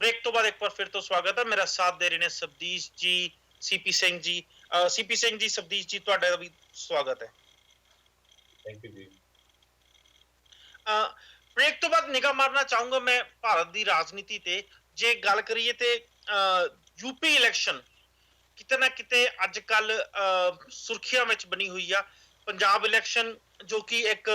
Break तो बाद एक बार फिर तो स्वागत है। मेरा साथ दे रहे ने सबदीश जी, सीपी सिंह जी। सीपी सिंह जी, सबदीश जी, ਤੁਹਾਡਾ ਵੀ ਸਵਾਗਤ ਹੈ। Thank you ji. ब्रेक तो बाद निगाह मारना चाहूंगा मैं भारत ਦੀ ਰਾਜਨੀਤੀ ਤੇ। ਜੇ ਗੱਲ ਕਰੀਏ ਤੇ यूपी इलेक्शन ਕਿਤੇ ਨਾ ਕਿਤੇ ਅੱਜ ਕੱਲ ਸੁਰਖੀਆਂ ਵਿੱਚ ਬਣੀ ਹੋਈ ਆ। ਪੰਜਾਬ ਇਲੈਕਸ਼ਨ ਜੋ ਕਿ ਇੱਕ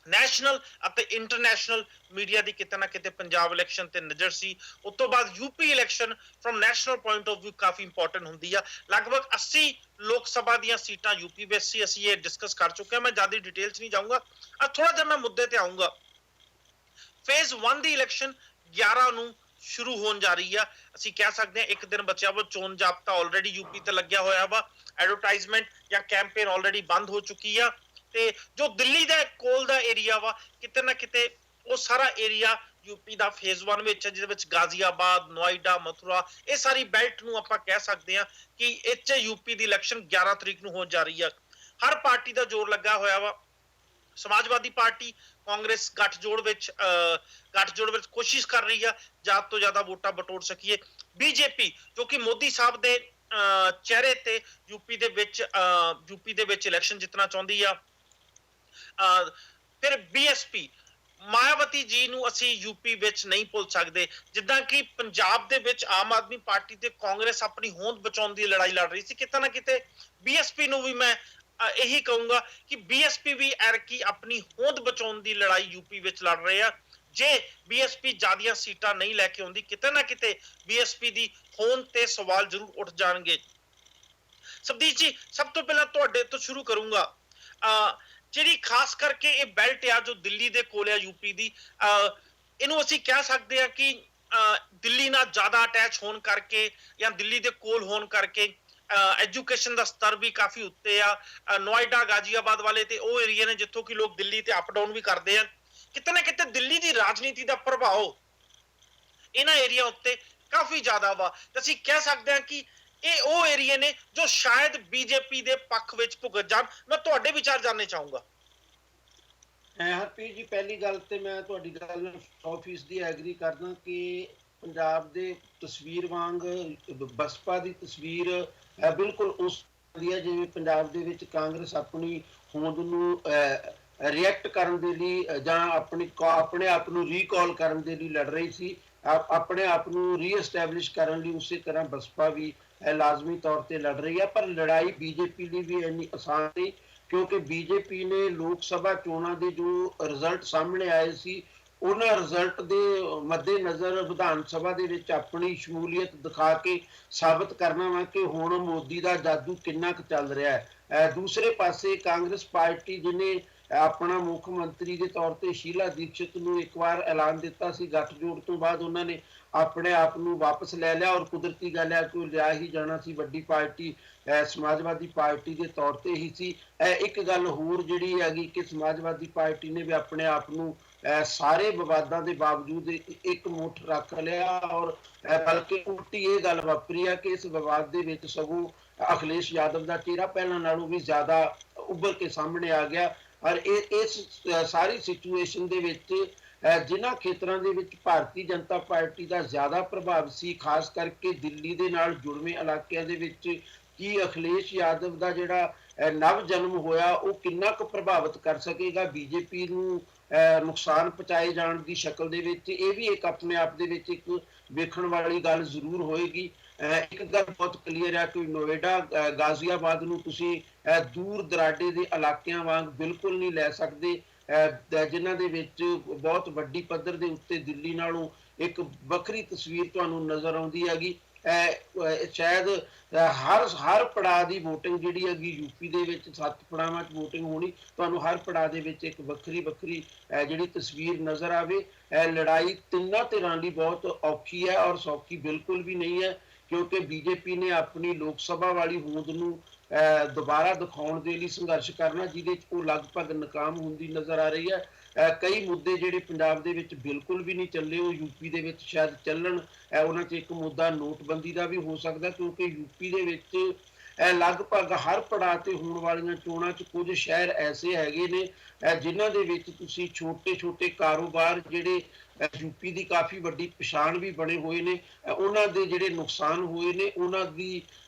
ਨੈਸ਼ਨਲ ਅਤੇ ਇੰਟਰਨੈਸ਼ਨਲ ਮੀਡੀਆ ਦੀ ਕਿਤੇ ਨਾ ਕਿਤੇ ਪੰਜਾਬ ਇਲੈਕਸ਼ਨ ਤੇ ਨਜ਼ਰ ਸੀ। ਉਸ ਤੋਂ ਬਾਅਦ UP election from national point of view ਕਾਫੀ ਇੰਪੋਰਟੈਂਟ ਹੁੰਦੀ ਆ। ਲਗਭਗ 80 ਲੋਕ ਸਭਾ ਦੀਆਂ ਸੀਟਾਂ ਯੂਪੀ ਵਿੱਚ ਸੀ। ਅਸੀਂ ਇਹ ਡਿਸਕਸ ਕਰ ਚੁੱਕੇ ਹਾਂ, ਮੈਂ ਜ਼ਿਆਦਾ ਡਿਟੇਲ 'ਚ ਨਹੀਂ ਜਾਊਂਗਾ। ਥੋੜਾ ਜਿਹਾ ਮੈਂ ਮੁੱਦੇ ਤੇ ਆਊਂਗਾ। ਫੇਜ਼ 1 ਦੀ ਇਲੈਕਸ਼ਨ 11 ਨੂੰ ਸ਼ੁਰੂ ਹੋਣ ਜਾ ਰਹੀ ਆ। ਅਸੀਂ ਕਹਿ ਸਕਦੇ ਹਾਂ ਇੱਕ ਦਿਨ ਬਚਿਆ ਵਾ। ਚੋਣ ਜਾਬਤਾ ਆਲਰੇਡੀ ਯੂਪੀ ਤੇ ਲੱਗਿਆ ਹੋਇਆ ਵਾ। ਐਡਵਰਟਾਈਜ਼ਮੈਂਟ ਜਾਂ ਕੈਂਪੇਨ ਆਲਰੇਡੀ ਬੰਦ ਹੋ ਚੁੱਕੀ ਆ। ਤੇ ਜੋ ਦਿੱਲੀ ਦਾ ਕੋਲ ਦਾ ਏਰੀਆ ਵਾ, ਕਿਤੇ ਨਾ ਕਿਤੇ ਉਹ ਸਾਰਾ ਏਰੀਆ ਯੂਪੀ ਦਾ ਫੇਜ਼ 1 ਵਿੱਚ ਹੈ, ਜਿਹਦੇ ਵਿੱਚ ਗਾਜ਼ੀਆਬਾਦ, ਨੋਇਡਾ, ਮਥੁਰਾ, ਇਹ ਸਾਰੀ ਬੈਲਟ ਨੂੰ ਆਪਾਂ ਕਹਿ ਸਕਦੇ ਹਾਂ ਕਿ ਇਹ 'ਚ ਯੂਪੀ ਦੀ ਇਲੈਕਸ਼ਨ 11 ਤਰੀਕ ਨੂੰ ਹੋਣ ਜਾ ਰਹੀ ਆ। ਹਰ ਪਾਰਟੀ ਦਾ ਜ਼ੋਰ ਲੱਗਾ ਹੋਇਆ ਵਾ। ਸਮਾਜਵਾਦੀ ਪਾਰਟੀ ਕਾਂਗਰਸ ਗੱਠਜੋੜ ਵਿੱਚ ਕੋਸ਼ਿਸ਼ ਕਰ ਰਹੀ ਆ ਜ਼ਿਆਦਾ ਤੋਂ ਜ਼ਿਆਦਾ ਵੋਟਾਂ ਬਟੋਰ ਸਕੀਏ। ਬੀਜੇਪੀ ਜੋ ਕਿ ਮੋਦੀ ਸਾਹਿਬ ਦੇ ਚਿਹਰੇ ਤੇ ਯੂਪੀ ਦੇ ਵਿੱਚ ਇਲੈਕਸ਼ਨ ਜਿੱਤਣਾ ਚਾਹੁੰਦੀ ਆ। ਫਿਰ ਬੀਐਸਪੀ ਮਾਇਆਵਤੀ ਜੀ ਨੂੰ ਅਸੀਂ ਯੂਪੀ ਵਿੱਚ ਨਹੀਂ ਭੁੱਲ ਸਕਦੇ। ਜਿੱਦਾਂ ਕਿ ਪੰਜਾਬ ਦੇ ਵਿੱਚ ਆਮ ਆਦਮੀ ਪਾਰਟੀ ਤੇ ਕਾਂਗਰਸ ਆਪਣੀ ਹੋਂਦ ਬਚਾਉਣ ਦੀ ਲੜਾਈ ਲੜ ਰਹੀ ਸੀ, ਕਿਤੇ ਨਾ ਕਿਤੇ ਬੀਐਸਪੀ ਨੂੰ ਵੀ ਮੈਂ ਇਹੀ ਕਹੂੰਗਾ ਕਿ ਬੀਐਸਪੀ ਵੀ ਐਰਕੀ ਆਪਣੀ ਹੋਂਦ ਬਚਾਉਣ ਦੀ ਲੜਾਈ ਯੂਪੀ ਵਿੱਚ ਲੜ ਰਹੇ ਆ। ਜੇ ਬੀਐਸਪੀ ਜ਼ਿਆਦੀਆਂ ਸੀਟਾਂ ਨਹੀਂ ਲੈ ਕੇ ਆਉਂਦੀ, ਕਿਤੇ ਨਾ ਕਿਤੇ ਬੀਐਸਪੀ ਦੀ ਹੋਂਦ ਤੇ ਸਵਾਲ ਜ਼ਰੂਰ ਉੱਠ ਜਾਣਗੇ। ਸਬਦੀਸ਼ ਜੀ, ਸਭ ਤੋਂ ਪਹਿਲਾਂ ਤੁਹਾਡੇ ਤੋਂ ਸ਼ੁਰੂ ਕਰੂੰਗਾ। ਜਿਹੜੀ ਖਾਸ ਕਰਕੇ ਇਹ ਬੈਲਟ ਆ ਜੋ ਦਿੱਲੀ ਦੇ ਕੋਲ ਆ ਯੂਪੀ ਦੀ, ਇਹਨੂੰ ਅਸੀਂ ਕਹਿ ਸਕਦੇ ਹਾਂ ਕਿ ਦਿੱਲੀ ਨਾਲ ਜ਼ਿਆਦਾ ਅਟੈਚ ਹੋਣ ਕਰਕੇ ਜਾਂ ਦਿੱਲੀ ਦੇ ਕੋਲ ਹੋਣ ਕਰਕੇ ਐਜੂਕੇਸ਼ਨ ਦਾ ਸਤਰ ਵੀ ਕਾਫੀ ਉੱਤੇ ਆ। ਨੋਇਡਾ, ਗਾਜ਼ੀਆਬਾਦ ਵਾਲੇ ਤੇ ਉਹ ਏਰੀਆ ਨੇ ਜਿੱਥੋਂ ਕਿ ਲੋਕ ਦਿੱਲੀ ਤੇ ਅਪ ਡਾਊਨ ਵੀ ਕਰਦੇ ਆ। ਕਿਤੇ ਨਾ ਕਿਤੇ ਦਿੱਲੀ ਦੀ ਰਾਜਨੀਤੀ ਦਾ ਪ੍ਰਭਾਵ ਇਹਨਾਂ ਏਰੀਆ ਉੱਤੇ ਕਾਫੀ ਜ਼ਿਆਦਾ ਵਾ। ਤੇ ਅਸੀਂ ਕਹਿ ਸਕਦੇ ਹਾਂ ਕਿ ਇਹ ਉਹ ਏਰੀਏ ਨੇ ਜੋ ਸ਼ਾਇਦ ਬੀਜੇਪੀ ਦੇ ਪੱਖ ਵਿੱਚ ਭੁਗਤ ਜਾਣ। ਮੈਂ ਤੁਹਾਡੇ ਵਿਚਾਰ ਜਾਣਨੇ ਚਾਹੂੰਗਾ। ਹਰਪ੍ਰੀਤ ਜੀ, ਪਹਿਲੀ ਗੱਲ ਤੇ ਮੈਂ ਤੁਹਾਡੀ ਗੱਲ ਨਾਲ 100% ਐਗਰੀ ਕਰਦਾ ਕਿ ਪੰਜਾਬ ਦੇ ਤਸਵੀਰ ਵਾਂਗ ਬਸਪਾ ਦੀ ਤਸਵੀਰ ਬਿਲਕੁਲ ਉਸ ਦੀ ਹੈ ਜਿਵੇਂ ਪੰਜਾਬ ਦੇ ਵਿੱਚ ਕਾਂਗਰਸ ਆਪਣੀ ਹੋਂਦ ਨੂੰ ਰਿਐਕਟ ਕਰਨ ਦੇ ਲਈ ਜਾਂ ਆਪਣੇ ਆਪ ਨੂੰ ਰੀਕਾਲ ਕਰਨ ਦੇ ਲਈ ਲੜ ਰਹੀ ਸੀ, ਆਪਣੇ ਆਪ ਨੂੰ ਰੀਐਸਟੈਬਲਿਸ਼ ਕਰਨ ਲਈ। ਉਸੇ ਤਰ੍ਹਾਂ ਬਸਪਾ ਵੀ ਲਾਜ਼ਮੀ ਤੌਰ ਤੇ ਲੜ ਰਹੀ ਹੈ। ਪਰ ਲੜਾਈ ਬੀਜੇਪੀ ਲਈ ਵੀ ਇੰਨੀ ਆਸਾਨ ਨਹੀਂ, ਕਿਉਂਕਿ ਬੀਜੇਪੀ ਨੇ ਲੋਕ ਸਭਾ ਚੋਣਾਂ ਦੇ ਜੋ ਰਿਜ਼ਲਟ ਸਾਹਮਣੇ ਆਏ ਸੀ, ਉਹਨਾਂ ਰਿਜ਼ਲਟ ਦੇ ਮੱਦੇਨਜ਼ਰ ਵਿਧਾਨ ਸਭਾ ਦੇ ਵਿੱਚ ਆਪਣੀ ਸ਼ਮੂਲੀਅਤ ਦਿਖਾ ਕੇ ਸਾਬਤ ਕਰਨਾ ਵਾ ਕਿ ਹੁਣ ਮੋਦੀ ਦਾ ਜਾਦੂ ਕਿੰਨਾ ਕੁ ਚੱਲ ਰਿਹਾ ਹੈ। ਦੂਸਰੇ ਪਾਸੇ ਕਾਂਗਰਸ ਪਾਰਟੀ ਜਿਹਨੇ ਆਪਣਾ ਮੁੱਖ ਮੰਤਰੀ ਦੇ ਤੌਰ ਤੇ ਸ਼ੀਲਾ ਦੀਕਸ਼ਿਤ ਨੂੰ ਇੱਕ ਵਾਰ ਐਲਾਨ ਦਿੱਤਾ ਸੀ, ਗੱਠਜੋੜ ਤੋਂ ਬਾਅਦ ਉਹਨਾਂ ਨੇ ਆਪਣੇ ਆਪ ਨੂੰ ਵਾਪਸ ਲੈ ਲਿਆ। ਔਰ ਕੁਦਰਤੀ ਗੱਲ ਹੈ ਕਿ ਲਿਆ ਹੀ ਜਾਣਾ ਸੀ, ਵੱਡੀ ਪਾਰਟੀ ਸਮਾਜਵਾਦੀ ਪਾਰਟੀ ਦੇ ਤੌਰ ਤੇ ਹੀ ਸੀ। ਇੱਕ ਗੱਲ ਹੋਰ ਜਿਹੜੀ ਹੈਗੀ ਕਿ ਸਮਾਜਵਾਦੀ ਪਾਰਟੀ ਨੇ ਵੀ ਆਪਣੇ ਆਪ ਨੂੰ ਸਾਰੇ ਵਿਵਾਦਾਂ ਦੇ ਬਾਵਜੂਦ ਇੱਕ ਮੁੱਠ ਰੱਖ ਲਿਆ। ਔਰ ਬਲਕਿ ਉਲਟੀ ਇਹ ਗੱਲ ਵਾਪਰੀ ਆ ਕਿ ਇਸ ਵਿਵਾਦ ਦੇ ਵਿੱਚ ਸਗੋਂ ਅਖਿਲੇਸ਼ ਯਾਦਵ ਦਾ ਚਿਹਰਾ ਪਹਿਲਾਂ ਨਾਲੋਂ ਵੀ ਜ਼ਿਆਦਾ ਉੱਭਰ ਕੇ ਸਾਹਮਣੇ ਆ ਗਿਆ। ਔਰ ਇਸ ਸਾਰੀ ਸਿਚੁਏਸ਼ਨ ਦੇ ਵਿੱਚ ਜਿਨ੍ਹਾਂ ਖੇਤਰਾਂ ਦੇ ਵਿੱਚ ਭਾਰਤੀ ਜਨਤਾ ਪਾਰਟੀ ਦਾ ਜ਼ਿਆਦਾ ਪ੍ਰਭਾਵ ਸੀ, ਖਾਸ ਕਰਕੇ ਦਿੱਲੀ ਦੇ ਨਾਲ ਜੁੜਵੇਂ ਇਲਾਕਿਆਂ ਦੇ ਵਿੱਚ, ਕਿ ਅਖਿਲੇਸ਼ ਯਾਦਵ ਦਾ ਜਿਹੜਾ ਨਵ ਜਨਮ ਹੋਇਆ ਉਹ ਕਿੰਨਾ ਕੁ ਪ੍ਰਭਾਵਿਤ ਕਰ ਸਕੇਗਾ ਬੀਜੇਪੀ ਨੂੰ ਨੁਕਸਾਨ ਪਹੁੰਚਾਏ ਜਾਣ ਦੀ ਸ਼ਕਲ ਦੇ ਵਿੱਚ, ਇਹ ਵੀ ਇੱਕ ਆਪਣੇ ਆਪ ਦੇ ਵਿੱਚ ਇੱਕ ਵੇਖਣ ਵਾਲੀ ਗੱਲ ਜ਼ਰੂਰ ਹੋਏਗੀ। ਇੱਕ ਗੱਲ ਬਹੁਤ ਕਲੀਅਰ ਹੈ ਕਿ ਨੋਇਡਾ, ਗਾਜ਼ੀਆਬਾਦ ਨੂੰ ਤੁਸੀਂ ਦੂਰ ਦਰਾਡੇ ਦੇ ਇਲਾਕਿਆਂ ਵਾਂਗ ਬਿਲਕੁਲ ਨਹੀਂ ਲੈ ਸਕਦੇ, ਜਿਨ੍ਹਾਂ ਦੇ ਵਿੱਚ ਬਹੁਤ ਵੱਡੀ ਪੱਧਰ ਦੇ ਉੱਤੇ ਦਿੱਲੀ ਨਾਲੋਂ ਇੱਕ ਵੱਖਰੀ ਤਸਵੀਰ ਤੁਹਾਨੂੰ ਨਜ਼ਰ ਆਉਂਦੀ ਹੈਗੀ। ਸ਼ਾਇਦ ਹਰ ਪੜਾਅ ਦੀ ਵੋਟਿੰਗ ਜਿਹੜੀ ਹੈਗੀ ਯੂਪੀ ਦੇ ਵਿੱਚ 7 ਪੜਾਵਾਂ 'ਚ ਵੋਟਿੰਗ ਹੋਣੀ, ਤੁਹਾਨੂੰ ਹਰ ਪੜਾਅ ਦੇ ਵਿੱਚ ਇੱਕ ਵੱਖਰੀ ਜਿਹੜੀ ਤਸਵੀਰ ਨਜ਼ਰ ਆਵੇ। ਲੜਾਈ ਤਿੰਨਾਂ ਧਿਰਾਂ ਲਈ ਬਹੁਤ ਔਖੀ ਹੈ ਔਰ ਸੌਖੀ ਬਿਲਕੁਲ ਵੀ ਨਹੀਂ ਹੈ, ਕਿਉਂਕਿ ਬੀਜੇਪੀ ਨੇ ਆਪਣੀ ਲੋਕ ਸਭਾ ਵਾਲੀ ਹੋਂਦ ਨੂੰ ਦੁਬਾਰਾ ਦਿਖਾਉਣ ਦੇ ਲਈ ਸੰਘਰਸ਼ ਕਰਨਾ, ਜਿਹਦੇ 'ਚ ਉਹ ਲਗਭਗ ਨਾਕਾਮ ਹੁੰਦੀ ਨਜ਼ਰ ਆ ਰਹੀ ਹੈ। ਕਈ ਮੁੱਦੇ ਜਿਹੜੇ ਪੰਜਾਬ ਦੇ ਵਿੱਚ ਬਿਲਕੁਲ ਵੀ ਨਹੀਂ ਚੱਲੇ, ਉਹ ਯੂਪੀ ਦੇ ਵਿੱਚ ਸ਼ਾਇਦ ਚੱਲਣ। ਉਹਨਾਂ 'ਚ ਇੱਕ ਮੁੱਦਾ ਨੋਟਬੰਦੀ ਦਾ ਵੀ ਹੋ ਸਕਦਾ, ਕਿਉਂਕਿ ਯੂਪੀ ਦੇ ਵਿੱਚ ਲਗਭਗ ਹਰ ਪੜਾਅ ਤੇ ਹੋਣ ਵਾਲੀਆਂ ਚੋਣਾਂ 'ਚ ਕੁਝ ਸ਼ਹਿਰ ਐਸੇ ਹੈਗੇ ਨੇ ਜਿਨ੍ਹਾਂ ਦੇ ਵਿੱਚ ਤੁਸੀਂ ਛੋਟੇ ਛੋਟੇ ਕਾਰੋਬਾਰ ਜਿਹੜੇ ਯੂਪੀ ਦੀ ਕਾਫੀ ਵੱਡੀ ਪਛਾਣ ਵੀ ਬਣੇ ਹੋਏ ਨੇ। ਉਹਨਾਂ ਦੇ ਜਿਹੜੇ ਨੁਕਸਾਨ ਹੋਏ ਨੇ, ਉਹਨਾਂ ਦੀ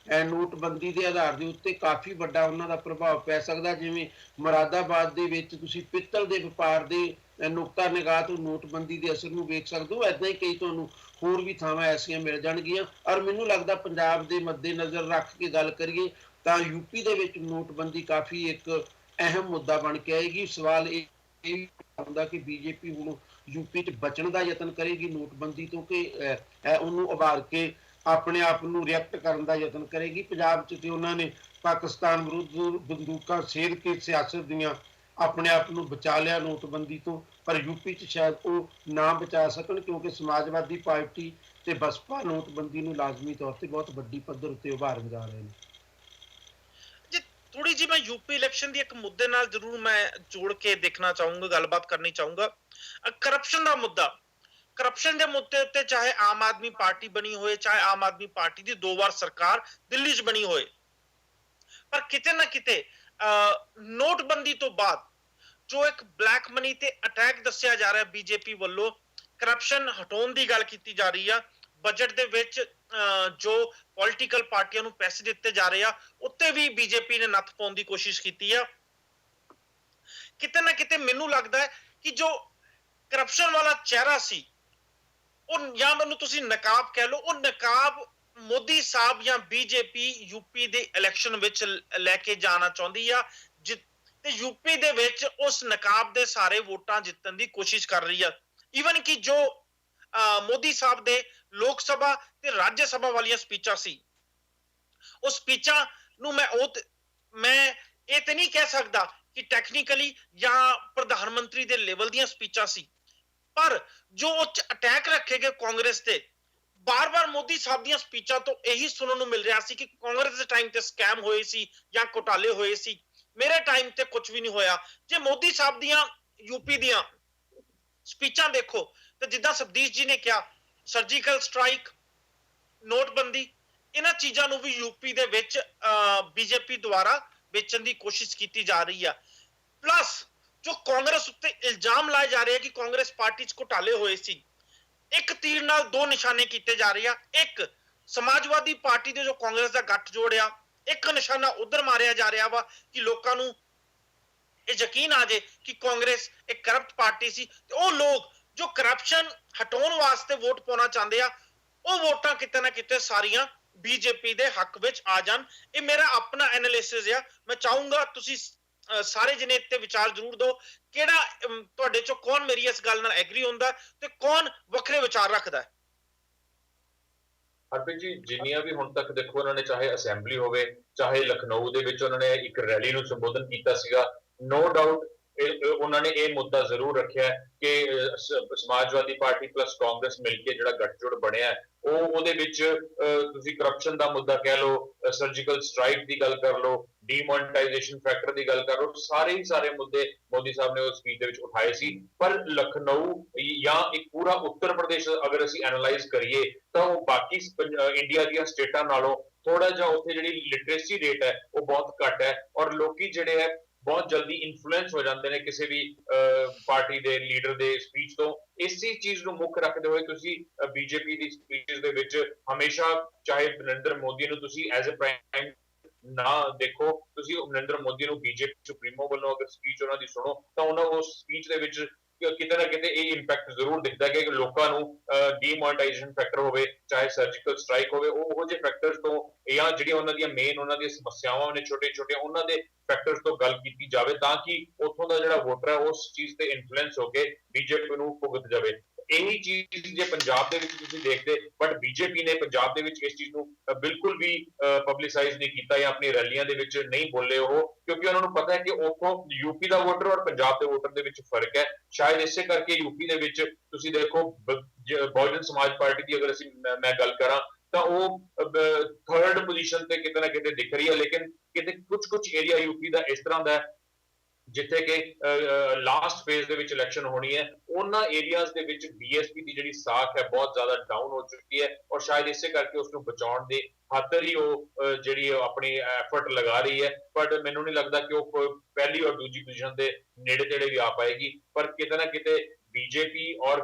ਨੋਟਬੰਦੀ ਦੇ ਆਧਾਰ ਦੇ ਉੱਤੇ ਕਾਫੀ ਵੱਡਾ ਉਹਨਾਂ ਦਾ ਪ੍ਰਭਾਵ ਪੈ ਸਕਦਾ। ਜਿਵੇਂ ਮੁਰਾਦਾਬਾਦ ਦੇ ਵਿੱਚ ਤੁਸੀਂ ਪਿੱਤਲ ਦੇ ਵਪਾਰ ਦੇ ਨੁਕਤਾ ਨਿਗਾਹ ਤੋਂ ਨੋਟਬੰਦੀ ਦੇ ਅਸਰ ਨੂੰ ਵੇਖ ਸਕਦੇ ਹੋ। ਏਦਾਂ ਹੀ ਕਈ ਤੁਹਾਨੂੰ ਹੋਰ ਵੀ ਥਾਵਾਂ ਐਸੀਆਂ ਮਿਲ ਜਾਣਗੀਆਂ। ਔਰ ਮੈਨੂੰ ਲੱਗਦਾ ਪੰਜਾਬ ਦੇ ਮੱਦੇਨਜ਼ਰ ਰੱਖ ਕੇ ਗੱਲ ਕਰੀਏ ਤਾਂ ਯੂਪੀ ਦੇ ਵਿੱਚ ਨੋਟਬੰਦੀ ਕਾਫੀ ਇੱਕ ਅਹਿਮ ਮੁੱਦਾ ਬਣ ਕੇ ਆਏਗੀ। ਸਵਾਲ ਇਹ ਹੁੰਦਾ ਕਿ ਬੀਜੇਪੀ ਹੁਣ ਯੂਪੀ 'ਚ ਬਚਣ ਦਾ ਯਤਨ ਕਰੇਗੀ ਨੋਟਬੰਦੀ ਤੋਂ, ਕਿ ਉਹਨੂੰ ਉਭਾਰ ਕੇ ਆਪਣੇ ਆਪ ਨੂੰ ਰਿਐਕਟ ਕਰਨ ਦਾ ਯਤਨ ਕਰੇਗੀ। ਪੰਜਾਬ 'ਚ ਤੇ ਉਹਨਾਂ ਨੇ ਪਾਕਿਸਤਾਨ ਵਿਰੁੱਧ ਬੰਦੂਕਾਂ ਸੇਧ ਕੇ ਸਿਆਸਤ ਦੀਆਂ ਆਪਣੇ ਆਪ ਨੂੰ ਬਚਾ ਲਿਆ ਨੋਟਬੰਦੀ ਤੋਂ, ਪਰ ਯੂਪੀ 'ਚ ਸ਼ਾਇਦ ਉਹ ਨਾ ਬਚਾ ਸਕਣ, ਕਿਉਂਕਿ ਸਮਾਜਵਾਦੀ ਪਾਰਟੀ ਤੇ ਬਸਪਾ ਨੋਟਬੰਦੀ ਨੂੰ ਲਾਜ਼ਮੀ ਤੌਰ ਤੇ ਬਹੁਤ ਵੱਡੀ ਪੱਧਰ ਉੱਤੇ ਉਭਾਰਨ ਜਾ ਰਹੇ ਨੇ। ਥੋੜੀ ਜੀ ਮੈਂ ਯੂਪੀ ਇਲੈਕਸ਼ਨ ਦੀ ਇੱਕ ਮੁੱਦੇ ਨਾਲ ਜ਼ਰੂਰ ਮੈਂ ਜੋੜ ਕੇ ਦੇਖਣਾ ਚਾਹੂੰਗਾ, ਗੱਲਬਾਤ ਕਰਨੀ ਚਾਹੂੰਗਾ। ਕਰਪਸ਼ਨ ਦਾ ਮੁੱਦਾ, ਕਰਪਸ਼ਨ ਦੇ ਮੁੱਦੇ ਉੱਤੇ ਚਾਹੇ ਆਮ ਆਦਮੀ ਪਾਰਟੀ ਬਣੀ ਹੋਏ, ਚਾਹੇ ਆਮ ਆਦਮੀ ਪਾਰਟੀ ਦੀ 2 ਵਾਰ ਸਰਕਾਰ ਦਿੱਲੀ 'ਚ ਬਣੀ ਹੋਏ, ਪਰ ਕਿਤੇ ਨਾ ਕਿਤੇ ਨੋਟਬੰਦੀ ਤੋਂ ਬਾਅਦ ਜੋ ਇੱਕ ਬਲੈਕ ਮਨੀ ਤੇ ਅਟੈਕ ਦੱਸਿਆ ਜਾ ਰਿਹਾ ਬੀਜੇਪੀ ਵੱਲੋਂ, ਕਰਪਸ਼ਨ ਹਟਾਉਣ ਦੀ ਗੱਲ ਕੀਤੀ ਜਾ ਰਹੀ ਆ, ਬਜਟ ਦੇ ਵਿੱਚ ਜੋ ਪੋਲੀਟੀਕਲ ਪਾਰਟੀਆਂ ਨੂੰ ਪੈਸੇ ਦਿੱਤੇ ਜਾ ਰਹੇ ਆ ਉੱਤੇ ਵੀ ਬੀਜੇਪੀ ਨੇ ਨੱਥ ਪਾਉਣ ਦੀ ਕੋਸ਼ਿਸ਼ ਕੀਤੀ ਆ। ਕਿਤੇ ਨਾ ਕਿਤੇ ਮੈਨੂੰ ਲੱਗਦਾ ਹੈ ਕਿ ਜੋ ਕਰਪਸ਼ਨ ਵਾਲਾ ਚਿਹਰਾ ਸੀ, ਉਹ ਜਾਂ ਮੈਨੂੰ ਤੁਸੀਂ ਨਕਾਬ ਕਹਿ ਲਓ, ਉਹ ਨਕਾਬ ਮੋਦੀ ਸਾਹਿਬ ਜਾਂ ਬੀਜੇਪੀ ਯੂਪੀ ਦੇ ਇਲੈਕਸ਼ਨ ਵਿੱਚ ਲੈ ਕੇ ਜਾਣਾ ਚਾਹੁੰਦੀ ਆ, ਤੇ ਯੂਪੀ ਦੇ ਵਿੱਚ ਉਸ ਨਕਾਬ ਦੇ ਸਾਰੇ ਵੋਟਾਂ ਜਿੱਤਣ ਦੀ ਕੋਸ਼ਿਸ਼ ਕਰ ਰਹੀ ਆ। ਈਵਨ ਕਿ ਜੋ ਮੋਦੀ ਸਾਹਿਬ ਦੇ ਲੋਕ ਸਭਾ ਤੇ ਰਾਜ ਸਭਾ ਵਾਲੀਆਂ ਸਪੀਚਾਂ ਸੀ, ਉਹ ਸਪੀਚਾਂ ਨੂੰ ਮੈਂ ਇਹ ਤੇ ਨਹੀਂ ਕਹਿ ਸਕਦਾ ਕਿ ਟੈਕਨੀਕਲੀ ਜਾਂ ਪ੍ਰਧਾਨ ਮੰਤਰੀ ਦੇ ਲੈਵਲ ਦੀਆਂ ਸਪੀਚਾਂ ਸੀ, ਪਰ ਜੋ ਉੱਚ ਅਟੈਕ ਰੱਖੇ ਗਏ ਕਾਂਗਰਸ ਤੇ, ਬਾਰ-ਬਾਰ ਮੋਦੀ ਸਾਹਿਬ ਦੀਆਂ ਸਪੀਚਾਂ ਤੋਂ ਇਹੀ ਸੁਣਨ ਨੂੰ ਮਿਲ ਰਿਹਾ ਸੀ ਕਿ ਕਾਂਗਰਸ ਦੇ ਟਾਈਮ ਤੇ ਸਕੈਮ ਹੋਏ ਸੀ ਜਾਂ ਘੁਟਾਲੇ ਹੋਏ ਸੀ, ਮੇਰੇ ਟਾਈਮ ਤੇ ਕੁਝ ਵੀ ਨਹੀਂ ਹੋਇਆ। ਜੇ ਮੋਦੀ ਸਾਹਿਬ ਦੀਆਂ ਯੂਪੀ ਦੀਆਂ ਸਪੀਚਾਂ ਦੇਖੋ ਤੇ ਜਿੱਦਾਂ ਸਬਦੀਸ਼ ਜੀ ਨੇ ਕਿਹਾ, ਸਰਜੀਕਲ ਸਟ੍ਰਾਈਕ, ਨੋਟਬੰਦੀ, ਇਹਨਾਂ ਚੀਜ਼ਾਂ ਨੂੰ ਵੀ ਯੂਪੀ ਦੇ ਵਿੱਚ ਬੀਜੇਪੀ ਦੁਆਰਾ ਵੇਚਣ ਦੀ ਕੋਸ਼ਿਸ਼ ਕੀਤੀ ਜਾ ਰਹੀ ਆ। ਪਲੱਸ ਜੋ ਕਾਂਗਰਸ ਉੱਤੇ ਇਲਜ਼ਾਮ ਲਾਏ ਜਾ ਰਹੇ ਆ ਕਿ ਕਾਂਗਰਸ ਪਾਰਟੀ 'ਚ ਘੁਟਾਲੇ ਹੋਏ ਸੀ, ਇੱਕ ਤੀਰ ਨਾਲ 2 ਨਿਸ਼ਾਨੇ ਕੀਤੇ ਜਾ ਰਹੇ ਆ। ਇੱਕ ਸਮਾਜਵਾਦੀ ਪਾਰਟੀ ਦੇ ਜੋ ਕਾਂਗਰਸ ਦਾ ਗੱਠਜੋੜ ਆ, ਇੱਕ ਨਿਸ਼ਾਨਾ ਉਧਰ ਮਾਰਿਆ ਜਾ ਰਿਹਾ ਵਾ ਕਿ ਲੋਕਾਂ ਨੂੰ ਇਹ ਯਕੀਨ ਆ ਜੇ ਕਿ ਕਾਂਗਰਸ ਇੱਕ ਕਰਪਟ ਪਾਰਟੀ ਸੀ, ਤੇ ਉਹ ਲੋਕ ਜੋ ਕਰਪਸ਼ਨ ਹਟਾਉਣ ਵਾਸਤੇ ਵੋਟ ਪਾਉਣਾ ਚਾਹੁੰਦੇ ਆ, ਉਹ ਵੋਟਾਂ ਕਿਤੇ ਨਾ ਕਿਤੇ ਸਾਰੀਆਂ ਬੀਜੇਪੀ ਦੇ ਹੱਕ ਵਿੱਚ ਆ ਜਾਣ। ਇਹ ਮੇਰਾ ਆਪਣਾ ਐਨਾਲਿਸਿਸ ਆ। ਮੈਂ ਚਾਹੂੰਗਾ ਤੁਸੀਂ ਸਾਰੇ ਜਣੇ ਇੱਥੇ ਵਿਚਾਰ ਜ਼ਰੂਰ ਦਿਓ, ਕਿਹੜਾ ਤੁਹਾਡੇ ਚੋਂ ਕੌਣ ਮੇਰੀ ਇਸ ਗੱਲ ਨਾਲ ਐਗਰੀ ਹੁੰਦਾ ਤੇ ਕੌਣ ਵੱਖਰੇ ਵਿਚਾਰ ਰੱਖਦਾ। ਹਰਪ੍ਰੀਤ ਜੀ, ਜਿੰਨੀਆਂ ਵੀ ਹੁਣ ਤੱਕ ਦੇਖੋ ਉਹਨਾਂ ਨੇ, ਚਾਹੇ ਅਸੈਂਬਲੀ ਹੋਵੇ, ਚਾਹੇ ਲਖਨਊ ਦੇ ਵਿੱਚ ਉਹਨਾਂ ਨੇ ਇੱਕ ਰੈਲੀ ਨੂੰ ਸੰਬੋਧਨ ਕੀਤਾ ਸੀਗਾ, ਨੋ ਡਾਊਟ ਉਹਨਾਂ ਨੇ ਇਹ ਮੁੱਦਾ ਜ਼ਰੂਰ ਰੱਖਿਆ ਕਿ ਸਮਾਜਵਾਦੀ ਪਾਰਟੀ ਪਲੱਸ ਕਾਂਗਰਸ ਮਿਲ ਕੇ ਜਿਹੜਾ ਗੱਠਜੋੜ ਬਣਿਆ, ਉਹਦੇ ਵਿੱਚ ਤੁਸੀਂ ਕਰਪਸ਼ਨ ਦਾ ਮੁੱਦਾ ਕਹਿ ਲਓ, ਸਰਜੀਕਲ ਸਟ੍ਰਾਈਕ ਦੀ ਗੱਲ ਕਰ ਲਓ, ਡੀਮੋਨਟਾਈਜੇਸ਼ਨ ਫੈਕਟਰ ਦੀ ਗੱਲ ਕਰ ਲਓ, ਸਾਰੇ ਮੁੱਦੇ ਮੋਦੀ ਸਾਹਿਬ ਨੇ ਉਸ ਸਪੀਚ ਦੇ ਵਿੱਚ ਉਠਾਏ ਸੀ। ਪਰ ਲਖਨਊ ਜਾਂ ਇੱਕ ਪੂਰਾ ਉੱਤਰ ਪ੍ਰਦੇਸ਼ ਅਗਰ ਅਸੀਂ ਐਨਾਲਾਈਜ਼ ਕਰੀਏ ਤਾਂ ਉਹ ਬਾਕੀ ਇੰਡੀਆ ਦੀਆਂ ਸਟੇਟਾਂ ਨਾਲੋਂ ਥੋੜਾ ਜਿਹਾ ਉੱਥੇ ਜਿਹੜੀ ਲਿਟਰੇਸੀ ਰੇਟ ਹੈ ਉਹ ਬਹੁਤ ਘੱਟ ਹੈ, ਔਰ ਲੋਕੀ ਜਿਹੜੇ ਹੈ ਬਹੁਤ ਜਲਦੀ ਇਨਫਲੂਐਂਸ ਹੋ ਜਾਂਦੇ ਨੇ ਕਿਸੇ ਵੀ ਪਾਰਟੀ ਦੇ ਲੀਡਰ ਦੇ ਸਪੀਚ ਤੋਂ। ਇਸੇ ਚੀਜ਼ ਨੂੰ ਮੁੱਖ ਰੱਖਦੇ ਹੋਏ ਤੁਸੀਂ ਬੀਜੇਪੀ ਦੀ ਸਪੀਚਸ ਦੇ ਵਿੱਚ ਹਮੇਸ਼ਾ, ਚਾਹੇ ਨਰਿੰਦਰ ਮੋਦੀ ਨੂੰ ਤੁਸੀਂ ਐਜ਼ ਅ ਪ੍ਰਾਈਮ ਨਾ ਦੇਖੋ, ਤੁਸੀਂ ਨਰਿੰਦਰ ਮੋਦੀ ਨੂੰ ਬੀਜੇਪੀ ਸੁਪਰੀਮੋ ਵੱਲੋਂ ਅਗਰ ਸਪੀਚ ਉਹਨਾਂ ਦੀ ਸੁਣੋ ਤਾਂ ਉਹਨਾਂ ਉਸ ਸਪੀਚ ਦੇ ਵਿੱਚ ਕਿਤੇ ਨਾ ਕਿਤੇ ਇਹ ਇੰਪੈਕਟ ਜ਼ਰੂਰ ਦਿਖਦਾ ਕਿ ਲੋਕਾਂ ਨੂੰ ਡੀਮੋਨਟਾਈਜੇਸ਼ਨ ਫੈਕਟਰ ਹੋਵੇ, ਚਾਹੇ ਸਰਜੀਕਲ ਸਟ੍ਰਾਈਕ ਹੋਵੇ, ਉਹ ਜਿਹੇ ਫੈਕਟਰਸ ਤੋਂ ਜਾਂ ਜਿਹੜੀਆਂ ਉਹਨਾਂ ਦੀਆਂ ਮੇਨ ਉਹਨਾਂ ਦੀਆਂ ਸਮੱਸਿਆਵਾਂ ਨੇ ਛੋਟੇ-ਛੋਟੇ, ਉਹਨਾਂ ਦੇ ਫੈਕਟਰਸ ਤੋਂ ਗੱਲ ਕੀਤੀ ਜਾਵੇ ਤਾਂ ਕਿ ਉੱਥੋਂ ਦਾ ਜਿਹੜਾ ਵੋਟਰ ਹੈ ਉਸ ਚੀਜ਼ ਤੇ ਇਨਫਲੂਐਂਸ ਹੋ ਕੇ ਬੀਜੇਪੀ ਨੂੰ ਭੁਗਤ ਜਾਵੇ। ਇਹੀ ਚੀਜ਼ ਜੇ ਪੰਜਾਬ ਦੇ ਵਿੱਚ ਤੁਸੀਂ ਦੇਖਦੇ, ਬਟ ਬੀਜੇਪੀ ਨੇ ਪੰਜਾਬ ਦੇ ਵਿੱਚ ਇਸ ਚੀਜ਼ ਨੂੰ ਬਿਲਕੁਲ ਵੀ ਪਬਲਿਸਾਈਜ਼ ਨਹੀਂ ਕੀਤਾ ਜਾਂ ਆਪਣੀ ਰੈਲੀਆਂ ਦੇ ਵਿੱਚ ਨਹੀਂ ਬੋਲੇ ਉਹ, ਕਿਉਂਕਿ ਉਹਨਾਂ ਨੂੰ ਪਤਾ ਹੈ ਕਿ ਉੱਥੋਂ ਯੂਪੀ ਦਾ ਵੋਟਰ ਔਰ ਪੰਜਾਬ ਦੇ ਵੋਟਰ ਦੇ ਵਿੱਚ ਫਰਕ ਹੈ। ਸ਼ਾਇਦ ਇਸੇ ਕਰਕੇ ਯੂਪੀ ਦੇ ਵਿੱਚ ਤੁਸੀਂ ਦੇਖੋ ਬਹੁਜਨ ਸਮਾਜ ਪਾਰਟੀ ਦੀ ਅਗਰ ਮੈਂ ਗੱਲ ਕਰਾਂ ਤਾਂ ਉਹ 3rd ਪੋਜੀਸ਼ਨ ਤੇ ਕਿਤੇ ਨਾ ਕਿਤੇ ਦਿਖ ਰਹੀ ਹੈ, ਲੇਕਿਨ ਕਿਤੇ ਕੁਝ ਏਰੀਆ ਯੂਪੀ ਦਾ ਇਸ ਤਰ੍ਹਾਂ ਦਾ ਜਿੱਥੇ ਕਿ ਲਾਸਟ ਫੇਜ਼ ਦੇ ਵਿੱਚ ਇਲੈਕਸ਼ਨ ਹੋਣੀ ਹੈ, ਉਹਨਾਂ ਏਰੀਆਜ਼ ਦੇ ਵਿੱਚ ਬੀਐਸਪੀ ਦੀ ਜਿਹੜੀ ਸਾਖ ਹੈ ਬਹੁਤ ਜ਼ਿਆਦਾ ਡਾਊਨ ਹੋ ਚੁੱਕੀ ਹੈ, ਔਰ ਸ਼ਾਇਦ ਇਸੇ ਕਰਕੇ ਉਸ ਨੂੰ ਬਚਾਉਣ ਦੇ ਖਾਤਰ ਹੀ ਉਹ ਜਿਹੜੀ ਆਪਣੀ ਐਫਰਟ ਲਗਾ ਰਹੀ ਹੈ। ਬਟ ਮੈਨੂੰ ਨਹੀਂ ਲੱਗਦਾ ਕਿ ਉਹ ਪਹਿਲੀ ਔਰ ਦੂਜੀ ਪੋਜੀਸ਼ਨ ਦੇ ਨੇੜੇ ਤੇੜੇ ਵੀ ਆ ਪਾਏਗੀ, ਪਰ ਕਿਤੇ ਨਾ ਕਿਤੇ बीजेपी और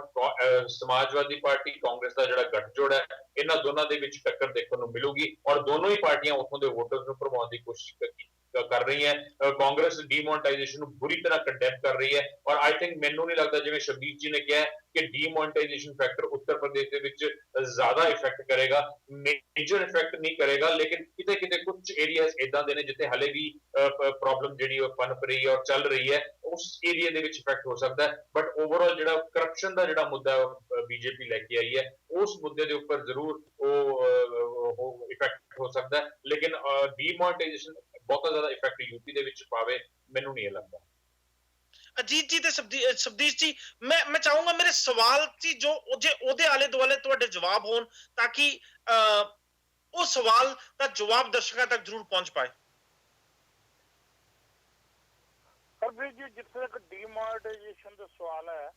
समाजवादी पार्टी कांग्रेस का जिहड़ा गठजोड़ है, इन्हां दोनों दे विच टक्कर देखने को मिलूगी और दोनों ही पार्टियां उत्थों दे वोटर्स को भरमाउण की कोशिश कर रही है। कांग्रेस डीमोनेटाइजेशन पूरी तरह कंडेम कर रही है और आई थिंक मैनू नहीं लगता जिवें शबीर जी ने कहा है कि डीमोनेटाइजेशन फैक्टर उत्तर प्रदेश के विच ज्यादा इफेक्ट करेगा, मेजर इफेक्ट नहीं करेगा, लेकिन किते किते कुछ एरियाज इदां दे ने जिथे हले भी प्रॉब्लम जिहड़ी पनप रही है और चल रही है, उस एरिया दे विच इफेक्ट हो सकता है। बट ओवरऑल जिहड़ा करप्शन का जिहड़ा मुद्दा बीजेपी लेके आई है, उस मुद्दे के उपर जरूर इफेक्ट हो सकता है, लेकिन डीमोनेटाइजेशन बहुत ज्यादा इफेक्ट यूपी ਦੇ ਵਿੱਚ ਪਾਵੇ ਮੈਨੂੰ ਨਹੀਂ ਲੱਗਦਾ। ਅਜੀਤ ਜੀ ਤੇ ਸਬਦੀਸ਼ ਜੀ, ਮੈਂ ਚਾਹੂੰਗਾ ਮੇਰੇ ਸਵਾਲ ਸੀ ਜੋ ਜੇ ਉਹਦੇ ਆਲੇ ਦੁਆਲੇ ਤੁਹਾਡੇ ਜਵਾਬ ਹੋਣ ਤਾਂ ਕਿ ਉਹ ਸਵਾਲ ਦਾ ਜਵਾਬ ਦਰਸ਼ਕਾਂ ਤੱਕ ਜ਼ਰੂਰ ਪਹੁੰਚ ਪਾਏ। ਹਰਪ੍ਰੀਤ ਜੀ, ਜਿੱਥੇ ਤੱਕ ਡੀਮੋਨੇਟਾਈਜੇਸ਼ਨ ਦਾ ਸਵਾਲ ਹੈ,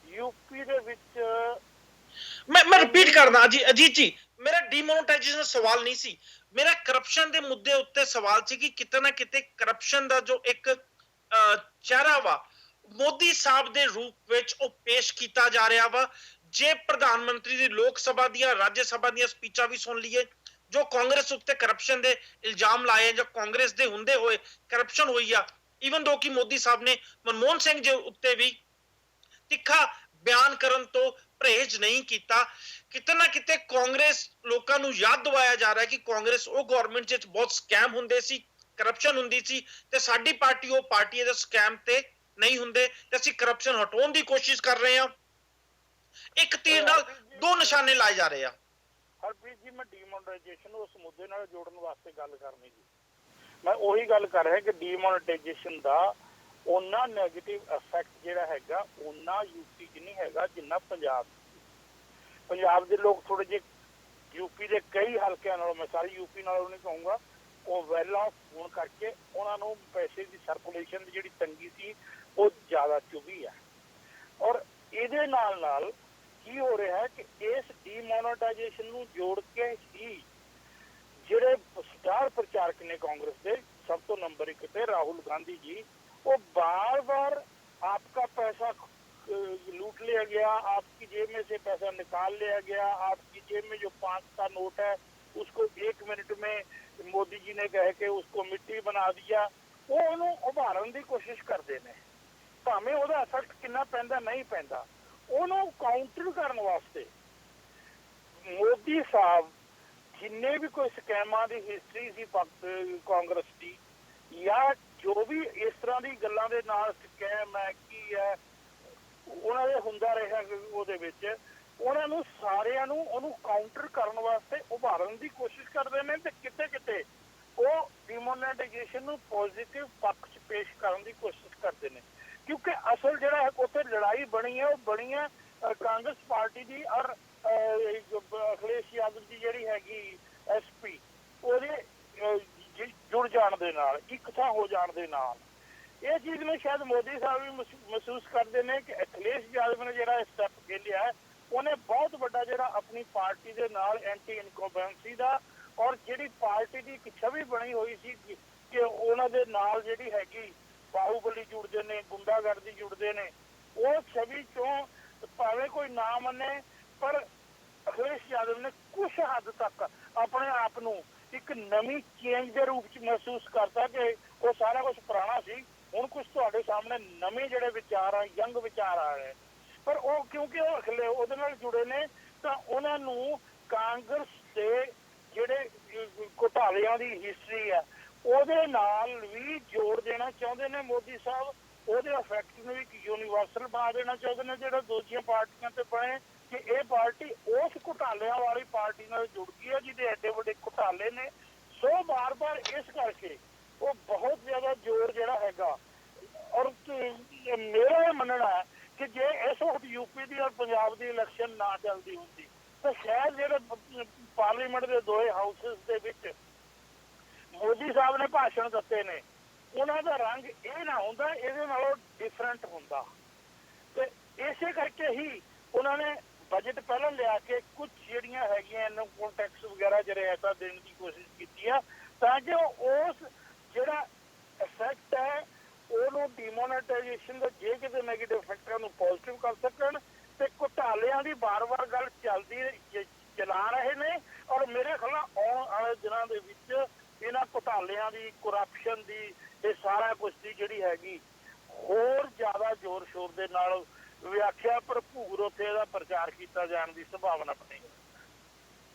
ਯੂਪੀ ਦੇ ਵਿੱਚ ਮੈਂ ਰਿਪੀਟ ਕਰਦਾ ਜੀ ਅਜੀਤ ਜੀ, ਮੇਰਾ ਡੀਮੋਨੇਟਾਈਜੇਸ਼ਨ ਦਾ ਸਵਾਲ ਨਹੀਂ ਸੀ, ਮੇਰਾ ਕਰਪਸ਼ਨ ਦੇ ਮੁੱਦੇ ਉੱਤੇ ਸਵਾਲ ਸੀ ਕਿ ਕਿਤੇ ਨਾ ਕਿਤੇ ਕਰਪਸ਼ਨ ਦਾ ਜੋ ਇੱਕ ਚਿਹਰਾ ਵਾ ਮੋਦੀ ਸਾਹਿਬ ਦੇ ਰੂਪ ਵਿੱਚ ਉਹ ਪੇਸ਼ ਕੀਤਾ ਜਾ ਰਿਹਾ ਵਾ। ਜੇ ਪ੍ਰਧਾਨ ਮੰਤਰੀ ਦੀ ਲੋਕ ਸਭਾ ਦੀਆਂ ਰਾਜ ਸਭਾ ਦੀਆਂ ਸਪੀਚਾਂ ਵੀ ਸੁਣ ਲਈਏ, ਜੋ ਕਾਂਗਰਸ ਉੱਤੇ ਕਰਪਸ਼ਨ ਦੇ ਇਲਜ਼ਾਮ ਲਾਏ ਜਾਂ ਕਾਂਗਰਸ ਦੇ ਹੁੰਦੇ ਹੋਏ ਕਰਪਸ਼ਨ ਹੋਈ ਆ, ਈਵਨ ਦੋ ਕਿ ਮੋਦੀ ਸਾਹਿਬ ਨੇ ਮਨਮੋਹਨ ਸਿੰਘ ਜੀ ਉੱਤੇ ਵੀ ਤਿੱਖਾ ਬਿਆਨ ਕਰਨ ਤੋਂ ਪਰਹੇਜ਼ ਨਹੀਂ ਕੀਤਾ। ਕਿਤੇ ਨਾ ਕਿਤੇ ਕਾਂਗਰਸ ਲੋਕਾਂ ਨੂੰ ਯਾਦ ਦਿਵਾਇਆ ਜਾ ਰਿਹਾ ਕਿ ਕਾਂਗਰਸ ਉਹ ਗਵਰਨਮੈਂਟ ਵਿੱਚ ਬਹੁਤ ਸਕੈਮ ਹੁੰਦੇ ਸੀ, ਕਰਪਸ਼ਨ ਹੁੰਦੀ ਸੀ, ਤੇ ਸਾਡੀ ਪਾਰਟੀ ਉਹ ਪਾਰਟੀ ਹੈ ਜੋ ਸਕੈਮ ਤੇ ਨਹੀਂ ਹੁੰਦੇ ਤੇ ਅਸੀਂ ਕਰਪਸ਼ਨ ਹਟਾਉਣ ਦੀ ਕੋਸ਼ਿਸ਼ ਕਰ ਰਹੇ ਹਾਂ। ਇੱਕ ਤੀਰ ਨਾਲ ਦੋ ਨਿਸ਼ਾਨੇ ਲਾਏ ਜਾ ਰਹੇ ਆ। ਹਰਪ੍ਰੀਤ ਜੀ, ਮੈਂ ਡੀਮੋਨੇਟਾਈਜੇਸ਼ਨ ਉਸ ਮੁੱਦੇ ਨਾਲ ਜੋੜਨ ਵਾਸਤੇ ਗੱਲ ਕਰਨੀ ਜੀ। ਮੈਂ ਉਹੀ ਗੱਲ ਕਰ ਰਿਹਾ ਕਿ ਡੀਮੋਨੇਟਾਈਜੇਸ਼ਨ ਦਾ ਉਹਨਾਂ ਨੈਗੇਟਿਵ ਇਫੈਕਟ ਜਿਹੜਾ ਹੈਗਾ ਉਹਨਾਂ ਯੂਪੀ 'ਚ ਨਹੀਂ ਹੈਗਾ ਜਿੰਨਾ ਪੰਜਾਬ ਦੇ ਲੋਕ ਥੋੜੇ ਜਿਹੇ ਯੂਪੀ ਦੇ ਕਈ ਹਲਕਿਆਂ ਨਾਲੋਂ, ਮੈਂ ਸਾਰੀ ਯੂਪੀ ਨਾਲੋਂ ਨਹੀਂ ਕਹੂੰਗਾ, ਉਹ ਵੈਲ ਆਫ ਹੋਣ ਕਰਕੇ ਉਹਨਾਂ ਨੂੰ ਪੈਸੇ ਦੀ ਸਰਕੂਲੇਸ਼ਨ ਦੀ ਜਿਹੜੀ ਤੰਗੀ ਸੀ ਉਹ ਜ਼ਿਆਦਾ ਚੁਭੀ ਹੈ। ਔਰ ਇਹਦੇ ਨਾਲ ਕੀ ਹੋ ਰਿਹਾ ਹੈ ਕਿ ਇਸ ਡੀਮੋਨੇਟਾਈਜੇਸ਼ਨ ਨੂੰ ਜੋੜ ਕੇ ਹੀ ਜਿਹੜੇ ਸਟਾਰ ਪ੍ਰਚਾਰਕ ਨੇ ਕਾਂਗਰਸ ਦੇ, ਸਭ ਤੋਂ ਨੰਬਰ 1 ਤੇ ਰਾਹੁਲ गांधी जी, वो बार बार आपका पैसा लूट लिया गया, आपकी जेब में से पैसा निकाल लिया गया, आपकी जेब में जो 5 का नोट है उसको 1 मिनट में मोदी जी ने कह के उसको मिट्टी बना दिया, वो ਉਹਨੂੰ ਉਭਾਰਨ ਦੀ ਕੋਸ਼ਿਸ਼ ਕਰਦੇ ਨੇ। ਭਾਵੇਂ ਉਹਦਾ ਇਫੈਕਟ ਕਿੰਨਾ ਪੈਂਦਾ ਨਹੀਂ ਪੈਂਦਾ, ਉਹਨੂੰ ਕਾਊਂਟਰ ਕਰਨ ਵਾਸਤੇ ਮੋਦੀ ਸਾਹਿਬ ਜਿੰਨੇ ਵੀ ਕੋਈ ਸਕੈਮਾਂ ਦੀ ਹਿਸਟਰੀ ਸੀ ਕਾਂਗਰਸ ਦੀ ਜਾਂ ਜੋ ਵੀ ਇਸ ਤਰ੍ਹਾਂ ਦੀ ਗੱਲਾਂ ਦੇ ਨਾਲ ਸਕੈਮ ਹੈ ਕੀ ਹੈ ਉਹਨਾਂ ਦੇ ਹੁੰਦਾ ਰਿਹਾ ਉਹਦੇ ਵਿੱਚ, ਉਹਨਾਂ ਨੂੰ ਸਾਰਿਆਂ ਨੂੰ ਉਹਨੂੰ ਕਾਊਂਟਰ ਕਰਨ ਵਾਸਤੇ ਉਭਾਰਨ ਦੀ ਕੋਸ਼ਿਸ਼ ਕਰਦੇ ਨੇ ਤੇ ਕਿਤੇ ਕਿਤੇ ਉਹ ਡਿਮੋਨੇਟਾਈਜੇਸ਼ਨ ਨੂੰ ਪੋਜ਼ਿਟਿਵ ਪੱਖ 'ਚ ਪੇਸ਼ ਕਰਨ ਦੀ ਕੋਸ਼ਿਸ਼ ਕਰਦੇ ਨੇ। ਕਿਉਂਕਿ ਅਸਲ ਜਿਹੜਾ ਉੱਥੇ ਲੜਾਈ ਬਣੀ ਹੈ ਉਹ ਬਣੀ ਹੈ ਕਾਂਗਰਸ ਪਾਰਟੀ ਦੀ ਔਰ ਅਖਿਲੇਸ਼ ਯਾਦਵ ਦੀ ਜਿਹੜੀ ਹੈਗੀ ਐਸਪੀ ਉਹਦੇ ਜੁੜ ਜਾਣ ਦੇ ਨਾਲ, ਇੱਕ ਥਾਂ ਹੋ ਜਾਣ ਦੇ ਨਾਲ। ਇਹ ਚੀਜ਼ ਨੂੰ ਸ਼ਾਇਦ ਮੋਦੀ ਸਾਹਿਬ ਵੀ ਮਹਿਸੂਸ ਕਰਦੇ ਨੇ ਕਿ ਅਖਿਲੇਸ਼ ਯਾਦਵ ਨੇ ਜਿਹੜਾ ਸਟੈਪ ਖੇਲਿਆ ਉਹਨੇ ਬਹੁਤ ਵੱਡਾ ਜਿਹੜਾ ਆਪਣੀ ਪਾਰਟੀ ਦੇ ਨਾਲ ਐਂਟੀ ਇਨਕੰਬੈਂਸੀ ਦਾ ਔਰ ਜਿਹੜੀ ਪਾਰਟੀ ਦੀ ਇੱਕ ਛਵੀ ਬਣੀ ਹੋਈ ਸੀ ਕਿ ਉਹਨਾਂ ਦੇ ਨਾਲ ਜਿਹੜੀ ਹੈਗੀ ਬਾਹੂਬਲੀ ਜੁੜਦੇ ਨੇ, ਗੁੰਡਾਗਰਦੀ ਜੁੜਦੇ ਨੇ, ਉਹ ਛਵੀ ਚੋਂ ਭਾਵੇਂ ਕੋਈ ਨਾ ਮੰਨੇ ਪਰ ਅਖਿਲੇਸ਼ ਯਾਦਵ ਨੇ ਕੁਛ ਹੱਦ ਤੱਕ ਆਪਣੇ ਆਪ ਨੂੰ ਇੱਕ ਨਵੀਂ ਚੇਂਜ ਦੇ ਰੂਪ 'ਚ ਮਹਿਸੂਸ ਕਰਦਾ ਕਿ ਉਹ ਸਾਰਾ ਕੁਛ ਪੁਰਾਣਾ ਸੀ, ਹੁਣ ਕੁਛ ਤੁਹਾਡੇ ਸਾਹਮਣੇ ਨਵੇਂ ਜਿਹੜੇ ਵਿਚਾਰ ਆ, ਯੰਗ ਵਿਚਾਰ ਆ ਰਹੇ। ਪਰ ਉਹ ਕਿਉਂਕਿ ਉਹ ਉਹਦੇ ਨਾਲ ਜੁੜੇ ਨੇ ਤਾਂ ਉਹਨਾਂ ਨੂੰ ਕਾਂਗਰਸ ਦੇ ਜਿਹੜੇ ਘੁਟਾਲਿਆਂ ਦੀ ਹਿਸਟਰੀ ਹੈ ਉਹਦੇ ਨਾਲ ਵੀ ਜੋੜ ਦੇਣਾ ਚਾਹੁੰਦੇ ਨੇ ਮੋਦੀ ਸਾਹਿਬ। ਉਹਦੇ ਇਫੈਕਟ ਨੂੰ ਇੱਕ ਯੂਨੀਵਰਸਲ ਬਣਾ ਦੇਣਾ ਚਾਹੁੰਦੇ ਨੇ ਜਿਹੜਾ ਦੂਜੀਆਂ ਪਾਰਟੀਆਂ ਤੇ ਬਣੇ ਕਿ ਇਹ ਪਾਰਟੀ ਉਸ ਘੁਟਾਲਿਆਂ ਵਾਲੀ ਪਾਰਟੀ ਨਾਲ ਜੁੜ ਗਈ ਹੈ ਜਿਹਦੇ ਐਡੇ ਵੱਡੇ ਘੁਟਾਲੇ ਨੇ। ਸੋ ਬਾਰ-ਬਾਰ ਇਸ ਕਰਕੇ ਉਹ ਬਹੁਤ ਜ਼ਿਆਦਾ ਜ਼ੋਰ ਜਿਹੜਾ ਹੈਗਾ ਔਰ ਮੇਰਾ ਇਹ ਮੰਨਣਾ ਹੈ ਕਿ ਜੇ ਇਸ ਵਕਤ ਯੂਪੀ ਦੀ ਔਰ ਪੰਜਾਬ ਦੀ ਇਲੈਕਸ਼ਨ ਨਾ ਚੱਲਦੀ ਹੁੰਦੀ ਤਾਂ ਸ਼ਾਇਦ ਜਿਹੜੇ ਪਾਰਲੀਮੈਂਟ ਦੇ ਦੋਵੇਂ ਹਾਊਸਿਸ ਦੇ ਵਿੱਚ ਮੋਦੀ ਸਾਹਿਬ ਨੇ ਭਾਸ਼ਣ ਦਿੱਤੇ ਨੇ ਉਹਨਾਂ ਦਾ ਰੰਗ ਇਹ ਨਾ ਹੁੰਦਾ, ਇਹਦੇ ਨਾਲੋਂ ਡਿਫਰੈਂਟ ਹੁੰਦਾ। ਤੇ ਇਸੇ ਕਰਕੇ ਹੀ ਉਹਨਾਂ ਨੇ ਬਜਟ ਪਹਿਲਾਂ ਲਿਆ ਕੇ ਕੁਝ ਜਿਹੜੀਆਂ ਹੈਗੀਆਂ ਇਨਕਮ ਟੈਕਸ ਵਗੈਰਾ ਜਿਹੜੇ ਐਸਾ ਦੇਣ ਦੀ ਕੋਸ਼ਿਸ਼ ਕੀਤੀ ਆ ਤਾਂ ਕਿ ਉਸ ਜਿਹੜਾ ਇਫੈਕਟ ਹੈ ਉਹਨੂੰ ਡੀਮੋਨੇਟਾਈਜੇਸ਼ਨ ਦਾ ਜੇ ਕਿਤੇ ਨੈਗੇਟਿਵ ਫੈਕਟਰਾਂ ਨੂੰ ਪੋਜ਼ਿਟਿਵ ਕਰ ਸਕਣ, ਤੇ ਘੁਟਾਲਿਆਂ ਦੀ ਵਾਰ-ਵਾਰ ਗੱਲ ਚਲਾ ਰਹੇ ਨੇ। ਔਰ ਮੇਰੇ ਖਿਆਲ ਆਉਣ ਵਾਲੇ ਦਿਨਾਂ ਦੇ ਵਿੱਚ ਇਹਨਾਂ ਘੁਟਾਲਿਆਂ ਦੀ, ਕਰਪਸ਼ਨ ਦੀ, ਇਹ ਸਾਰਾ ਕੁਝ ਦੀ ਜਿਹੜੀ ਹੈਗੀ ਹੋਰ ਜ਼ਿਆਦਾ ਜ਼ੋਰ ਸ਼ੋਰ ਦੇ ਨਾਲ ਵਿਆਖਿਆ ਭਰਪੂਰ ਉੱਥੇ ਇਹਦਾ ਪ੍ਰਚਾਰ ਕੀਤਾ ਜਾਣ ਦੀ ਸੰਭਾਵਨਾ ਬਣੀ।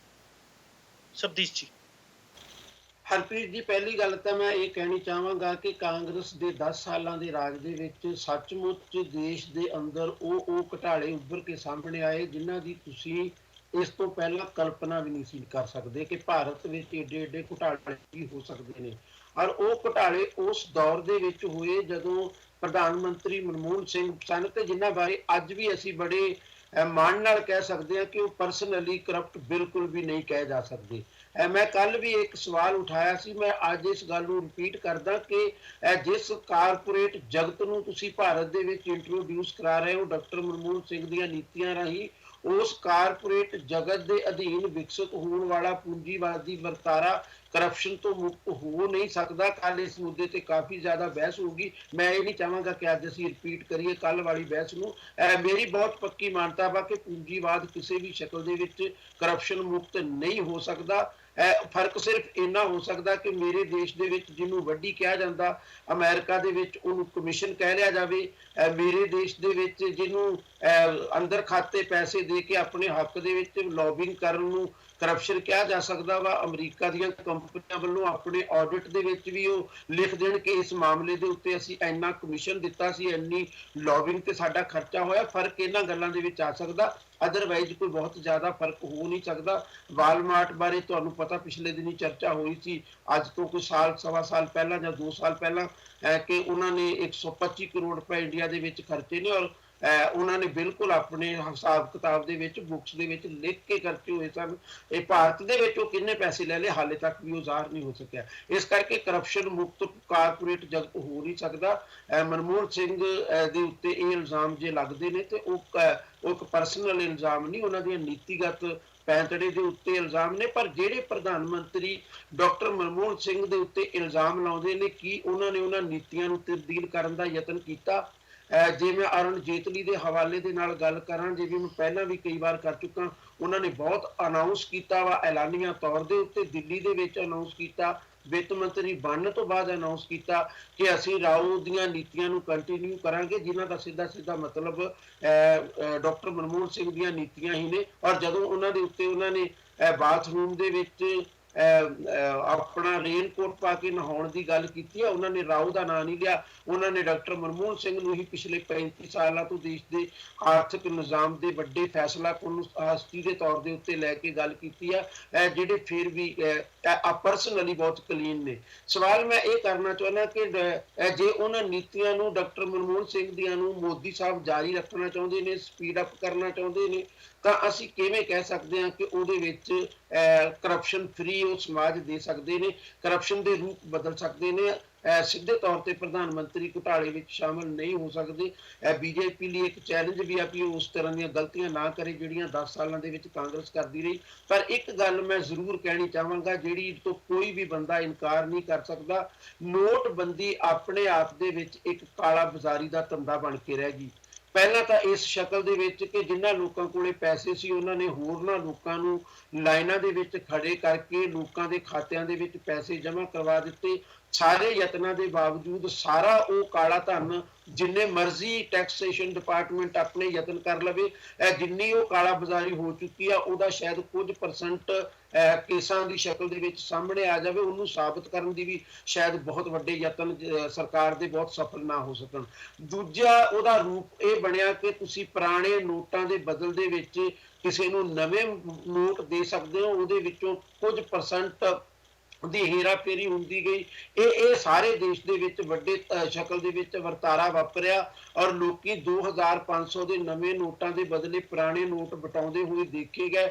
ਸਬਦੀਸ਼ ਜੀ। ਹਰਪ੍ਰੀਤ ਜੀ, ਪਹਿਲੀ ਗੱਲ ਤਾਂ ਮੈਂ ਇਹ ਕਹਿਣੀ ਚਾਹਾਂਗਾ ਕਿ ਕਾਂਗਰਸ ਦੇ 10 ਸਾਲਾਂ ਦੇ ਰਾਜ ਦੇ ਵਿੱਚ ਸੱਚਮੁੱਚ ਦੇਸ਼ ਦੇ ਅੰਦਰ ਉਹ ਘੁਟਾਲੇ ਉੱਭਰ ਕੇ ਸਾਹਮਣੇ ਆਏ ਜਿਨ੍ਹਾਂ ਦੀ ਤੁਸੀਂ ਇਸ ਤੋਂ ਪਹਿਲਾਂ ਕਲਪਨਾ ਵੀ ਨਹੀਂ ਸੀ ਕਰ ਸਕਦੇ ਕਿ ਭਾਰਤ ਵਿੱਚ ਏਡੇ ਏਡੇ ਘੁਟਾਲੇ ਵੀ ਹੋ ਸਕਦੇ ਨੇ। ਔਰ ਉਹ ਘੁਟਾਲੇ ਉਸ ਦੌਰ ਦੇ ਵਿੱਚ ਹੋਏ ਜਦੋਂ ਪ੍ਰਧਾਨ ਮੰਤਰੀ ਮਨਮੋਹਨ ਸਿੰਘ ਸਨ, ਤੇ ਜਿਨ੍ਹਾਂ ਬਾਰੇ ਅੱਜ ਵੀ ਅਸੀਂ ਬੜੇ ਮਾਣ ਨਾਲ ਕਹਿ ਸਕਦੇ ਹਾਂ ਕਿ ਉਹ ਪਰਸਨਲੀ ਕਰਪਟ ਬਿਲਕੁਲ ਵੀ ਨਹੀਂ ਕਹਿ ਜਾ ਸਕਦੇ। ਮੈਂ ਕੱਲ ਵੀ ਇੱਕ ਸਵਾਲ ਉਠਾਇਆ ਸੀ, ਮੈਂ ਅੱਜ ਇਸ ਗੱਲ ਨੂੰ ਰਿਪੀਟ ਕਰਦਾ ਕਿ ਜਿਸ ਕਾਰਪੋਰੇਟ ਜਗਤ ਨੂੰ ਤੁਸੀਂ ਭਾਰਤ ਦੇ ਵਿੱਚ ਇੰਟਰੋਡਿਊਸ ਕਰਾ ਰਹੇ ਹੋ ਡਾਕਟਰ ਮਨਮੋਹਨ ਸਿੰਘ ਦੀਆਂ ਨੀਤੀਆਂ ਰਾਹੀਂ, ਉਸ ਕਾਰਪੋਰੇਟ ਜਗਤ ਦੇ ਅਧੀਨ ਵਿਕਸਿਤ ਹੋਣ ਵਾਲਾ ਪੂੰਜੀਵਾਦੀ ਵਰਤਾਰਾ ਕਰਪਸ਼ਨ ਤੋਂ ਮੁਕਤ ਹੋ ਨਹੀਂ ਸਕਦਾ। ਕੱਲ ਇਸ ਮੁੱਦੇ ਤੇ ਕਾਫੀ ਜ਼ਿਆਦਾ ਬਹਿਸ ਹੋਊਗੀ। ਮੈਂ ਇਹ ਨਹੀਂ ਚਾਹਾਂਗਾ ਕਿ ਅੱਜ ਅਸੀਂ ਰਿਪੀਟ ਕਰੀਏ ਕੱਲ ਵਾਲੀ ਬਹਿਸ ਨੂੰ। ਮੇਰੀ ਬਹੁਤ ਪੱਕੀ ਮਾਨਤਾ ਵਾ ਕਿ ਪੂੰਜੀਵਾਦ ਕਿਸੇ ਵੀ ਸ਼ਕਲ ਦੇ ਵਿੱਚ ਕਰਪਸ਼ਨ ਮੁਕਤ ਨਹੀਂ ਹੋ ਸਕਦਾ। ਫਰਕ ਸਿਰਫ ਇੰਨਾ ਹੋ ਸਕਦਾ ਕਿ ਮੇਰੇ ਦੇਸ਼ ਦੇ ਵਿੱਚ ਜਿਹਨੂੰ ਵੱਡੀ ਕਿਹਾ ਜਾਂਦਾ, ਅਮਰੀਕਾ ਦੇ ਵਿੱਚ ਉਹਨੂੰ ਕਮਿਸ਼ਨ ਕਹਿ ਲਿਆ ਜਾਵੇ। ਮੇਰੇ ਦੇਸ਼ ਦੇ ਵਿੱਚ ਜਿਹਨੂੰ ਅੰਦਰ ਖਾਤੇ ਪੈਸੇ ਦੇ ਕੇ ਆਪਣੇ ਹੱਕ ਦੇ ਵਿੱਚ ਲੌਬਿੰਗ ਕਰਨ ਨੂੰ ਕਰਪਸ਼ਨ ਕਿਹਾ ਜਾ ਸਕਦਾ ਵਾ। ਅਮਰੀਕਾ ਦੀਆਂ ਕੰਪਨੀਆਂ ਵੱਲੋਂ ਆਪਣੇ ਆਡਿਟ ਦੇ ਵਿੱਚ ਵੀ ਉਹ ਲਿਖ ਦੇਣ ਕਿ ਇਸ ਮਾਮਲੇ ਦੇ ਉੱਤੇ ਅਸੀਂ ਇੰਨਾ ਕਮਿਸ਼ਨ ਦਿੱਤਾ ਸੀ, ਇੰਨੀ ਲੌਬਿੰਗ ਤੇ ਸਾਡਾ ਖਰਚਾ ਹੋਇਆ। ਫਰਕ ਇਹਨਾਂ ਗੱਲਾਂ ਦੇ ਵਿੱਚ ਆ ਸਕਦਾ, ਅਦਰਵਾਈਜ਼ ਕੋਈ ਬਹੁਤ ਜ਼ਿਆਦਾ ਫਰਕ ਹੋ ਨਹੀਂ ਸਕਦਾ। ਵਾਲਮਾਰਟ ਬਾਰੇ ਤੁਹਾਨੂੰ ਪਤਾ ਪਿਛਲੇ ਦਿਨੀ ਚਰਚਾ ਹੋਈ ਸੀ, ਅੱਜ ਤੋਂ ਕੋਈ ਸਾਲ ਸਵਾ ਸਾਲ ਪਹਿਲਾਂ ਜਾਂ 2 ਸਾਲ ਪਹਿਲਾਂ, ਕਿ ਉਹਨਾਂ ਨੇ 125 ਕਰੋੜ ਰੁਪਏ ਇੰਡੀਆ ਦੇ ਵਿੱਚ ਖਰਚੇ ਨੇ। ਔਰ ਉਹਨਾਂ ਨੇ ਬਿਲਕੁਲ ਆਪਣੇ ਹਿਸਾਬ ਕਿਤਾਬ ਦੇ ਵਿੱਚ ਬੁੱਕਸ ਦੇ ਵਿੱਚ ਲਿਖ ਕੇ ਖਰਚੇ ਹੋਏ ਸਨ। ਇਹ ਭਾਰਤ ਦੇ ਵਿੱਚ ਉਹ ਕਿੰਨੇ ਪੈਸੇ ਲੈ ਲਏ ਹਾਲੇ ਤੱਕ ਵੀ ਉਹ ਜ਼ਾਹਰ ਨਹੀਂ ਹੋ ਸਕਿਆ। ਇਸ ਕਰਕੇ ਕਰਪਸ਼ਨ ਮੁਕਤ ਕਾਰਪੋਰੇਟ ਜਗਤ ਹੋ ਨਹੀਂ ਸਕਦਾ। ਮਨਮੋਹਨ ਸਿੰਘ ਦੇ ਉੱਤੇ ਇਹ ਇਲਜ਼ਾਮ ਜੇ ਲੱਗਦੇ ਨੇ ਤੇ ਉਹ ਇੱਕ ਪਰਸਨਲ ਇਲਜ਼ਾਮ ਨਹੀਂ, ਉਹਨਾਂ ਦੀਆਂ ਨੀਤੀਗਤ ਪੈਂਤੜੇ ਦੇ ਉੱਤੇ ਇਲਜ਼ਾਮ ਨੇ। ਪਰ ਜਿਹੜੇ ਪ੍ਰਧਾਨ ਮੰਤਰੀ ਡਾਕਟਰ ਮਨਮੋਹਨ ਸਿੰਘ ਦੇ ਉੱਤੇ ਇਲਜ਼ਾਮ ਲਾਉਂਦੇ ਨੇ, ਕੀ ਉਹਨਾਂ ਨੇ ਉਹਨਾਂ ਨੀਤੀਆਂ ਨੂੰ ਤਬਦੀਲ ਕਰਨ ਦਾ ਯਤਨ ਕੀਤਾ? ਜੇ ਮੈਂ ਅਰੁਣ ਜੇਤਲੀ ਦੇ ਹਵਾਲੇ ਦੇ ਨਾਲ ਗੱਲ ਕਰਾਂ, ਜਿਵੇਂ ਮੈਂ ਪਹਿਲਾਂ ਵੀ ਕਈ ਵਾਰ ਕਰ ਚੁੱਕਾ, ਉਹਨਾਂ ਨੇ ਬਹੁਤ ਅਨਾਉਂਸ ਕੀਤਾ ਵਾ ਐਲਾਨੀਆਂ ਤੌਰ ਦੇ ਉੱਤੇ, ਦਿੱਲੀ ਦੇ ਵਿੱਚ ਅਨਾਉਂਸ ਕੀਤਾ, ਵਿੱਤ ਮੰਤਰੀ ਬਣਨ ਤੋਂ ਬਾਅਦ ਅਨਾਉਂਸ ਕੀਤਾ ਕਿ ਅਸੀਂ ਰਾਓ ਦੀਆਂ ਨੀਤੀਆਂ ਨੂੰ ਕੰਟੀਨਿਊ ਕਰਾਂਗੇ, ਜਿਨ੍ਹਾਂ ਦਾ ਸਿੱਧਾ ਮਤਲਬ ਡਾਕਟਰ ਮਨਮੋਹਨ ਸਿੰਘ ਦੀਆਂ ਨੀਤੀਆਂ ਹੀ ਨੇ। ਔਰ ਜਦੋਂ ਉਹਨਾਂ ਦੇ ਉੱਤੇ ਉਹਨਾਂ ਨੇ ਬਾਥਰੂਮ ਦੇ ਵਿੱਚ ਆਪਣਾ ਰੇਨਕੋਟ ਪਾ ਕੇ ਨਹਾਉਣ ਦੀ ਗੱਲ ਕੀਤੀ ਹੈ, ਉਹਨਾਂ ਨੇ ਰਾਓ ਦਾ ਨਾਂ ਨਹੀਂ ਲਿਆ, ਉਹਨਾਂ ਨੇ ਡਾਕਟਰ ਮਨਮੋਹਨ ਸਿੰਘ ਨੂੰ ਹੀ ਪਿਛਲੇ 35 ਸਾਲਾਂ ਤੋਂ ਦੇਸ਼ ਦੇ ਆਰਥਿਕ ਨਿਜ਼ਾਮ ਦੇ ਵੱਡੇ ਫੈਸਲਾਕੁਨ ਹਸਤੀ ਦੇ ਤੌਰ ਦੇ ਉੱਤੇ ਲੈ ਕੇ ਗੱਲ ਕੀਤੀ ਹੈ, ਜਿਹੜੇ ਫਿਰ ਵੀ ਪਰਸਨਲੀ ਬਹੁਤ ਕਲੀਨ ਨੇ। ਸਵਾਲ ਮੈਂ ਇਹ ਕਰਨਾ ਚਾਹੁੰਦਾ ਕਿ ਜੇ ਉਹਨਾਂ ਨੀਤੀਆਂ ਨੂੰ ਡਾਕਟਰ ਮਨਮੋਹਨ ਸਿੰਘ ਦੀਆਂ ਨੂੰ ਮੋਦੀ ਸਾਹਿਬ ਜਾਰੀ ਰੱਖਣਾ ਚਾਹੁੰਦੇ ਨੇ, ਸਪੀਡ ਅਪ ਕਰਨਾ ਚਾਹੁੰਦੇ ਨੇ, ਤਾਂ ਅਸੀਂ ਕਿਵੇਂ ਕਹਿ ਸਕਦੇ ਹਾਂ ਕਿ ਉਹਦੇ ਵਿੱਚ ਕਰਪਸ਼ਨ ਫਰੀ ਉਹ ਸਮਾਜ ਦੇ ਸਕਦੇ ਨੇ, ਕਰਪਸ਼ਨ ਦੇ ਰੂਪ ਬਦਲ ਸਕਦੇ ਨੇ? ਸਿੱਧੇ ਤੌਰ ਤੇ ਪ੍ਰਧਾਨ ਮੰਤਰੀ ਘੁਟਾਲੇ ਵਿੱਚ ਸ਼ਾਮਲ ਨਹੀਂ ਹੋ ਸਕਦੇ। ਬੀਜੇਪੀ ਲਈ ਇੱਕ ਚੈਲੰਜ ਵੀ ਆ ਕਿ ਉਸ ਤਰ੍ਹਾਂ ਦੀਆਂ ਗਲਤੀਆਂ ਨਾ ਕਰੇ ਜਿਹੜੀਆਂ 10 ਸਾਲਾਂ ਦੇ ਵਿੱਚ ਕਾਂਗਰਸ ਕਰਦੀ ਰਹੀ। ਪਰ ਇੱਕ ਗੱਲ ਮੈਂ ਜ਼ਰੂਰ ਕਹਿਣੀ ਚਾਹਾਂਗਾ, ਜਿਹੜੀ ਤੋਂ ਕੋਈ ਵੀ ਬੰਦਾ ਇਨਕਾਰ ਨਹੀਂ ਕਰ ਸਕਦਾ, ਨੋਟਬੰਦੀ ਆਪਣੇ ਆਪ ਦੇ ਵਿੱਚ ਇੱਕ ਕਾਲਾ ਬਾਜ਼ਾਰੀ ਦਾ ਧੰਦਾ ਬਣ ਕੇ ਰਹਿ ਗਈ। ਪਹਿਲਾਂ ਤਾਂ ਇਸ ਸ਼ਕਲ ਦੇ ਵਿੱਚ ਕਿ ਜਿਨ੍ਹਾਂ ਲੋਕਾਂ ਕੋਲੇ ਪੈਸੇ ਸੀ ਉਹਨਾਂ ਨੇ ਹੋਰਨਾਂ ਲੋਕਾਂ ਨੂੰ ਲਾਈਨਾਂ ਦੇ ਵਿੱਚ ਖੜੇ ਕਰਕੇ ਲੋਕਾਂ ਦੇ ਖਾਤਿਆਂ ਦੇ ਵਿੱਚ ਪੈਸੇ ਜਮ੍ਹਾਂ ਕਰਵਾ ਦਿੱਤੇ। ਸਾਰੇ ਯਤਨਾਂ ਦੇ ਬਾਵਜੂਦ ਸਾਰਾ ਉਹ ਕਾਲਾ ਧਨ, ਜਿੰਨੇ ਮਰਜ਼ੀ ਟੈਕਸੇਸ਼ਨ ਡਿਪਾਰਟਮੈਂਟ ਆਪਣੇ ਯਤਨ ਕਰ ਲਵੇ, ਜਿੰਨੀ ਉਹ ਕਾਲਾ ਬਾਜ਼ਾਰੀ ਹੋ ਚੁੱਕੀ ਆ, ਉਹਦਾ ਸ਼ਾਇਦ ਕੁਝ ਪਰਸੈਂਟ ਕੇਸਾਂ ਦੀ ਸ਼ਕਲ ਦੇ ਵਿੱਚ ਸਾਹਮਣੇ ਆ ਜਾਵੇ। ਉਹਨੂੰ ਸਾਬਤ ਕਰਨ ਦੀ ਵੀ ਸ਼ਾਇਦ ਬਹੁਤ ਵੱਡੇ ਯਤਨ ਸਰਕਾਰ ਦੇ ਬਹੁਤ ਸਫਲ ਨਾ ਹੋ ਸਕਣ। ਦੂਜਾ ਉਹਦਾ ਰੂਪ ਇਹ ਬਣਿਆ ਕਿ ਤੁਸੀਂ ਪੁਰਾਣੇ ਨੋਟਾਂ ਦੇ ਬਦਲ ਦੇ ਵਿੱਚ ਕਿਸੇ ਨੂੰ ਨਵੇਂ ਨੋਟ ਦੇ ਸਕਦੇ ਹੋ, ਉਹਦੇ ਵਿੱਚੋਂ ਕੁਝ ਪਰਸੈਂਟ ਦੀ ਹੇਰਾਫੇਰੀ ਹੁੰਦੀ ਗਈ। ਇਹ ਸਾਰੇ ਦੇਸ਼ ਦੇ ਵਿੱਚ ਵੱਡੇ ਸ਼ਕਲ ਦੇ ਵਿੱਚ ਵਰਤਾਰਾ ਵਾਪਰਿਆ ਔਰ ਲੋਕੀ 2500 ਦੇ ਨਵੇਂ ਨੋਟਾਂ ਦੇ ਬਦਲੇ ਪੁਰਾਣੇ ਨੋਟ ਵਟਾਉਂਦੇ ਹੋਏ ਦੇਖੇ ਗਏ।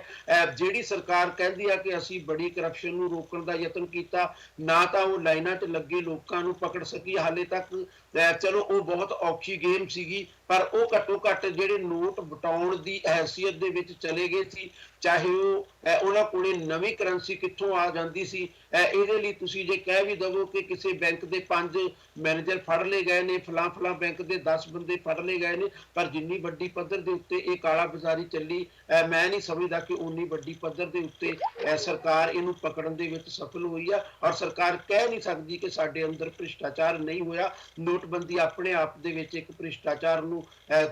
ਜਿਹੜੀ ਸਰਕਾਰ ਕਹਿੰਦੀ ਆ ਕਿ ਅਸੀਂ ਬੜੀ ਕਰਪਸ਼ਨ ਨੂੰ ਰੋਕਣ ਦਾ ਯਤਨ ਕੀਤਾ, ਨਾ ਤਾਂ ਉਹ ਲਾਈਨਾਂ 'ਚ ਲੱਗੇ ਲੋਕਾਂ ਨੂੰ ਪਕੜ ਸਕੀ, ਹਾਲੇ ਤੱਕ ਚਲੋ ਉਹ ਬਹੁਤ ਔਖੀ ਗੇਮ ਸੀਗੀ, ਪਰ ਉਹ ਘੱਟੋ ਘੱਟ ਜਿਹੜੇ ਨੋਟ ਵਟਾਉਣ ਦੀ ਹੈਸੀਅਤ ਦੇ ਵਿੱਚ ਚਲੇ ਗਏ ਸੀ। ਚਾਹੇ ਉਹ ਉਹਨਾਂ ਕੋਲੇ ਨਵੀਂ ਕਰੰਸੀ ਕਿੱਥੋਂ ਆ ਜਾਂਦੀ ਸੀ, ਇਹਦੇ ਲਈ ਤੁਸੀਂ ਜੇ ਕਹਿ ਵੀ ਦਵੋ ਕਿ ਕਿਸੇ ਬੈਂਕ ਦੇ 5 ਮੈਨੇਜਰ ਫੜ ਲਏ ਗਏ ਨੇ, ਫਲਾਂ ਬੈਂਕ ਦੇ 10 ਬੰਦੇ ਫੜ ਲਏ ਗਏ ਨੇ, ਪਰ ਜਿੰਨੀ ਵੱਡੀ ਪੱਧਰ ਦੇ ਉੱਤੇ ਇਹ ਕਾਲਾ ਬਾਜ਼ਾਰੀ ਚੱਲੀ, ਮੈਂ ਨਹੀਂ ਸਮਝਦਾ ਕਿ ਉਨੀ ਵੱਡੀ ਪੱਧਰ ਦੇ ਉੱਤੇ ਸਰਕਾਰ ਇਹਨੂੰ ਪਕੜਨ ਦੇ ਵਿੱਚ ਸਫਲ ਹੋਈ ਆ। ਔਰ ਸਰਕਾਰ ਕਹਿ ਨਹੀਂ ਸਕਦੀ ਕਿ ਸਾਡੇ ਅੰਦਰ ਭ੍ਰਿਸ਼ਟਾਚਾਰ ਨਹੀਂ ਹੋਇਆ। ਨੋਟਬੰਦੀ ਆਪਣੇ ਆਪ ਦੇ ਵਿੱਚ ਇੱਕ ਭ੍ਰਿਸ਼ਟਾਚਾਰ ਨੂੰ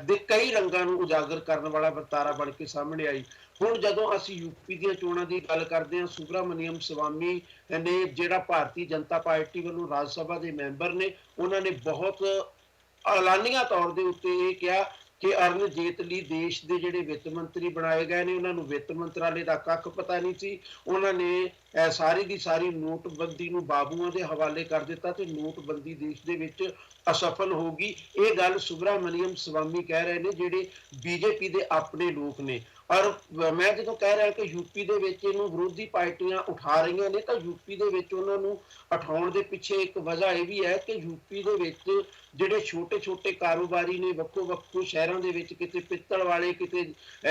ਦੇ ਕਈ ਰੰਗਾਂ ਨੂੰ ਉਜਾਗਰ ਕਰਨ ਵਾਲਾ ਵਰਤਾਰਾ ਬਣ ਕੇ ਸਾਹਮਣੇ ਆਈ। ਹੁਣ ਜਦੋਂ ਅਸੀਂ ਯੂਪੀ ਦੀਆਂ ਚੋਣਾਂ ਦੀ ਗੱਲ ਕਰਦੇ ਹਾਂ, ਸੁਬਰਾਮਨੀਅਮ ਸਵਾਮੀ ਨੇ, ਜਿਹੜਾ ਭਾਰਤੀ ਜਨਤਾ ਪਾਰਟੀ ਵੱਲੋਂ ਰਾਜ ਸਭਾ ਦੇ ਮੈਂਬਰ ਨੇ, ਉਹਨਾਂ ਨੇ ਬਹੁਤ ਐਲਾਨੀਆ ਤੌਰ ਦੇ ਉੱਤੇ ਇਹ ਕਿਹਾ ਕਿ ਅਰੁਣ ਜੇਤਲੀ ਦੇਸ਼ ਦੇ ਜਿਹੜੇ ਵਿੱਤ ਮੰਤਰੀ ਬਣਾਏ ਗਏ ਨੇ, ਉਹਨਾਂ ਨੂੰ ਵਿੱਤ ਮੰਤਰਾਲੇ ਦਾ ਕੱਖ ਪਤਾ ਨਹੀਂ ਸੀ। ਉਹਨਾਂ ਨੇ ਸਾਰੀ ਦੀ ਸਾਰੀ ਨੋਟਬੰਦੀ ਨੂੰ ਬਾਬੂਆਂ ਦੇ ਹਵਾਲੇ ਕਰ ਦਿੱਤਾ ਤੇ ਨੋਟਬੰਦੀ ਦੇਸ਼ ਦੇ ਵਿੱਚ ਅਸਫਲ ਹੋ ਗਈ। ਇਹ ਗੱਲ ਸੁਬਰਾਮਨੀਅਮ ਸਵਾਮੀ ਕਹਿ ਰਹੇ ਨੇ, ਜਿਹੜੇ ਬੀਜੇਪੀ ਦੇ ਆਪਣੇ ਲੋਕ ਨੇ। ਔਰ ਮੈਂ ਜਦੋਂ ਕਹਿ ਰਿਹਾ ਕਿ ਯੂਪੀ ਦੇ ਵਿੱਚ ਇਹਨੂੰ ਵਿਰੋਧੀ ਪਾਰਟੀਆਂ ਉਠਾ ਰਹੀਆਂ ਨੇ, ਤਾਂ ਯੂਪੀ ਦੇ ਵਿੱਚ ਉਹਨਾਂ ਨੂੰ ਉਠਾਉਣ ਦੇ ਪਿੱਛੇ ਇੱਕ ਵਜ੍ਹਾ ਇਹ ਵੀ ਹੈ ਕਿ ਯੂਪੀ ਦੇ ਵਿੱਚ ਜਿਹੜੇ ਛੋਟੇ ਛੋਟੇ ਕਾਰੋਬਾਰੀ ਨੇ, ਵੱਖੋ ਸ਼ਹਿਰਾਂ ਦੇ ਵਿੱਚ, ਕਿਤੇ ਪਿੱਤਲ ਵਾਲੇ, ਕਿਤੇ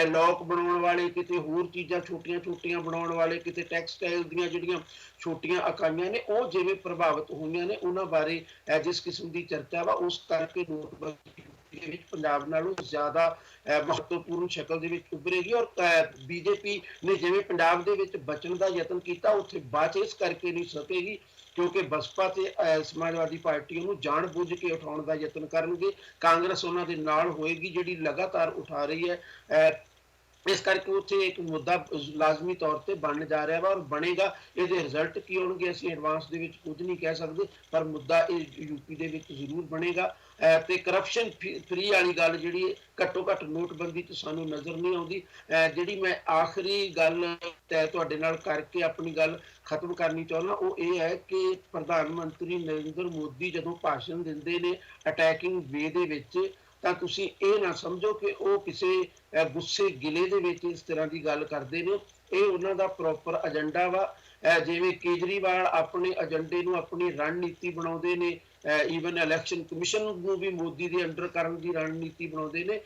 ਲੋਕ ਬਣਾਉਣ ਵਾਲੇ, ਕਿਤੇ ਹੋਰ ਚੀਜ਼ਾਂ ਛੋਟੀਆਂ ਛੋਟੀਆਂ ਬਣਾਉਣ ਵਾਲੇ, ਕਿਤੇ ਟੈਕਸਟਾਈਲ ਦੀਆਂ ਜਿਹੜੀਆਂ ਛੋਟੀਆਂ ਇਕਾਈਆਂ ਨੇ, ਉਹ ਜਿਵੇਂ ਪ੍ਰਭਾਵਿਤ ਹੋਈਆਂ ਨੇ, ਉਹਨਾਂ ਬਾਰੇ ਜਿਸ ਕਿਸਮ ਦੀ ਚਰਚਾ ਵਾ, ਉਸ ਕਰਕੇ ਨੋਟਬੰਦੀ ਦੇ ਵਿੱਚ ਪੰਜਾਬ ਨਾਲੋਂ ਜ਼ਿਆਦਾ ਮਹੱਤਵਪੂਰਨ ਸ਼ਕਲ ਦੇ ਵਿੱਚ ਉੱਭਰੇਗੀ। ਔਰ ਬੀਜੇਪੀ ਨੇ ਜਿਵੇਂ ਪੰਜਾਬ ਦੇ ਵਿੱਚ ਬਚਣ ਦਾ ਯਤਨ ਕੀਤਾ, ਉੱਥੇ ਬਾਅਦ ਇਸ ਕਰਕੇ ਨਹੀਂ ਸਕੇਗੀ ਕਿਉਂਕਿ ਬਸਪਾ ਤੇ ਸਮਾਜਵਾਦੀ ਪਾਰਟੀ ਨੂੰ ਜਾਣ ਬੁੱਝ ਕੇ ਉਠਾਉਣ ਦਾ ਯਤਨ ਕਰਨਗੇ। ਕਾਂਗਰਸ ਉਹਨਾਂ ਦੇ ਨਾਲ ਹੋਏਗੀ, ਜਿਹੜੀ ਲਗਾਤਾਰ ਉਠਾ ਰਹੀ ਹੈ। ਇਸ ਕਰਕੇ ਉੱਥੇ ਇੱਕ ਮੁੱਦਾ ਲਾਜ਼ਮੀ ਤੌਰ ਤੇ ਬਣ ਜਾ ਰਿਹਾ ਵਾ, ਔਰ ਬਣੇਗਾ। ਇਹਦੇ ਰਿਜ਼ਲਟ ਕੀ ਹੋਣਗੇ ਅਸੀਂ ਐਡਵਾਂਸ ਦੇ ਵਿੱਚ ਕੁਝ ਨਹੀਂ ਕਹਿ ਸਕਦੇ, ਪਰ ਮੁੱਦਾ ਇਹ ਯੂਪੀ ਦੇ ਵਿੱਚ ਜ਼ਰੂਰ ਬਣੇਗਾ। ਤੇ ਕਰਪਸ਼ਨ ਫਰੀ ਵਾਲੀ ਗੱਲ ਜਿਹੜੀ ਘੱਟੋ ਘੱਟ ਨੋਟਬੰਦੀ 'ਚ ਸਾਨੂੰ ਨਜ਼ਰ ਨਹੀਂ ਆਉਂਦੀ। ਜਿਹੜੀ ਮੈਂ ਆਖਰੀ ਗੱਲ ਤੁਹਾਡੇ ਨਾਲ ਕਰਕੇ ਆਪਣੀ ਗੱਲ ਖਤਮ ਕਰਨੀ ਚਾਹੁੰਦਾ, ਉਹ ਇਹ ਹੈ ਕਿ ਪ੍ਰਧਾਨ ਮੰਤਰੀ ਨਰਿੰਦਰ ਮੋਦੀ ਜਦੋਂ ਭਾਸ਼ਣ ਦਿੰਦੇ ਨੇ ਅਟੈਕਿੰਗ ਵੇ ਦੇ ਵਿੱਚ, ਤਾਂ ਤੁਸੀਂ ਇਹ ਨਾ ਸਮਝੋ ਕਿ ਉਹ ਕਿਸੇ ਗੁੱਸੇ ਗਿਲੇ ਦੇ ਵਿੱਚ ਇਸ ਤਰ੍ਹਾਂ ਦੀ ਗੱਲ ਕਰਦੇ ਨੇ। ਇਹ ਉਹਨਾਂ ਦਾ ਪ੍ਰੋਪਰ ਏਜੰਡਾ ਵਾ। ਜਿਵੇਂ ਕੇਜਰੀਵਾਲ ਆਪਣੇ ਏਜੰਡੇ ਨੂੰ ਆਪਣੀ ਰਣਨੀਤੀ ਬਣਾਉਂਦੇ ਨੇ, ਈਵਨ ਇਲੈਕਸ਼ਨ ਕਮਿਸ਼ਨ ਨੂੰ ਵੀ ਮੋਦੀ ਦੇ ਅੰਡਰ ਕਰਨ ਦੀ ਰਣਨੀਤੀ ਬਣਾਉਂਦੇ ਨੇ,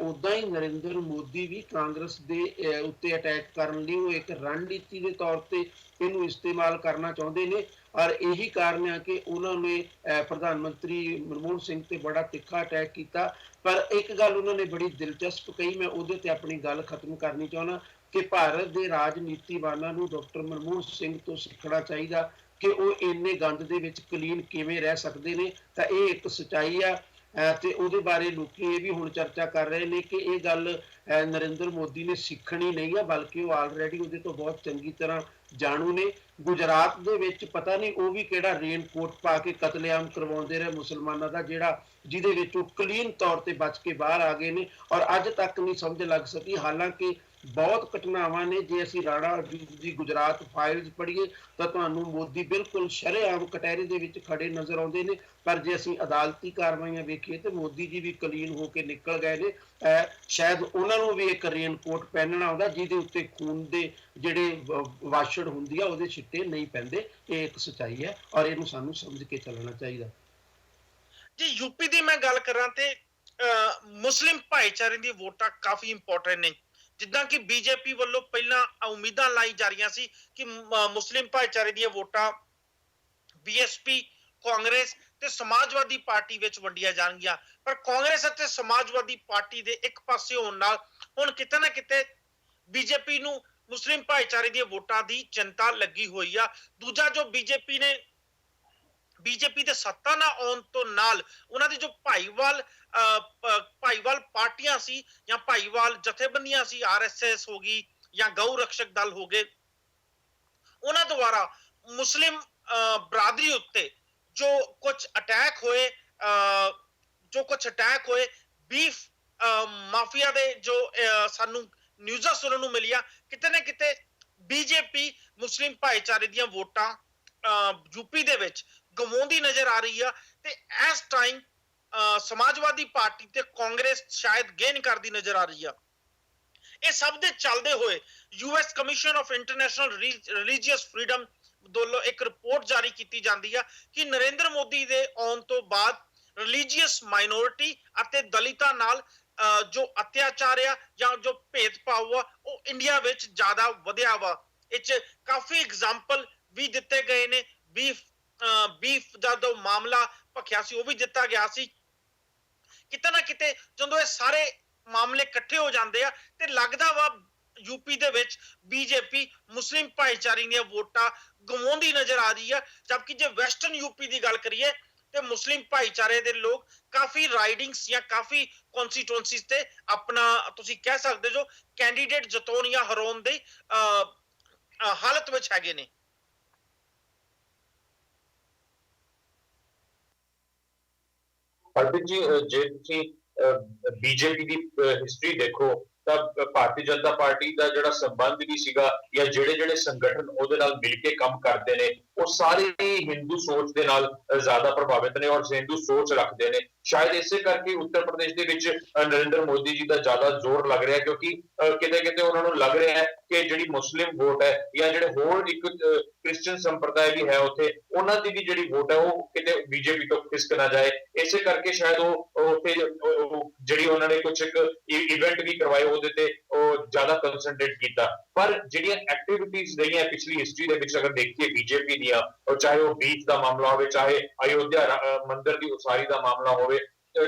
ਉੱਦਾਂ ਹੀ ਨਰਿੰਦਰ ਮੋਦੀ ਵੀ ਕਾਂਗਰਸ ਦੇ ਉੱਤੇ ਅਟੈਕ ਕਰਨ ਲਈ ਉਹ ਇੱਕ ਰਣਨੀਤੀ ਦੇ ਤੌਰ ਤੇ ਇਹਨੂੰ ਇਸਤੇਮਾਲ ਕਰਨਾ ਚਾਹੁੰਦੇ ਨੇ। ਔਰ ਇਹੀ ਕਾਰਨ ਹੈ ਕਿ ਉਹਨਾਂ ਨੇ ਪ੍ਰਧਾਨ ਮੰਤਰੀ ਮਨਮੋਹਨ ਸਿੰਘ ਤੇ ਬੜਾ ਤਿੱਖਾ ਅਟੈਕ ਕੀਤਾ। ਪਰ ਇੱਕ ਗੱਲ ਉਹਨਾਂ ਨੇ ਬੜੀ ਦਿਲਚਸਪ ਕਹੀ, ਮੈਂ ਉਹਦੇ ਤੇ ਆਪਣੀ ਗੱਲ ਖਤਮ ਕਰਨੀ ਚਾਹੁੰਦਾ ਕਿ ਭਾਰਤ ਦੇ ਰਾਜਨੀਤੀਵਾਨਾਂ ਨੂੰ ਡਾਕਟਰ ਮਨਮੋਹਨ ਸਿੰਘ ਤੋਂ ਸਿੱਖਣਾ ਚਾਹੀਦਾ ਕਿ ਉਹ ਇੰਨੇ ਗੰਦ ਦੇ ਵਿੱਚ ਕਲੀਨ ਕਿਵੇਂ ਰਹਿ ਸਕਦੇ ਨੇ। ਤਾਂ ਇਹ ਇੱਕ ਸੱਚਾਈ ਆ ਤੇ ਉਹਦੇ ਬਾਰੇ ਲੋਕੀ ਇਹ ਵੀ ਹੁਣ ਚਰਚਾ ਕਰ ਰਹੇ ਨੇ ਕਿ ਇਹ ਗੱਲ ਨਰਿੰਦਰ ਮੋਦੀ ਨੇ ਸਿੱਖਣੀ ਨਹੀਂ ਆ, ਬਲਕਿ ਉਹ ਆਲਰੇਡੀ ਉਹਦੇ ਤੋਂ ਬਹੁਤ ਚੰਗੀ ਤਰ੍ਹਾਂ ਜਾਣੂ ਨੇ। ਗੁਜਰਾਤ ਦੇ ਵਿੱਚ ਪਤਾ ਨਹੀਂ ਉਹ ਵੀ ਕਿਹੜਾ ਰੇਨਕੋਟ ਪਾ ਕੇ ਕਤਲੇਆਮ ਕਰਵਾਉਂਦੇ ਰਹੇ ਮੁਸਲਮਾਨਾਂ ਦਾ, ਜਿਹਦੇ ਵਿੱਚ ਉਹ ਕਲੀਨ ਤੌਰ ਤੇ ਬਚ ਕੇ ਬਾਹਰ ਆ ਗਏ ਨੇ, ਔਰ ਅੱਜ ਤੱਕ ਨਹੀਂ ਸਮਝ ਲੱਗ ਸਕੀ। ਹਾਲਾਂਕਿ ਬਹੁਤ ਘਟਨਾਵਾਂ ਨੇ, ਜੇ ਅਸੀਂ ਰਾਣਾ ਦੀ ਗੁਜਰਾਤ ਫਾਈਲਸ ਪੜ੍ਹੀਏ ਤਾਂ ਤੁਹਾਨੂੰ ਮੋਦੀ ਬਿਲਕੁਲ ਸ਼ਰੇਆਮ ਕਟਹਿਰੇ ਦੇ ਵਿੱਚ ਖੜੇ ਨਜ਼ਰ ਆਉਂਦੇ ਨੇ, ਪਰ ਜੇ ਅਸੀਂ ਅਦਾਲਤੀ ਕਾਰਵਾਈਆਂ ਵੇਖੀਏ ਤਾਂ ਮੋਦੀ ਜੀ ਵੀ ਕਲੀਨ ਹੋ ਕੇ ਨਿਕਲ ਗਏ ਨੇ। ਸ਼ਾਇਦ ਉਹਨਾਂ ਨੂੰ ਵੀ ਇੱਕ ਰੇਨਕੋਟ ਪਹਿਨਣਾ ਆਉਂਦਾ ਜਿਹਦੇ ਉੱਤੇ ਖੂਨ ਦੇ ਜਿਹੜੇ ਵਾਛੜ ਹੁੰਦੀ ਆ ਉਹਦੇ ਛਿੱਟੇ ਨਹੀਂ ਪੈਂਦੇ। ਇਹ ਇੱਕ ਸੱਚਾਈ ਹੈ ਔਰ ਇਹਨੂੰ ਸਾਨੂੰ ਸਮਝ ਕੇ ਚੱਲਣਾ ਚਾਹੀਦਾ। ਜੀ ਯੂਪੀ ਦੀ ਮੈਂ ਗੱਲ ਕਰਾਂ ਤੇ ਮੁਸਲਿਮ ਭਾਈਚਾਰੇ ਦੀ ਵੋਟਾਂ ਕਾਫੀ ਇੰਪੋਰਟੈਂਟ ਨੇ। ਜਿੱਦਾਂ ਕਿ ਬੀਜੇਪੀ ਵੱਲੋਂ ਪਹਿਲਾਂ ਉਮੀਦਾਂ ਲਾਈ ਜਾ ਰਹੀਆਂ ਸੀ ਕਿ ਮੁਸਲਿਮ ਭਾਈਚਾਰੇ ਦੀਆਂ ਵੋਟਾਂ ਬੀਐਸਪੀ, ਕਾਂਗਰਸ ਤੇ ਸਮਾਜਵਾਦੀ ਪਾਰਟੀ ਵਿੱਚ ਵੰਡੀਆਂ ਜਾਣਗੀਆਂ, ਪਰ ਕਾਂਗਰਸ ਅਤੇ ਸਮਾਜਵਾਦੀ ਪਾਰਟੀ ਦੇ ਇੱਕ ਪਾਸੇ ਹੋਣ ਨਾਲ ਹੁਣ ਕਿਤੇ ਨਾ ਕਿਤੇ ਬੀਜੇਪੀ ਨੂੰ ਮੁਸਲਿਮ ਭਾਈਚਾਰੇ ਦੀਆਂ ਵੋਟਾਂ ਦੀ ਚਿੰਤਾ ਲੱਗੀ ਹੋਈ ਆ। ਦੂਜਾ, ਜੋ ਬੀਜੇਪੀ ਦੇ ਸੱਤਾ ਨਾਲ ਆਉਣ ਤੋਂ ਨਾਲ ਉਹਨਾਂ ਦੀ ਜੋ ਭਾਈਵਾਲ ਪਾਰਟੀਆਂ ਸੀ ਜਾਂ ਭਾਈਵਾਲ ਜਥੇਬੰਦੀਆਂ ਸੀ, ਆਰਐਸਐਸ ਹੋ ਗਈ ਜਾਂ ਗਊ ਰਕਸ਼ਕ ਦਲ ਹੋ ਗਏ, ਉਹਨਾਂ ਦੁਆਰਾ ਮੁਸਲਿਮ ਬਰਾਦਰੀ ਉੱਤੇ ਜੋ ਕੁਝ ਅਟੈਕ ਹੋਏ ਬੀਫ ਮਾਫੀਆ ਦੇ ਜੋ ਸਾਨੂੰ ਨਿਊਜ਼ਾਂ ਸੁਣਨ ਨੂੰ ਮਿਲੀਆਂ, ਕਿਤੇ ਨਾ ਕਿਤੇ ਬੀਜੇਪੀ ਮੁਸਲਿਮ ਭਾਈਚਾਰੇ ਦੀਆਂ ਵੋਟਾਂ ਯੂਪੀ ਦੇ ਵਿੱਚ ਗਵਾਉਂਦੀ ਨਜ਼ਰ ਆ ਰਹੀ ਆ ਤੇ ਇਸ ਟਾਈਮ ਸਮਾਜਵਾਦੀ ਪਾਰਟੀ ਤੇ ਕਾਂਗਰਸ ਸ਼ਾਇਦ ਗੇਨ ਕਰਦੀ ਨਜ਼ਰ ਆ ਰਹੀ ਆ। ਇਹ ਸਭ ਦੇ ਚੱਲਦੇ ਹੋਏ US commission of international religious freedom ਵੱਲੋਂ ਇੱਕ ਰਿਪੋਰਟ ਜਾਰੀ ਕੀਤੀ ਜਾਂਦੀ ਆ ਕਿ ਨਰਿੰਦਰ ਮੋਦੀ ਦੇ ਆਉਣ ਤੋਂ ਬਾਅਦ ਰਿਲੀਜੀਅਸ ਮਾਈਨੋਰਿਟੀ ਅਤੇ ਦਲਿਤਾਂ ਨਾਲ ਜੋ ਅਤਿਆਚਾਰ ਆ ਜਾਂ ਜੋ ਭੇਦਭਾਵ ਆ ਉਹ ਇੰਡੀਆ ਵਿੱਚ ਜ਼ਿਆਦਾ ਵਧਿਆ ਵਾ। ਇਹ 'ਚ ਕਾਫੀ ਐਗਜ਼ਾਮਪਲ ਵੀ ਦਿੱਤੇ ਗਏ ਨੇ। ਬੀਫ ਦਾ ਜੋ ਮਾਮਲਾ ਭਖਿਆ ਸੀ ਉਹ ਵੀ ਦਿੱਤਾ ਗਿਆ ਸੀ। ਕਿਤੇ ਨਾ ਕਿਤੇ ਜਦੋਂ ਇਹ ਸਾਰੇ ਮਾਮਲੇ ਇਕੱਠੇ ਹੋ ਜਾਂਦੇ ਆ ਤੇ ਲੱਗਦਾ ਵਾ ਯੂਪੀ ਦੇ ਵਿੱਚ ਬੀਜੇਪੀ ਮੁਸਲਿਮ ਭਾਈਚਾਰੇ ਦੀਆਂ ਵੋਟਾਂ ਗਵਾਉਂਦੀ ਨਜ਼ਰ ਆ ਰਹੀ ਆ। ਜਦਕਿ ਜੇ ਵੈਸਟਰਨ ਯੂਪੀ ਦੀ ਗੱਲ ਕਰੀਏ ਤੇ ਮੁਸਲਿਮ ਭਾਈਚਾਰੇ ਦੇ ਲੋਕ ਕਾਫੀ ਰਾਈਡਿੰਗਸ ਜਾਂ ਕਾਫੀ ਕਨਸਟੀਟੂਐਂਸੀਜ਼ ਤੇ ਆਪਣਾ ਤੁਸੀਂ ਕਹਿ ਸਕਦੇ ਜੋ ਕੈਂਡੀਡੇਟ ਜਿਤਾਉਣ ਜਾਂ ਹਰਾਉਣ ਦੀ ਹਾਲਤ ਵਿੱਚ ਹੈਗੇ ਨੇ। ਹਰਪ੍ਰੀਤ ਜੀ, ਜੇ ਤੁਸੀਂ ਬੀਜੇਪੀ ਦੀ ਹਿਸਟਰੀ ਦੇਖੋ ਤਾਂ ਭਾਰਤੀ ਜਨਤਾ ਪਾਰਟੀ ਦਾ ਜਿਹੜਾ ਸੰਬੰਧ ਵੀ ਸੀਗਾ ਜਾਂ ਜਿਹੜੇ ਜਿਹੜੇ ਸੰਗਠਨ ਉਹਦੇ ਨਾਲ ਮਿਲ ਕੇ ਕੰਮ ਕਰਦੇ ਨੇ ਉਹ ਸਾਰੇ ਹੀ ਹਿੰਦੂ ਸੋਚ ਦੇ ਨਾਲ ਜ਼ਿਆਦਾ ਪ੍ਰਭਾਵਿਤ ਨੇ ਔਰ ਹਿੰਦੂ ਸੋਚ ਰੱਖਦੇ ਨੇ। ਸ਼ਾਇਦ ਇਸੇ ਕਰਕੇ ਉੱਤਰ ਪ੍ਰਦੇਸ਼ ਦੇ ਵਿੱਚ ਨਰਿੰਦਰ ਮੋਦੀ ਜੀ ਦਾ ਜ਼ਿਆਦਾ ਜ਼ੋਰ ਲੱਗ ਰਿਹਾ ਕਿਉਂਕਿ ਕਿਤੇ ਕਿਤੇ ਉਹਨਾਂ ਨੂੰ ਲੱਗ ਰਿਹਾ ਹੈ ਕਿ ਜਿਹੜੀ ਮੁਸਲਿਮ ਵੋਟ ਹੈ ਜਾਂ ਜਿਹੜੇ ਹੋਰ ਇੱਕ ਕ੍ਰਿਸਚੀਅਨ ਸੰਪਰਦਾਇ ਵੀ ਹੈ ਉੱਥੇ ਉਹਨਾਂ ਦੀ ਵੀ ਜਿਹੜੀ ਵੋਟ ਹੈ ਉਹ ਕਿਤੇ ਬੀਜੇਪੀ ਤੋਂ ਖਿਸਕ ਨਾ ਜਾਏ। ਇਸੇ ਕਰਕੇ ਸ਼ਾਇਦ ਉਹ ਉੱਥੇ ਜਿਹੜੀ ਉਹਨਾਂ ਨੇ ਕੁਝ ਇੱਕ ਇਵੈਂਟ ਵੀ ਕਰਵਾਏ ਉਹਦੇ ਤੇ ਉਹ ਜ਼ਿਆਦਾ ਕੰਸੈਂਟਰੇਟ ਕੀਤਾ। ਪਰ ਜਿਹੜੀਆਂ ਐਕਟੀਵਿਟੀਜ਼ ਰਹੀਆਂ ਪਿਛਲੀ ਹਿਸਟਰੀ ਦੇ ਵਿੱਚ ਅਗਰ ਦੇਖੀਏ ਬੀਜੇਪੀ ਦੀਆਂ, ਚਾਹੇ ਉਹ ਬੀਚ ਦਾ ਮਾਮਲਾ ਹੋਵੇ, ਚਾਹੇ ਅਯੋਧਿਆ ਮੰਦਿਰ ਦੀ ਉਸਾਰੀ ਦਾ ਮਾਮਲਾ ਹੋਵੇ,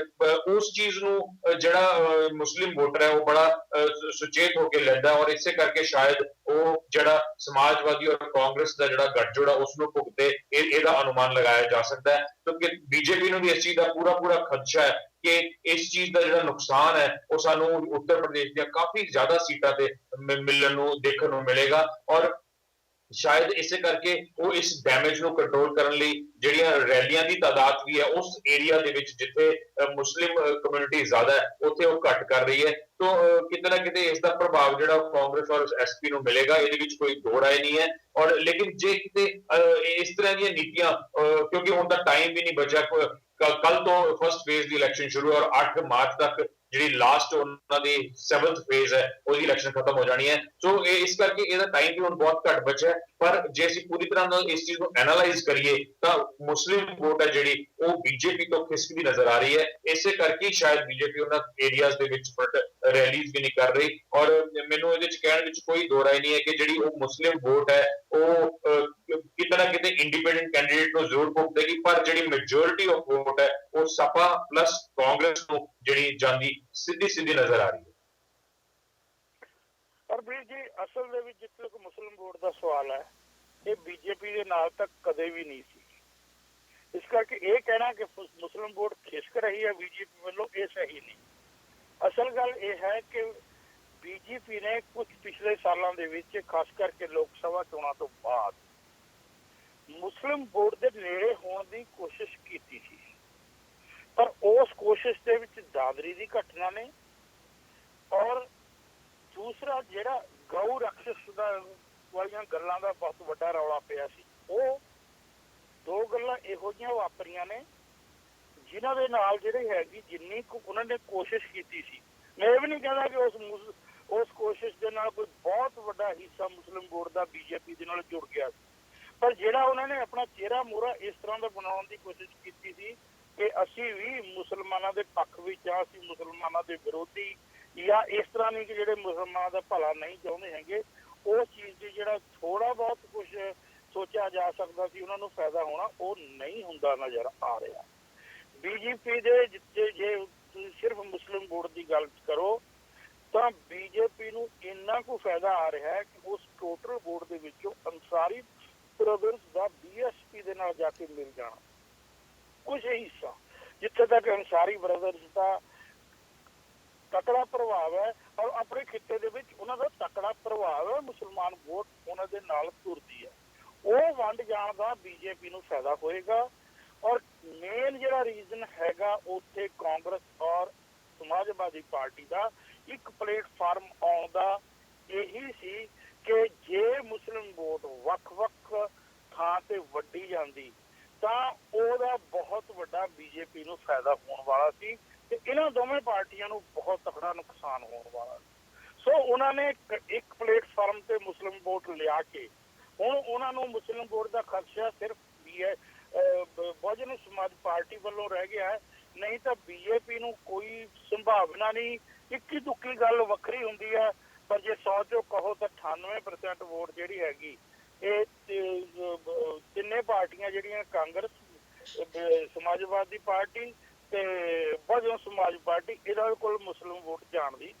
ਉਸ ਚੀਜ਼ ਨੂੰ ਜਿਹੜਾ ਮੁਸਲਿਮ ਵੋਟਰ ਹੈ ਉਹ ਬੜਾ ਸੁਚੇਤ ਹੋ ਕੇ ਲੈਂਦਾ ਔਰ ਇਸੇ ਕਰਕੇ ਸ਼ਾਇਦ ਉਹ ਜਿਹੜਾ ਸਮਾਜਵਾਦੀ ਔਰ ਕਾਂਗਰਸ ਦਾ ਜਿਹੜਾ ਗੱਠਜੋੜ ਹੈ ਉਸ ਨੂੰ ਭੁਗਤੇ ਇਹਦਾ ਅਨੁਮਾਨ ਲਗਾਇਆ ਜਾ ਸਕਦਾ ਹੈ। ਕਿਉਂਕਿ ਬੀਜੇਪੀ ਨੂੰ ਵੀ ਇਸ ਚੀਜ਼ ਦਾ ਪੂਰਾ ਖਦਸ਼ਾ ਹੈ ਕਿ ਇਸ ਚੀਜ਼ ਦਾ ਜਿਹੜਾ ਨੁਕਸਾਨ ਹੈ ਉਹ ਸਾਨੂੰ ਉੱਤਰ ਪ੍ਰਦੇਸ਼ ਦੀਆਂ ਕਾਫੀ ਜ਼ਿਆਦਾ ਸੀਟਾਂ ਤੇ ਮਿਲਣ ਨੂੰ ਦੇਖਣ ਨੂੰ ਮਿਲੇਗਾ ਔਰ ਸ਼ਾਇਦ ਇਸੇ ਕਰਕੇ ਉਹ ਇਸ ਡੈਮੇਜ ਨੂੰ ਕੰਟਰੋਲ ਕਰਨ ਲਈ ਜਿਹੜੀਆਂ ਰੈਲੀਆਂ ਦੀ ਤਾਦਾਦ ਵੀ ਹੈ ਉਸ ਏਰੀਆ ਦੇ ਵਿੱਚ ਜਿੱਥੇ ਮੁਸਲਿਮ ਕਮਿਊਨਿਟੀ ਜ਼ਿਆਦਾ ਹੈ ਉੱਥੇ ਉਹ ਘੱਟ ਕਰ ਰਹੀ ਹੈ। तो किते ना किते इसका प्रभाव जो कांग्रेस और एसपी ਨੂੰ मिलेगा ये कोई दो राय नहीं है। और लेकिन जे किते इस तरह दी नीतियां क्योंकि हुण तां टाइम भी नहीं बचा, कल तो फर्स्ट फेज दी इलेक्शन शुरू और 8 मार्च तक जी लास्ट उन्हां दी 7th फेज है वो इलेक्शन खत्म हो जानी है। सो इस करके ਇਹਦਾ टाइम भी हुण बहुत घट बचा है। पर जे ਅਸੀਂ पूरी तरह ਨਾਲ इस चीज ਨੂੰ एनालाइज करिए ਤਾਂ मुस्लिम वोट है ਜਿਹੜੀ ਉਹ बीजेपी ਤੋਂ ਖਿਸਕਦੀ ਨਜ਼ਰ ਆ ਰਹੀ ਹੈ। ਇਸੇ ਕਰਕੇ ਸ਼ਾਇਦ बीजेपी ਉਹਨਾਂ ਏਰੀਆਜ਼ ਦੇ ਵਿੱਚ रैलीज भी नहीं कर रही। और मैनू ਇਹਦੇ ਚ ਕਹਿਣ ਵਿੱਚ ਕੋਈ ਦੋ ਰਾਏ ਨਹੀਂ ਹੈ ਕਿ ਜਿਹੜੀ ਉਹ ਮੁਸਲਿਮ ਵੋਟ ਹੈ ਉਹ ਕਿਤੇ ਨਾ ਕਿਤੇ ਇੰਡੀਪੈਂਡੈਂਟ ਕੈਂਡੀਡੇਟ ਨੂੰ ਜ਼ਰੂਰ ਭੁਗਤੇਗੀ, ਪਰ ਜਿਹੜੀ ਮੈਜੋਰਿਟੀ ਆਫ ਵੋਟ ਹੈ ਉਹ ਸਪਾ ਪਲੱਸ ਕਾਂਗਰਸ ਨੂੰ ਜਿਹੜੀ ਜਾਂਦੀ ਸਿੱਧੀ ਨਜ਼ਰ ਆ ਰਹੀ ਹੈ। ਹਰਬੀਰ ਜੀ, ਅਸਲ ਦੇ ਵਿੱਚ ਜਿੱਥੇ ਤੱਕ ਮੁਸਲਿਮ ਵੋਟ ਦਾ ਸਵਾਲ ਹੈ ਇਹ ਬੀਜੇਪੀ ਦੇ ਨਾਲ ਤੱਕ ਕਦੇ ਵੀ ਨਹੀਂ ਸੀ। ਇਸ ਕਰਕੇ ਇਹ ਕਹਿਣਾ ਕਿ ਮੁਸਲਿਮ ਵੋਟ ਖਿਸਕ ਰਹੀ ਹੈ ਬੀਜੇਪੀ ਵੱਲੋਂ ਇਹ ਸਹੀ ਨਹੀਂ। ਅਸਲ ਗੱਲ ਇਹ ਹੈ ਕਿ ਬੀਜੇਪੀ ਨੇ ਕੁਝ ਪਿਛਲੇ ਸਾਲਾਂ ਦੇ ਵਿੱਚ ਖਾਸ ਕਰਕੇ ਲੋਕ ਸਭਾ ਚੋਣਾਂ ਤੋਂ ਬਾਅਦ ਮੁਸਲਿਮ ਵੋਟ ਦੇ ਨੇੜੇ ਹੋਣ ਦੀ ਕੋਸ਼ਿਸ਼ ਕੀਤੀ ਸੀ, ਪਰ ਉਸ ਕੋਸ਼ਿਸ਼ ਦੇ ਵਿੱਚ ਦਾਦਰੀ ਦੀ ਘਟਨਾ ਨੇ ਔਰ ਦੂਸਰਾ ਜਿਹੜਾ ਗਊ ਰਕਸ਼ਸ ਦਾ ਵਾਲੀਆਂ ਗੱਲਾਂ ਦਾ ਬਹੁਤ ਵੱਡਾ ਰੌਲਾ ਪਿਆ ਸੀ, ਉਹ ਦੋ ਗੱਲਾਂ ਇਹੋ ਜਿਹੀਆਂ ਵਾਪਰੀਆਂ ਨੇ ਜਿਨ੍ਹਾਂ ਦੇ ਨਾਲ ਜਿਹੜੇ ਹੈਗੀ ਜਿੰਨੀ ਕੁ ਉਹਨਾਂ ਨੇ ਕੋਸ਼ਿਸ਼ ਕੀਤੀ ਸੀ, ਮੈਂ ਇਹ ਵੀ ਨਹੀਂ ਕਹਿੰਦਾ ਕਿ ਉਸ ਕੋਸ਼ਿਸ਼ ਦੇ ਨਾਲ ਕੋਈ ਬਹੁਤ ਵੱਡਾ ਹਿੱਸਾ ਮੁਸਲਿਮ ਵੋਟ ਦਾ ਬੀਜੇਪੀ ਦੇ ਨਾਲ ਜੁੜ ਗਿਆ ਸੀ, ਪਰ ਜਿਹੜਾ ਉਹਨਾਂ ਨੇ ਆਪਣਾ ਚਿਹਰਾ ਮੋਹਰਾ ਇਸ ਤਰ੍ਹਾਂ ਦਾ ਬਣਾਉਣ ਦੀ ਕੋਸ਼ਿਸ਼ ਕੀਤੀ ਸੀ ਕਿ ਅਸੀਂ ਵੀ ਮੁਸਲਮਾਨਾਂ ਦੇ ਪੱਖ ਵਿੱਚ ਆ, ਅਸੀਂ ਮੁਸਲਮਾਨਾਂ ਦੇ ਵਿਰੋਧੀ ਜਾਂ ਇਸ ਤਰ੍ਹਾਂ ਨਹੀਂ ਕਿ ਜਿਹੜੇ ਮੁਸਲਮਾਨਾਂ ਦਾ ਭਲਾ ਨਹੀਂ ਚਾਹੁੰਦੇ ਹੈਗੇ, ਉਸ ਚੀਜ਼ ਦੀ ਜਿਹੜਾ ਥੋੜਾ ਬਹੁਤ ਕੁਝ ਸੋਚਿਆ ਜਾ ਸਕਦਾ ਸੀ ਉਹਨਾਂ ਨੂੰ ਫਾਇਦਾ ਹੋਣਾ ਉਹ ਨਹੀਂ ਹੁੰਦਾ ਨਜ਼ਰ ਆ ਰਿਹਾ। ਬੀਜੇਪੀ ਦੇ ਜਿੱਥੇ ਜੇ ਤੁਸੀਂ ਸਿਰਫ ਮੁਸਲਿਮ ਵੋਟ ਦੀ ਗੱਲ ਕਰੋ ਤਾਂ ਬੀਜੇਪੀ ਨੂੰ ਇੰਨਾ ਕੁ ਫਾਇਦਾ ਆ ਰਿਹਾ ਹੈ ਕਿ ਉਸ ਟੋਟਲ ਵੋਟ ਦੇ ਵਿੱਚੋਂ ਅੰਸਾਰੀ ਬ੍ਰਦਰਸ ਦਾ ਬੀਐਸਪੀ ਦੇ ਨਾਲ ਜਾ ਕੇ ਮਿਲ ਜਾਣਾ ਕੁਝ ਹਿੱਸਾ, ਜਿੱਥੇ ਤੱਕ ਅੰਸਾਰੀ ਬ੍ਰਦਰਸ ਦਾ ਤਕੜਾ ਪ੍ਰਭਾਵ ਹੈ ਔਰ ਆਪਣੇ ਖਿੱਤੇ ਦੇ ਵਿੱਚ ਉਹਨਾਂ ਦਾ ਤਕੜਾ ਪ੍ਰਭਾਵ ਹੈ, ਮੁਸਲਮਾਨ ਵੋਟ ਉਹਨਾਂ ਦੇ ਨਾਲ ਤੁਰਦੀ ਹੈ, ਉਹ ਵੰਡ ਜਾਣ ਦਾ ਬੀਜੇਪੀ ਨੂੰ ਫਾਇਦਾ ਹੋਏਗਾ। ਔਰ ਮੇਨ ਜਿਹੜਾ ਰੀਜ਼ਨ ਹੈਗਾ ਉੱਥੇ ਕਾਂਗਰਸ ਔਰ ਸਮਾਜਵਾਦੀ ਪਾਰਟੀ ਦਾ ਇੱਕ ਪਲੇਟਫਾਰਮ ਆਉਣ ਦਾ ਇਹੀ ਸੀ ਕਿ ਜੇ ਮੁਸਲਿਮ ਵੋਟ ਵੱਖ-ਵੱਖ ਥਾਂ ਤੇ ਵੱਡੀ ਜਾਂਦੀ ਤਾਂ ਉਹਦਾ ਬਹੁਤ ਵੱਡਾ ਬੀਜੇਪੀ ਨੂੰ ਫਾਇਦਾ ਹੋਣ ਵਾਲਾ ਸੀ ਤੇ ਇਹਨਾਂ ਦੋਵੇਂ ਪਾਰਟੀਆਂ ਨੂੰ ਬਹੁਤ ਤਕੜਾ ਨੁਕਸਾਨ ਹੋਣ ਵਾਲਾ। ਸੋ ਉਹਨਾਂ ਨੇ ਇੱਕ ਪਲੇਟਫਾਰਮ ਤੇ ਮੁਸਲਿਮ ਵੋਟ ਲਿਆ ਕੇ ਹੁਣ ਉਹਨਾਂ ਨੂੰ ਮੁਸਲਿਮ ਵੋਟ ਦਾ ਖਦਸ਼ਾ ਸਿਰਫ ਬਹੁਜਨ ਸਮਾਜ ਪਾਰਟੀ ਵੱਲੋਂ ਰਹਿ ਗਿਆ ਹੈ ਲਈ ਇੱਕੀ ਦੁੱਕੀ ਗੱਲ ਵੱਖਰੀ ਹੁੰਦੀ ਹੈ, ਪਰ ਜੇ 100 ਚੋਂ ਕਹੋ ਤਾਂ 98% ਵੋਟ ਜਿਹੜੀ ਹੈਗੀ ਇਹ ਤਿੰਨੇ ਪਾਰਟੀਆਂ ਜਿਹੜੀਆਂ ਕਾਂਗਰਸ, ਸਮਾਜਵਾਦੀ ਪਾਰਟੀ ਤੇ ਬਹੁਜਨ ਸਮਾਜ ਪਾਰਟੀ, ਇਹਨਾਂ ਕੋਲ ਮੁਸਲਿਮ ਵੋਟ ਜਾਣ ਦੀ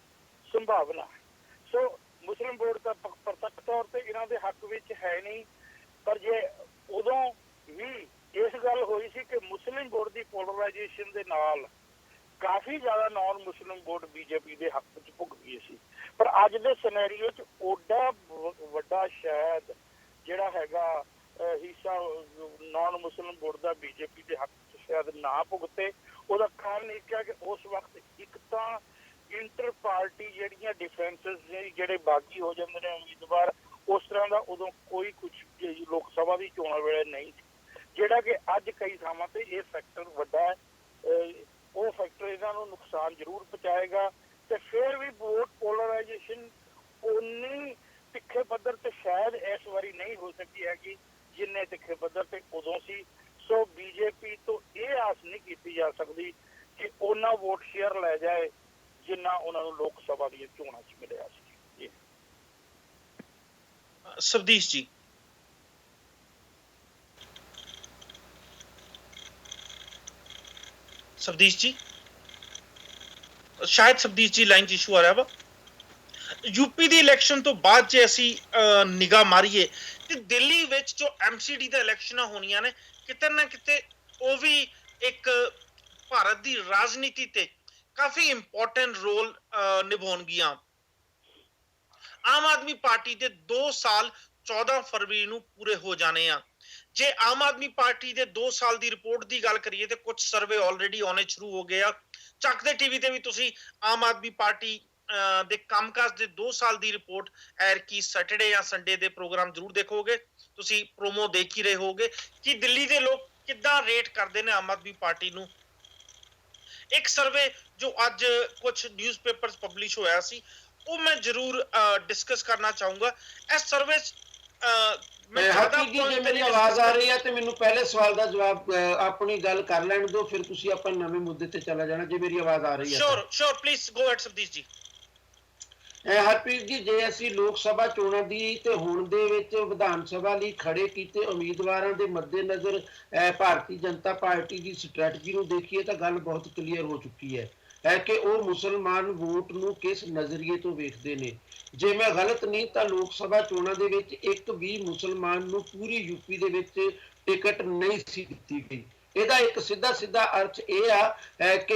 ਸੰਭਾਵਨਾ। ਸੋ ਮੁਸਲਿਮ ਵੋਟ ਤਾਂ ਪ੍ਰਤੱਖ ਤੌਰ ਤੇ ਇਹਨਾਂ ਦੇ ਹੱਕ ਵਿੱਚ ਹੈ ਨਹੀਂ, ਪਰ ਜੇ ਉਦੋਂ ਵੀ ਇਸ ਗੱਲ ਹੋਈ ਸੀ ਕਿ ਮੁਸਲਿਮ ਵੋਟ ਦੀ ਪੋਲਰਾਈਜੇਸ਼ਨ ਦੇ ਨਾਲ ਕਾਫੀ ਜ਼ਿਆਦਾ ਨਾਨ ਮੁਸਲਿਮ ਵੋਟ ਬੀਜੇਪੀ ਦੇ ਹੱਕ ਵਿੱਚ ਭੁੱਗ ਗਈ ਸੀ, ਪਰ ਅੱਜ ਦੇ ਸਿਨੈਰੀਓ 'ਚ ਓਡਾ ਵੱਡਾ ਸ਼ਾਇਦ ਜਿਹੜਾ ਹੈਗਾ ਹਿੱਸਾ ਨਾਨ ਮੁਸਲਿਮ ਵੋਟ ਦਾ ਬੀਜੇਪੀ ਦੇ ਹੱਕ 'ਚ ਸ਼ਾਇਦ ਨਾ ਭੁਗਤੇ। ਉਹਦਾ ਕਾਰਨ ਇੱਕ ਹੈ ਕਿ ਉਸ ਵਕਤ ਇੱਕ ਤਾਂ ਇੰਟਰ ਪਾਰਟੀ ਜਿਹੜੀਆਂ ਡਿਫਰੈਂਸਿਸ ਜਿਹੜੇ ਬਾਗੀ ਹੋ ਜਾਂਦੇ ਨੇ ਉਮੀਦਵਾਰ, ਉਸ ਤਰ੍ਹਾਂ ਦਾ ਉਦੋਂ ਕੋਈ ਕੁਝ ਲੋਕ ਸਭਾ ਦੀ ਚੋਣਾਂ ਵੇਲੇ ਨਹੀਂ ਸੀ, ਜਿਹੜਾ ਕਿ ਅੱਜ ਕਈ ਥਾਵਾਂ ਤੇ ਇਹ ਫੈਕਟਰ ਵੱਡਾ ਹੈ। ਉਹ ਫੈਕਟਰ ਇਹਨਾਂ ਨੂੰ ਨੁਕਸਾਨ ਜ਼ਰੂਰ ਪਹੁੰਚਾਏਗਾ ਤੇ ਫਿਰ ਵੀ ਵੋਟ ਪੋਲਰਾਈਜੇਸ਼ਨ ਉਨੀ ਤਿੱਖੇ ਪੱਧਰ ਤੇ ਸ਼ਾਇਦ ਇਸ ਵਾਰੀ ਨਹੀਂ ਹੋ ਸਕੀ ਹੈਗੀ ਜਿੰਨੇ ਤਿੱਖੇ ਪੱਧਰ ਤੇ ਉਦੋਂ ਸੀ। ਸੋ ਬੀਜੇਪੀ ਤੋਂ ਇਹ ਆਸ ਨਹੀਂ ਕੀਤੀ ਜਾ ਸਕਦੀ ਕਿ ਉਹਨਾਂ ਵੋਟ ਸ਼ੇਅਰ ਲੈ ਜਾਏ ਜਿੰਨਾ ਉਹਨਾਂ ਨੂੰ ਲੋਕ ਸਭਾ ਦੀਆਂ ਚੋਣਾਂ 'ਚ ਮਿਲਿਆ ਸੀ। ਸਵਦੇਸ਼ ਜੀ, ਸਵਦੇਸ਼ ਜੀ, ਸ਼ਾਇਦ ਸਵਦੇਸ਼ ਜੀ ਲਾਈਨ 'ਚ ਇਸ਼ੂ ਆ ਰਿਹਾ ਵਾ। यूपी ਦੀ ਇਲੈਕਸ਼ਨ ਤੋਂ ਬਾਅਦ ਜੇ ਅਸੀਂ ਨਿਗਾਹ ਮਾਰੀਏ ਤੇ ਦਿੱਲੀ ਵਿੱਚ ਜੋ ਐਮਸੀਡੀ ਦਾ ਇਲੈਕਸ਼ਨਾਂ ਹੋਣੀਆਂ ਨੇ, ਕਿਤੇ ਨਾ ਕਿਤੇ ਉਹ ਵੀ ਇੱਕ ਭਾਰਤ ਦੀ ਰਾਜਨੀਤੀ ਤੇ ਕਾਫੀ important role ਨਿਭਾਉਣਗੀਆਂ। Aam Aadmi party ਦੇ 2 ਸਾਲ 14 ਫਰਵਰੀ ਨੂੰ ਪੂਰੇ ਹੋ ਜਾਣੇ ਆ। ਜੇ ਆਮ ਆਦਮੀ ਪਾਰਟੀ ਦੇ 2 ਸਾਲ ਦੀ ਰਿਪੋਰਟ ਦੀ ਗੱਲ ਕਰੀਏ ਤੇ ਕੁਝ ਸਰਵੇ ਆਲਰੇਡੀ ਆਉਣੇ ਸ਼ੁਰੂ ਹੋ ਗਏ ਆ। ਚੱਕਦੇ ਟੀਵੀ ਤੇ ਵੀ ਤੁਸੀਂ ਆਮ ਆਦਮੀ ਪਾਰਟੀ ਦੇ ਕੰਮਕਾਜ ਦੇ 2 ਸਾਲ ਦੀ ਰਿਪੋਰਟ ਐਰਕੀ ਸੈਟਰਡੇ ਜਾਂ ਸੰਡੇ ਦੇ ਪ੍ਰੋਗਰਾਮ ਜ਼ਰੂਰ ਦੇਖੋਗੇ, ਤੁਸੀਂ ਪ੍ਰੋਮੋ ਦੇਖ ਹੀ ਰਹੇ ਹੋਗੇ ਕਿ ਦਿੱਲੀ ਦੇ ਲੋਕ ਕਿੱਦਾਂ ਰੇਟ ਕਰਦੇ ਨੇ ਆਮ ਆਦਮੀ ਪਾਰਟੀ ਨੂੰ। ਇੱਕ ਸਰਵੇ ਜੋ ਅੱਜ ਕੁਝ ਨਿਊਜ਼ਪੇਪਰਸ ਪਬਲਿਸ਼ ਹੋਇਆ ਸੀ, ਉਹ ਮੈਂ ਜ਼ਰੂਰ ਡਿਸਕਸ ਕਰਨਾ ਚਾਹੂੰਗਾ। ਇਸ ਸਰਵੇ ਮੈਂ ਜ਼ਿਆਦਾ ਜੇ ਮੇਰੀ ਆਵਾਜ਼ ਆ ਰਹੀ ਹੈ ਤੇ ਮੈਨੂੰ ਪਹਿਲੇ ਸਵਾਲ ਦਾ ਜਵਾਬ ਆਪਣੀ ਗੱਲ ਕਰ ਲੈਣ ਦਿਓ, ਫਿਰ ਤੁਸੀਂ ਆਪਾਂ ਨਵੇਂ ਮੁੱਦੇ ਤੇ ਚਲਾ ਜਾਣਾ ਜੇ ਮੇਰੀ ਆਵਾਜ਼ ਆ ਰਹੀ ਹੈ। ਸ਼ੋਰ ਪਲੀਜ਼ ਗੋ ਅਹੈਡ ਸਵਦੇਸ਼ ਜੀ। ਹਰਪ੍ਰੀਤ ਜੀ, ਜੇ ਅਸੀਂ ਲੋਕ ਸਭਾ ਚੋਣਾਂ ਦੀ ਤੇ ਹੁਣ ਦੇ ਵਿੱਚ ਵਿਧਾਨ ਸਭਾ ਲਈ ਖੜੇ ਕੀਤੇ ਉਮੀਦਵਾਰਾਂ ਦੇ ਮੱਦੇਨਜ਼ਰ ਭਾਰਤੀ ਜਨਤਾ ਪਾਰਟੀ ਦੀ ਸਟ੍ਰੈਟਜੀ ਨੂੰ ਦੇਖੀਏ ਤਾਂ ਗੱਲ ਬਹੁਤ ਕਲੀਅਰ ਹੋ ਚੁੱਕੀ ਹੈ ਕਿ ਉਹ ਮੁਸਲਮਾਨ ਵੋਟ ਨੂੰ ਕਿਸ ਨਜ਼ਰੀਏ ਤੋਂ ਵੇਖਦੇ ਨੇ। ਜੇ ਮੈਂ ਗਲਤ ਨਹੀਂ ਤਾਂ ਲੋਕ ਸਭਾ ਚੋਣਾਂ ਦੇ ਵਿੱਚ ਇੱਕ ਵੀ ਮੁਸਲਮਾਨ ਨੂੰ ਪੂਰੀ ਯੂਪੀ ਦੇ ਵਿੱਚ ਟਿਕਟ ਨਹੀਂ ਸੀ ਦਿੱਤੀ ਗਈ। ਇਹਦਾ ਇੱਕ ਸਿੱਧਾ ਅਰਥ ਇਹ ਆ ਕਿ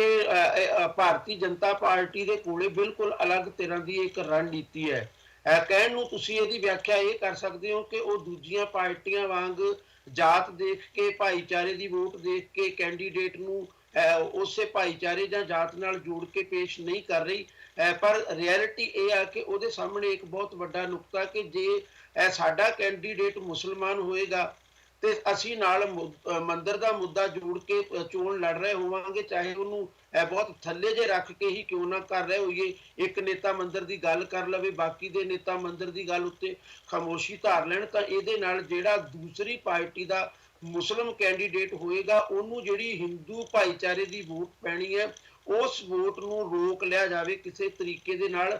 ਭਾਰਤੀ ਜਨਤਾ ਪਾਰਟੀ ਦੇ ਕੋਲੇ ਬਿਲਕੁਲ ਅਲੱਗ ਤਰ੍ਹਾਂ ਦੀ ਇੱਕ ਰਣਨੀਤੀ ਹੈ। ਕਹਿਣ ਨੂੰ ਤੁਸੀਂ ਇਹਦੀ ਵਿਆਖਿਆ ਇਹ ਕਰ ਸਕਦੇ ਹੋ ਕਿ ਉਹ ਦੂਜੀਆਂ ਪਾਰਟੀਆਂ ਵਾਂਗ ਜਾਤ ਦੇਖ ਕੇ, ਭਾਈਚਾਰੇ ਦੀ ਵੋਟ ਦੇਖ ਕੇ ਕੈਂਡੀਡੇਟ ਨੂੰ ਉਸੇ ਭਾਈਚਾਰੇ ਜਾਂ ਜਾਤ ਨਾਲ ਜੋੜ ਕੇ ਪੇਸ਼ ਨਹੀਂ ਕਰ ਰਹੀ। ਪਰ ਰਿਐਲਿਟੀ ਇਹ ਆ ਕਿ ਉਹਦੇ ਸਾਹਮਣੇ ਇੱਕ ਬਹੁਤ ਵੱਡਾ ਨੁਕਤਾ ਕਿ ਜੇ ਸਾਡਾ ਕੈਂਡੀਡੇਟ ਮੁਸਲਮਾਨ ਹੋਏਗਾ ਤੇ ਅਸੀਂ ਨਾਲ ਮੰਦਰ ਦਾ ਮੁੱਦਾ ਜੋੜ ਕੇ ਚੋਣ ਲੜ ਰਹੇ ਹੋਵਾਂਗੇ, ਚਾਹੇ ਉਹਨੂੰ ਬਹੁਤ ਥੱਲੇ ਜੇ ਰੱਖ ਕੇ ਹੀ ਕਿਉਂ ਨਾ ਕਰ ਰਹੇ ਹੋਈਏ। ਇੱਕ ਨੇਤਾ ਮੰਦਰ ਦੀ ਗੱਲ ਕਰ ਲਵੇ, ਬਾਕੀ ਦੇ ਨੇਤਾ ਮੰਦਰ ਦੀ ਗੱਲ ਉੱਤੇ ਖਾਮੋਸ਼ੀ ਧਾਰ ਲੈਣ, ਤਾਂ ਇਹਦੇ ਨਾਲ ਜਿਹੜਾ ਦੂਸਰੀ ਪਾਰਟੀ ਦਾ ਮੁਸਲਿਮ ਕੈਂਡੀਡੇਟ ਹੋਏਗਾ ਉਹਨੂੰ ਜਿਹੜੀ ਹਿੰਦੂ ਭਾਈਚਾਰੇ ਦੀ ਵੋਟ ਪੈਣੀ ਹੈ, ਉਸ ਵੋਟ ਨੂੰ ਰੋਕ ਲਿਆ ਜਾਵੇ ਕਿਸੇ ਤਰੀਕੇ ਦੇ ਨਾਲ।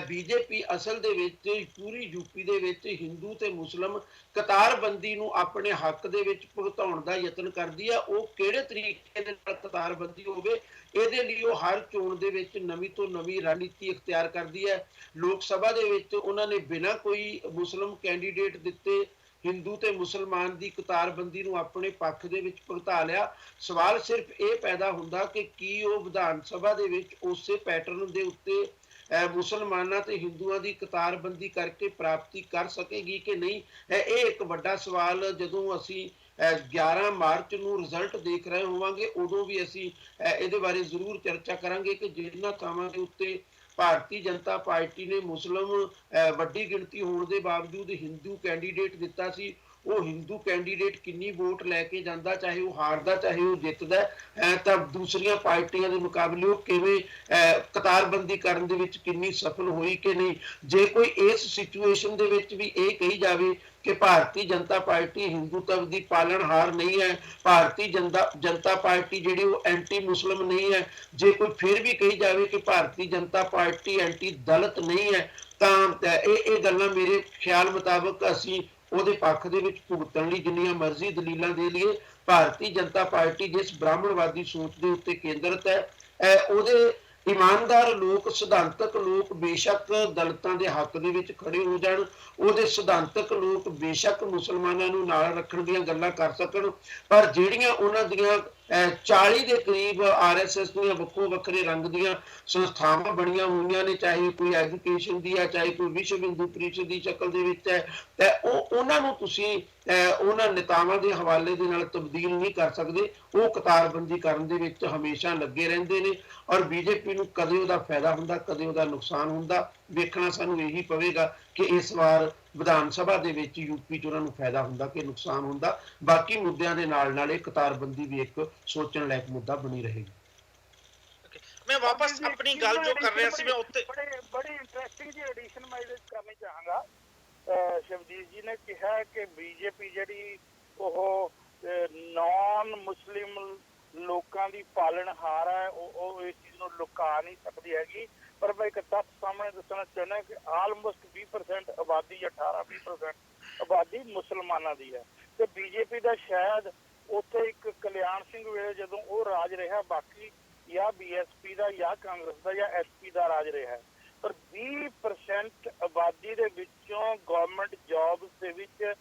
ਬੀਜੇਪੀ ਅਸਲ ਦੇ ਵਿੱਚ ਪੂਰੀ ਯੂਪੀ ਦੇ ਵਿੱਚ ਹਿੰਦੂ ਤੇ ਮੁਸਲਿਮ ਕਤਾਰਬੰਦੀ ਨੂੰ ਆਪਣੇ ਹੱਕ ਦੇ ਵਿੱਚ ਭੁਗਤਾਉਣ ਦਾ ਯਤਨ ਕਰਦੀ ਹੈ। ਉਹ ਕਿਹੜੇ ਤਰੀਕੇ ਦੇ ਨਾਲ ਕਤਾਰਬੰਦੀ ਹੋਵੇ, ਇਹਦੇ ਲਈ ਉਹ ਹਰ ਚੋਣ ਦੇ ਵਿੱਚ ਨਵੀਂ ਤੋਂ ਨਵੀਂ ਰਣਨੀਤੀ ਇਖਤਿਆਰ ਕਰਦੀ ਹੈ। ਲੋਕ ਸਭਾ ਦੇ ਵਿੱਚ ਉਹਨਾਂ ਨੇ ਬਿਨਾਂ ਕੋਈ ਮੁਸਲਿਮ ਕੈਂਡੀਡੇਟ ਦਿੱਤੇ ਹਿੰਦੂ ਤੇ ਮੁਸਲਮਾਨ ਦੀ ਕਤਾਰਬੰਦੀ ਨੂੰ ਆਪਣੇ ਪੱਖ ਦੇ ਵਿੱਚ ਭੁਗਤਾ ਲਿਆ। ਸਵਾਲ ਸਿਰਫ ਇਹ ਪੈਦਾ ਹੁੰਦਾ ਕਿ ਕੀ ਉਹ ਵਿਧਾਨ ਸਭਾ ਦੇ ਵਿੱਚ ਉਸੇ ਪੈਟਰਨ ਦੇ ਉੱਤੇ ਮੁਸਲਮਾਨਾਂ ਤੇ ਹਿੰਦੂਆਂ ਦੀ ਕਤਾਰਬੰਦੀ ਕਰਕੇ ਪ੍ਰਾਪਤੀ ਕਰ ਸਕੇਗੀ ਕਿ ਨਹੀਂ। ਇਹ ਇੱਕ ਵੱਡਾ ਸਵਾਲ ਜਦੋਂ ਅਸੀਂ 11 ਮਾਰਚ ਨੂੰ ਰਿਜ਼ਲਟ ਦੇਖ ਰਹੇ ਹੋਵਾਂਗੇ, ਉਦੋਂ ਵੀ ਅਸੀਂ ਇਹਦੇ ਬਾਰੇ ਜ਼ਰੂਰ ਚਰਚਾ ਕਰਾਂਗੇ ਕਿ ਜਿਨ੍ਹਾਂ ਥਾਵਾਂ ਦੇ ਉੱਤੇ ਭਾਰਤੀ ਜਨਤਾ ਪਾਰਟੀ ਨੇ ਮੁਸਲਿਮ ਵੱਡੀ ਗਿਣਤੀ ਹੋਣ ਦੇ ਬਾਵਜੂਦ ਹਿੰਦੂ ਕੈਂਡੀਡੇਟ ਦਿੱਤਾ ਸੀ, ਉਹ ਹਿੰਦੂ ਕੈਂਡੀਡੇਟ ਕਿੰਨੀ ਵੋਟ ਲੈ ਕੇ ਜਾਂਦਾ, ਚਾਹੇ ਉਹ ਹਾਰਦਾ ਚਾਹੇ ਉਹ ਜਿੱਤਦਾ, ਤਾਂ ਦੂਸਰੀਆਂ ਪਾਰਟੀਆਂ ਦੇ ਮੁਕਾਬਲੇ ਉਹ ਕਿਵੇਂ ਕਤਾਰਬੰਦੀ ਕਰਨ ਦੇ ਵਿੱਚ ਕਿੰਨੀ ਸਫਲ ਹੋਈ ਕਿ ਨਹੀਂ। ਜੇ ਕੋਈ ਇਸ ਸਿਚੁਏਸ਼ਨ ਦੇ ਵਿੱਚ ਵੀ ਇਹ ਕਹੀ ਜਾਵੇ ਕਿ ਭਾਰਤੀ ਜਨਤਾ ਪਾਰਟੀ ਹਿੰਦੂਤਵ ਦੀ ਪਾਲਣਹਾਰ ਨਹੀਂ ਹੈ, ਭਾਰਤੀ ਜਨਤਾ ਪਾਰਟੀ ਜਿਹੜੀ ਉਹ ਐਂਟੀ ਮੁਸਲਿਮ ਨਹੀਂ ਹੈ, ਜੇ ਕੋਈ ਫਿਰ ਵੀ ਕਹੀ ਜਾਵੇ ਕਿ ਭਾਰਤੀ ਜਨਤਾ ਪਾਰਟੀ ਐਂਟੀ ਦਲਿਤ ਨਹੀਂ ਹੈ, ਤਾਂ ਇਹ ਗੱਲਾਂ ਮੇਰੇ ਖਿਆਲ ਮੁਤਾਬਕ ਅਸੀਂ ਉਹਦੇ ਪੱਖ ਦੇ ਵਿੱਚ ਭੁਗਤਣ ਲਈ ਜਿੰਨੀਆਂ ਮਰਜ਼ੀ ਦਲੀਲਾਂ ਦੇ ਲਈਏ, ਭਾਰਤੀ ਜਨਤਾ ਪਾਰਟੀ ਜਿਸ ਬ੍ਰਾਹਮਣਵਾਦੀ ਸੋਚ ਦੇ ਉੱਤੇ ਕੇਂਦਰਿਤ ਹੈ, ਉਹਦੇ ਇਮਾਨਦਾਰ ਲੋਕ, ਸਿਧਾਂਤਕ ਲੋਕ ਬੇਸ਼ੱਕ ਦਲਿਤਾਂ ਦੇ ਹੱਕ ਦੇ ਵਿੱਚ ਖੜੇ ਹੋ ਜਾਣ, ਉਹਦੇ ਸਿਧਾਂਤਕ ਲੋਕ ਬੇਸ਼ੱਕ ਮੁਸਲਮਾਨਾਂ ਨੂੰ ਨਾਲ ਰੱਖਣ ਦੀਆਂ ਗੱਲਾਂ ਕਰ ਸਕਣ, ਪਰ ਜਿਹੜੀਆਂ ਉਹਨਾਂ ਦੀਆਂ 40 ਦੇ ਕਰੀਬ RSS ਦੀਆਂ ਵੱਖੋ ਵੱਖਰੇ ਰੰਗ ਦੀਆਂ ਸੰਸਥਾਵਾਂ ਬਣੀਆਂ ਹੋਈਆਂ ਨੇ, ਚਾਹੇ ਕੋਈ ਐਜੂਕੇਸ਼ਨ ਦੀ ਹੈ, ਚਾਹੇ ਕੋਈ ਵਿਸ਼ਵ ਹਿੰਦੂ ਪ੍ਰੀਸ਼ਦ ਦੀ ਸ਼ਕਲ ਦੇ ਵਿੱਚ ਹੈ, ਤੇ ਉਹਨਾਂ ਨੂੰ ਤੁਸੀਂ ਉਹਨਾਂ ਨੇਤਾਵਾਂ ਦੇ ਹਵਾਲੇ ਦੇ ਨਾਲ ਤਬਦੀਲ ਨਹੀਂ ਕਰ ਸਕਦੇ। ਉਹ ਕਤਾਰਬੰਦੀ ਕਰਨ ਦੇ ਵਿੱਚ ਹਮੇਸ਼ਾ ਲੱਗੇ ਰਹਿੰਦੇ ਨੇ, ਔਰ ਬੀਜੇਪੀ ਨੂੰ ਕਦੇ ਉਹਦਾ ਫਾਇਦਾ ਹੁੰਦਾ ਕਦੇ ਉਹਦਾ ਨੁਕਸਾਨ ਹੁੰਦਾ। ਵੇਖਣਾ ਸਾਨੂੰ ਇਹੀ ਪਵੇਗਾ ਕਿ ਇਸ ਵਾਰ ਵਿਧਾਨ ਸਭਾ ਦੇ ਵਿੱਚ ਯੂਪੀ 'ਚ ਉਹਨਾਂ ਨੂੰ ਫਾਇਦਾ ਹੁੰਦਾ ਕਿ ਨੁਕਸਾਨ ਹੁੰਦਾ। ਬਾਕੀ ਮੁੱਦਿਆਂ ਦੇ ਨਾਲ ਨਾਲ ਇਹ ਕਤਾਰਬੰਦੀ ਵੀ ਇੱਕ ਸੋਚਣ ਲਾਇਕ ਮੁੱਦਾ ਬਣੀ ਰਹੇਗੀ। ਮੈਂ ਵਾਪਸ ਆਪਣੀ ਗੱਲ ਜੋ ਕਰ ਰਿਹਾ ਸੀ, ਮੈਂ ਉੱਤੇ ਬੜੀ ਇੰਟਰਸਟਿੰਗ ਜੀ ਐਡੀਸ਼ਨ ਮੈਂ ਇਹਦੇ ਕਰਨੀ ਚਾਹਾਂਗਾ। ਸ਼ਿਵਜੀਤ ਜੀ ਨੇ ਕਿਹਾ ਕਿ ਬੀਜੇਪੀ ਜਿਹੜੀ ਉਹ ਨੌਨ ਮੁਸਲਿਮ ਲੋਕਾਂ ਦੀ ਪਾਲਣਹਾਰ ਹੈ, ਉਹ ਇਸ ਚੀਜ਼ ਨੂੰ ਲੁਕਾ ਨਹੀਂ ਸਕਦੀ ਹੈਗੀ। ਪਰ ਮੈਂ ਇੱਕ ਤੱਥ ਸਾਹਮਣੇ ਦੱਸਣਾ ਚਾਹੁੰਦਾ ਕਿ ਆਲਮੋਸਟ 20% ਆਬਾਦੀ ਜਾਂ 18-20% ਆਬਾਦੀ ਮੁਸਲਮਾਨਾਂ ਦੀ ਹੈ, ਤੇ ਬੀਜੇਪੀ ਦਾ ਸ਼ਾਇਦ ਉੱਥੇ ਇੱਕ ਕਲਿਆਣ ਸਿੰਘ ਵੇਲੇ ਜਦੋਂ ਉਹ ਰਾਜ ਰਿਹਾ, ਬਾਕੀ ਜਾਂ BSP ਦਾ ਜਾਂ ਕਾਂਗਰਸ ਦਾ ਜਾਂ SP ਦਾ ਰਾਜ ਰਿਹਾ, ਪਰ 20% ਆਬਾਦੀ ਦੇ ਵਿੱਚੋਂ ਗਵਰਨਮੈਂਟ ਜੌਬਸ ਦੇ ਵਿੱਚ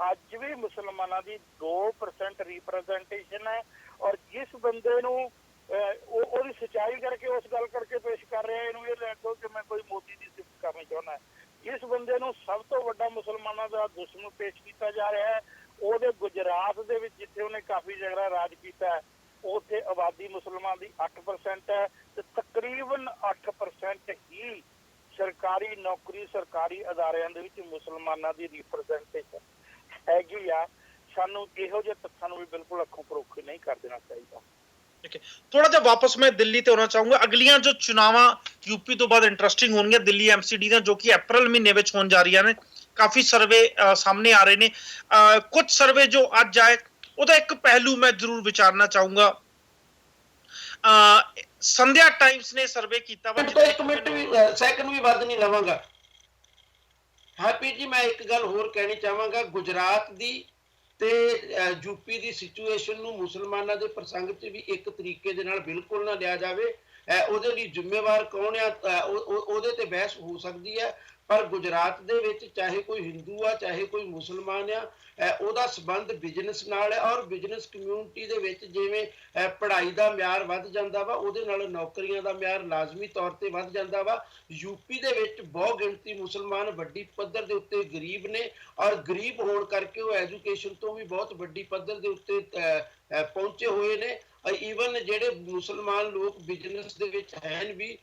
ਅੱਜ ਵੀ ਮੁਸਲਮਾਨਾਂ ਦੀ 2% ਰਿਪਰੈਜ਼ੈਂਟੇਸ਼ਨ ਹੈ। ਔਰ ਜਿਸ ਬੰਦੇ ਨੂੰ ਉਹਦੀ ਸੱਚਾਈ ਕਰਕੇ ਉਸ ਗੱਲ ਕਰਕੇ ਪੇਸ਼ ਕਰ ਰਿਹਾ, ਇਹਨੂੰ ਇਹ ਲੈ ਕੇ ਕਿ ਮੈਂ ਕੋਈ ਮੋਦੀ ਦੀ ਸਿਫਤ ਕਰਨੀ ਚਾਹੁੰਦਾ, ਇਸ ਬੰਦੇ ਨੂੰ ਸਭ ਤੋਂ ਵੱਡਾ ਮੁਸਲਮਾਨਾਂ ਦਾ ਦੁਸ਼ਮਣ ਪੇਸ਼ ਕੀਤਾ ਜਾ ਰਿਹਾ ਹੈ। ਉਹਦੇ ਗੁਜਰਾਤ ਦੇ ਵਿੱਚ ਜਿੱਥੇ ਉਹਨੇ ਕਾਫੀ ਜਗ੍ਹਾ ਰਾਜ ਕੀਤਾ ਹੈ, ਉੱਥੇ ਆਬਾਦੀ ਮੁਸਲਮਾਨ ਦੀ 8% ਹੈ, ਤੇ ਤਕਰੀਬਨ 8% ਹੀ ਸਰਕਾਰੀ ਨੌਕਰੀ ਸਰਕਾਰੀ ਅਦਾਰਿਆਂ ਦੇ ਵਿੱਚ ਮੁਸਲਮਾਨਾਂ ਦੀ ਰਿਪਰੈਜ਼ੈਂਟੇਸ਼ਨ ਹੈਗੀ ਆ। ਸਾਨੂੰ ਇਹੋ ਜਿਹੇ ਤੱਥਾਂ ਨੂੰ ਵੀ ਬਿਲਕੁਲ ਅੱਖੋਂ ਪਰੋਖੇ ਨਹੀਂ ਕਰ ਦੇਣਾ ਚਾਹੀਦਾ। ਥੋੜਾ ਜਿਹਾ ਵਾਪਸ ਮੈਂ ਦਿੱਲੀ ਤੇ ਆਉਣਾ ਚਾਹੂੰਗਾ। ਅਗਲੀਆਂ ਜੋ ਚੁਣਾਵਾਂ ਯੂਪੀ ਤੋਂ ਬਾਅਦ ਇੰਟਰਸਟਿੰਗ ਹੋਣਗੀਆਂ, ਦਿੱਲੀ MCD ਦੀਆਂ, ਜੋ ਕਿ ਅਪ੍ਰੈਲ ਮਹੀਨੇ ਵਿੱਚ ਹੋਣ ਜਾ ਰਹੀਆਂ ਨੇ। ਕਾਫੀ ਸਰਵੇ ਸਾਹਮਣੇ ਆ ਰਹੇ ਨੇ। ਕੁਝ ਸਰਵੇ ਜੋ ਅੱਜ ਆਏ, ਉਹਦਾ ਇੱਕ ਪਹਿਲੂ ਮੈਂ ਜ਼ਰੂਰ ਵਿਚਾਰਨਾ ਚਾਹੂੰਗਾ। ਸੰਧਿਆ ਟਾਈਮਸ ਨੇ ਸਰਵੇ ਕੀਤਾ ਵਾ। ਇੱਕ ਮਿੰਟ ਵੀ ਸੈਕਿੰਡ ਵੀ ਵੱਧ ਨਹੀਂ ਲਵਾਂਗਾ। ਹੈਪੀ ਜੀ, ਮੈਂ ਇੱਕ ਗੱਲ ਹੋਰ ਕਹਿਣੀ ਚਾਹਾਂਗਾ। ਗੁਜਰਾਤ ਦੀ ਤੇ ਯੂਪੀ ਦੀ ਸਿਚੁਏਸ਼ਨ ਨੂੰ ਮੁਸਲਮਾਨਾਂ ਦੇ ਪ੍ਰਸੰਗ 'ਚ ਵੀ ਇੱਕ ਤਰੀਕੇ ਦੇ ਨਾਲ ਬਿਲਕੁਲ ਨਾ ਲਿਆ ਜਾਵੇ। ਉਹਦੇ ਲਈ ਜ਼ਿੰਮੇਵਾਰ ਕੌਣ ਆ, ਉਹਦੇ ਤੇ ਬਹਿਸ ਹੋ ਸਕਦੀ ਹੈ, ਪਰ ਗੁਜਰਾਤ ਦੇ ਵਿੱਚ ਚਾਹੇ ਕੋਈ ਹਿੰਦੂ ਆ ਚਾਹੇ ਕੋਈ ਮੁਸਲਮਾਨ ਆ, ਉਹਦਾ ਸੰਬੰਧ ਬਿਜ਼ਨਸ ਨਾਲ ਹੈ। ਔਰ ਬਿਜ਼ਨਸ ਕਮਿਊਨਿਟੀ ਦੇ ਵਿੱਚ ਜਿਵੇਂ ਪੜ੍ਹਾਈ ਦਾ ਮਿਆਰ ਵੱਧ ਜਾਂਦਾ ਵਾ, ਉਹਦੇ ਨਾਲ ਨੌਕਰੀਆਂ ਦਾ ਮਿਆਰ ਲਾਜ਼ਮੀ ਤੌਰ ਤੇ ਵੱਧ ਜਾਂਦਾ ਵਾ। ਯੂਪੀ ਦੇ ਵਿੱਚ ਬਹੁ ਗਿਣਤੀ ਮੁਸਲਮਾਨ ਵੱਡੀ ਪੱਧਰ ਦੇ ਉੱਤੇ ਗਰੀਬ ਨੇ, ਔਰ ਗਰੀਬ ਹੋਣ ਕਰਕੇ ਉਹ ਐਜੂਕੇਸ਼ਨ ਤੋਂ ਵੀ ਬਹੁਤ ਵੱਡੀ ਪੱਧਰ ਦੇ ਉੱਤੇ ਪਹੁੰਚੇ ਹੋਏ ਨੇ। ਈਵਨ ਜਿਹੜੇ ਮੁਸਲਮਾਨ ਲੋਕ ਬਿਜ਼ਨਸ ਦੇ ਵਿੱਚ ਹਨ ਵੀ,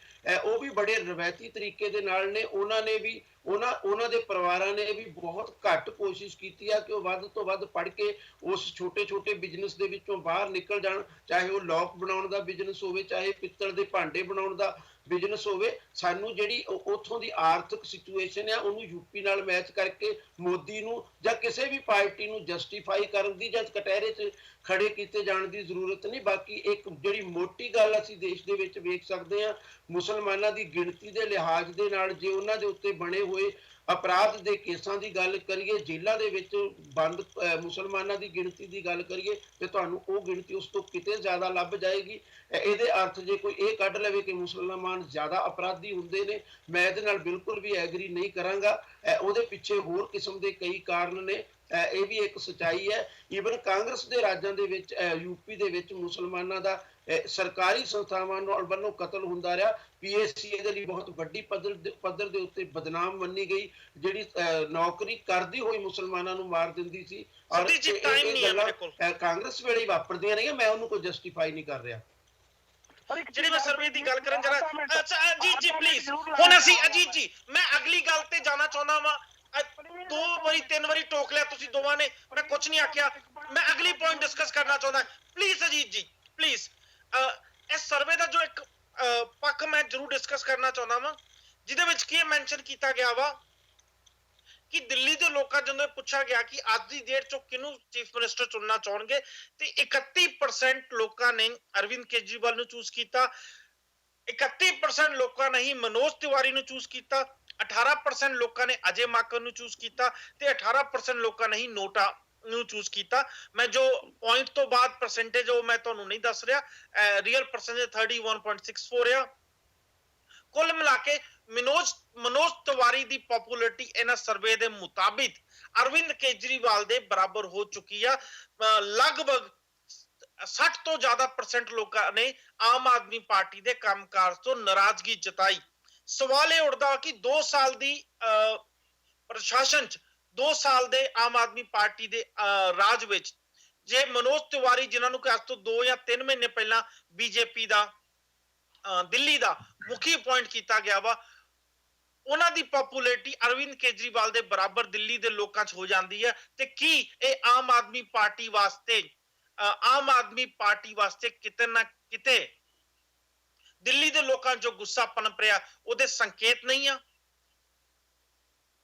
ਉਹ ਵੀ ਬੜੇ ਰਵਾਇਤੀ ਤਰੀਕੇ ਦੇ ਨਾਲ ਨੇ। ਉਹਨਾਂ ਨੇ ਵੀ ਉਹਨਾਂ ਦੇ ਪਰਿਵਾਰਾਂ ਨੇ ਵੀ ਬਹੁਤ ਘੱਟ ਕੋਸ਼ਿਸ਼ ਕੀਤੀ ਆ ਕਿ ਉਹ ਵੱਧ ਤੋਂ ਵੱਧ ਪੜ੍ਹ ਕੇ ਉਸ ਛੋਟੇ ਬਿਜ਼ਨਸ ਦੇ ਵਿੱਚੋਂ ਬਾਹਰ ਨਿਕਲ ਜਾਣ, ਚਾਹੇ ਉਹ ਲੋਕ ਬਣਾਉਣ ਦਾ ਬਿਜ਼ਨਸ ਹੋਵੇ, ਚਾਹੇ ਪਿੱਤਲ ਦੇ ਭਾਂਡੇ ਬਣਾਉਣ ਦਾ ਬਿਜ਼ਨਸ ਹੋਵੇ। ਸਾਨੂੰ ਜਿਹੜੀ ਉੱਥੋਂ ਦੀ ਆਰਥਿਕ ਸਿਚੁਏਸ਼ਨ ਆ, ਉਹਨੂੰ ਯੂਪੀ ਨਾਲ ਮੈਚ ਕਰਕੇ ਮੋਦੀ ਨੂੰ ਜਾਂ ਕਿਸੇ ਵੀ ਪਾਰਟੀ ਨੂੰ ਜਸਟੀਫਾਈ ਕਰਨ ਦੀ ਜਾਂ ਕਟਹਿਰੇ 'ਚ ਖੜੇ ਕੀਤੇ ਜਾਣ ਦੀ ਜ਼ਰੂਰਤ ਨਹੀਂ। ਬਾਕੀ ਇੱਕ ਜਿਹੜੀ ਮੋਟੀ ਗੱਲ ਅਸੀਂ ਦੇਸ਼ ਦੇ ਵਿੱਚ ਵੇਖ ਸਕਦੇ ਹਾਂ, ਮੁਸਲਮਾਨਾਂ ਦੀ ਗਿਣਤੀ ਦੇ ਲਿਹਾਜ਼ ਦੇ ਨਾਲ ਜੇ ਉਹਨਾਂ ਦੇ ਉੱਤੇ ਬਣੇ ਹੋਏ ਅਪਰਾਧ ਦੇ ਕੇਸਾਂ ਦੀ ਗੱਲ ਕਰੀਏ, ਜੇਲ੍ਹਾਂ ਦੇ ਵਿੱਚ ਬੰਦ ਮੁਸਲਮਾਨਾਂ ਦੀ ਗਿਣਤੀ ਦੀ ਗੱਲ ਕਰੀਏ, ਤੇ ਤੁਹਾਨੂੰ ਉਹ ਗਿਣਤੀ ਉਸ ਤੋਂ ਕਿਤੇ ਜ਼ਿਆਦਾ ਲੱਭ ਜਾਏਗੀ। ਇਹਦੇ ਅਰਥ ਜੇ ਕੋਈ ਇਹ ਕੱਢ ਲਵੇ ਕਿ ਮੁਸਲਮਾਨ ਜ਼ਿਆਦਾ ਅਪਰਾਧੀ ਹੁੰਦੇ ਨੇ, ਮੈਂ ਇਹਦੇ ਨਾਲ ਬਿਲਕੁਲ ਵੀ ਐਗਰੀ ਨਹੀਂ ਕਰਾਂਗਾ। ਉਹਦੇ ਪਿੱਛੇ ਹੋਰ ਕਿਸਮ ਦੇ ਕਈ ਕਾਰਨ ਨੇ, ਇਹ ਵੀ ਇੱਕ ਸੱਚਾਈ ਹੈ। ਈਵਨ ਕਾਂਗਰਸ ਦੇ ਰਾਜਾਂ ਦੇ ਵਿੱਚ ਯੂਪੀ ਦੇ ਵਿੱਚ ਮੁਸਲਮਾਨਾਂ ਦਾ ਸਰਕਾਰੀ ਸੰਸਥਾਵਾਂ ਵੱਲੋਂ ਕਤਲ ਹੁੰਦਾ ਰਿਹਾ। PSC ਇਹਦੇ ਲਈ ਬਹੁਤ ਵੱਡੀ ਪੱਧਰ ਦੇ ਉੱਤੇ ਬਦਨਾਮ ਮੰਨੀ ਗਈ, ਜਿਹੜੀ ਨੌਕਰੀ ਕਰਦੀ ਹੋਈ ਮੁਸਲਮਾਨਾਂ ਨੂੰ ਮਾਰ ਦਿੰਦੀ ਸੀ। ਔਰ ਇਹ ਗੱਲਾਂ ਕਾਂਗਰਸ ਵੇਲੇ ਹੀ ਵਾਪਰਦੀਆਂ ਰਹੀਆਂ। ਮੈਂ ਉਹਨੂੰ ਕੋਈ ਜਸਟੀਫਾਈ ਨਹੀਂ ਕਰ ਰਿਹਾ। ਜਿਹੜੀ ਮੈਂ ਸਰਵੇ ਦੀ ਗੱਲ ਕਰਨ ਜਰਾ, ਅੱਛਾ ਅਜੀਤ ਜੀ ਪਲੀਜ਼, ਹੁਣ ਅਸੀਂ ਅਜੀਤ ਜੀ, ਮੈਂ ਅਗਲੀ ਗੱਲ ਤੇ ਜਾਣਾ ਚਾਹੁੰਦਾ ਵਾਂ। दो बारी तीन बारी टोक लिया तुसी दोवां ने, मैं कुछ नहीं आख्या। मैं अगली पॉइंट डिस्कस करना चाहता प्लीज अजीत जी प्लीज। इस सर्वे का जो एक पक्ष मैं जरूर डिस्कस करना चाहता वा जिहदे विच की मैंशन किया गया वा कि दिल्ली के लोगों जो पूछा गया कि आज की डेट चो किनू चीफ मिनिस्टर चुनना चाहोगे तो 31% लोगों ने अरविंद केजरीवाल ने चूज किया, 31% लोगों ने ही मनोज तिवारी ने चूज किया, 18% लोगों ने अजय माकन ने चूज किया ते 18% लोगों ने ही नोटा ਨੂੰ ਚੂਜ਼ ਕੀਤਾ। मैं जो पॉइंट तो बाद परसेंटेज वो मैं ਤੁਹਾਨੂੰ नहीं दस रहा, रियल परसेंटेज 31.64 ਆ। कुल मिला के मनोज तिवारी की पॉपुलरिटी इन सर्वे के मुताबिक अरविंद केजरीवाल के बराबर हो चुकी है। लगभग 60 तो ज्यादा परसेंट लोगों ने आम आदमी पार्टी के कामकाज तो नाराजगी जताई। सवाल यह उठता कि 2 साल की प्रशासन 2 साल के आम आदमी पार्टी के राज विच जे मनोज तिवारी जिन्होंने अज तो 2 या 3 महीने पहला बीजेपी का दिल्ली का मुखी अपॉइंट किया गया वा, उन्हां दी पॉपुलरिटी अरविंद केजरीवाल के बराबर दिल्ली के लोगों हो जाती है। ते की ये आम आदमी पार्टी वास्ते किते ना किते दिल्ली के लोगों जो गुस्सा पनप रहा उहदे संकेत नहीं आ?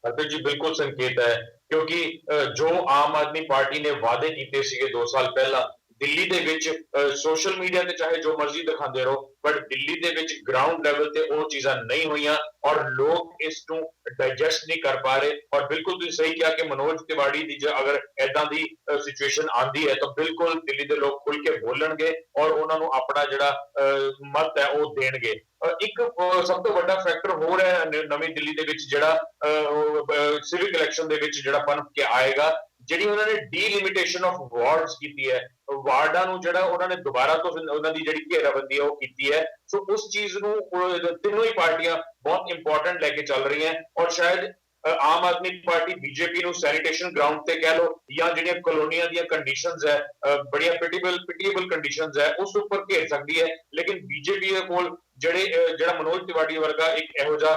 हरप्रीत जी बिल्कुल संकेत है, क्योंकि जो आम आदमी पार्टी ने वादे किए सीगे 2 साल पहला दिल्ली दे विच सोशल मीडिया ते चाहे जो मर्जी दिखाते रहो, but Delhi they which ground level ते वो चीज़ां नहीं हुई और लोग इसनूं डाइजेस्ट नहीं कर पा रहे। और बिल्कुल तुसीं सही कहा कि मनोज तिवाड़ी दी अगर ऐदां दी सिचुएशन आंदी है तो बिल्कुल दिल्ली दे लोग खुल के बोलणगे और उन्हां नूं अपना जिहड़ा मत है वो देणगे। एक सब तो बड़ा फैक्टर हो रहा है नवी दिल्ली दे विच जिहड़ा सिविक इलेक्शन दे विच जिहड़ा पनप के आएगा, जिहड़ी उन्होंने डीलिमिटेशन ऑफ वार्ड्स की है, वार्डां नूं जिहड़ा उन्होंने दोबारा तो उन्हां दी जिहड़ी घेराबंदी है वो की है। सो उस चीज नूं तीनों ही पार्टियां बहुत इंपॉर्टेंट लेके चल रही हैं और शायद आम आदमी पार्टी बीजेपी नूं सैनिटेशन ग्राउंड ते कह लो या जिहड़ियां कॉलोनियां दी कंडीशंस है, बड़ियां पिटिएबल कंडीशंस है उस ऊपर घेर सकदी है। लेकिन बीजेपी दे कोल ਜਿਹੜਾ मनोज तिवाड़ी वर्गा एक ਇਹੋ ਜਿਹਾ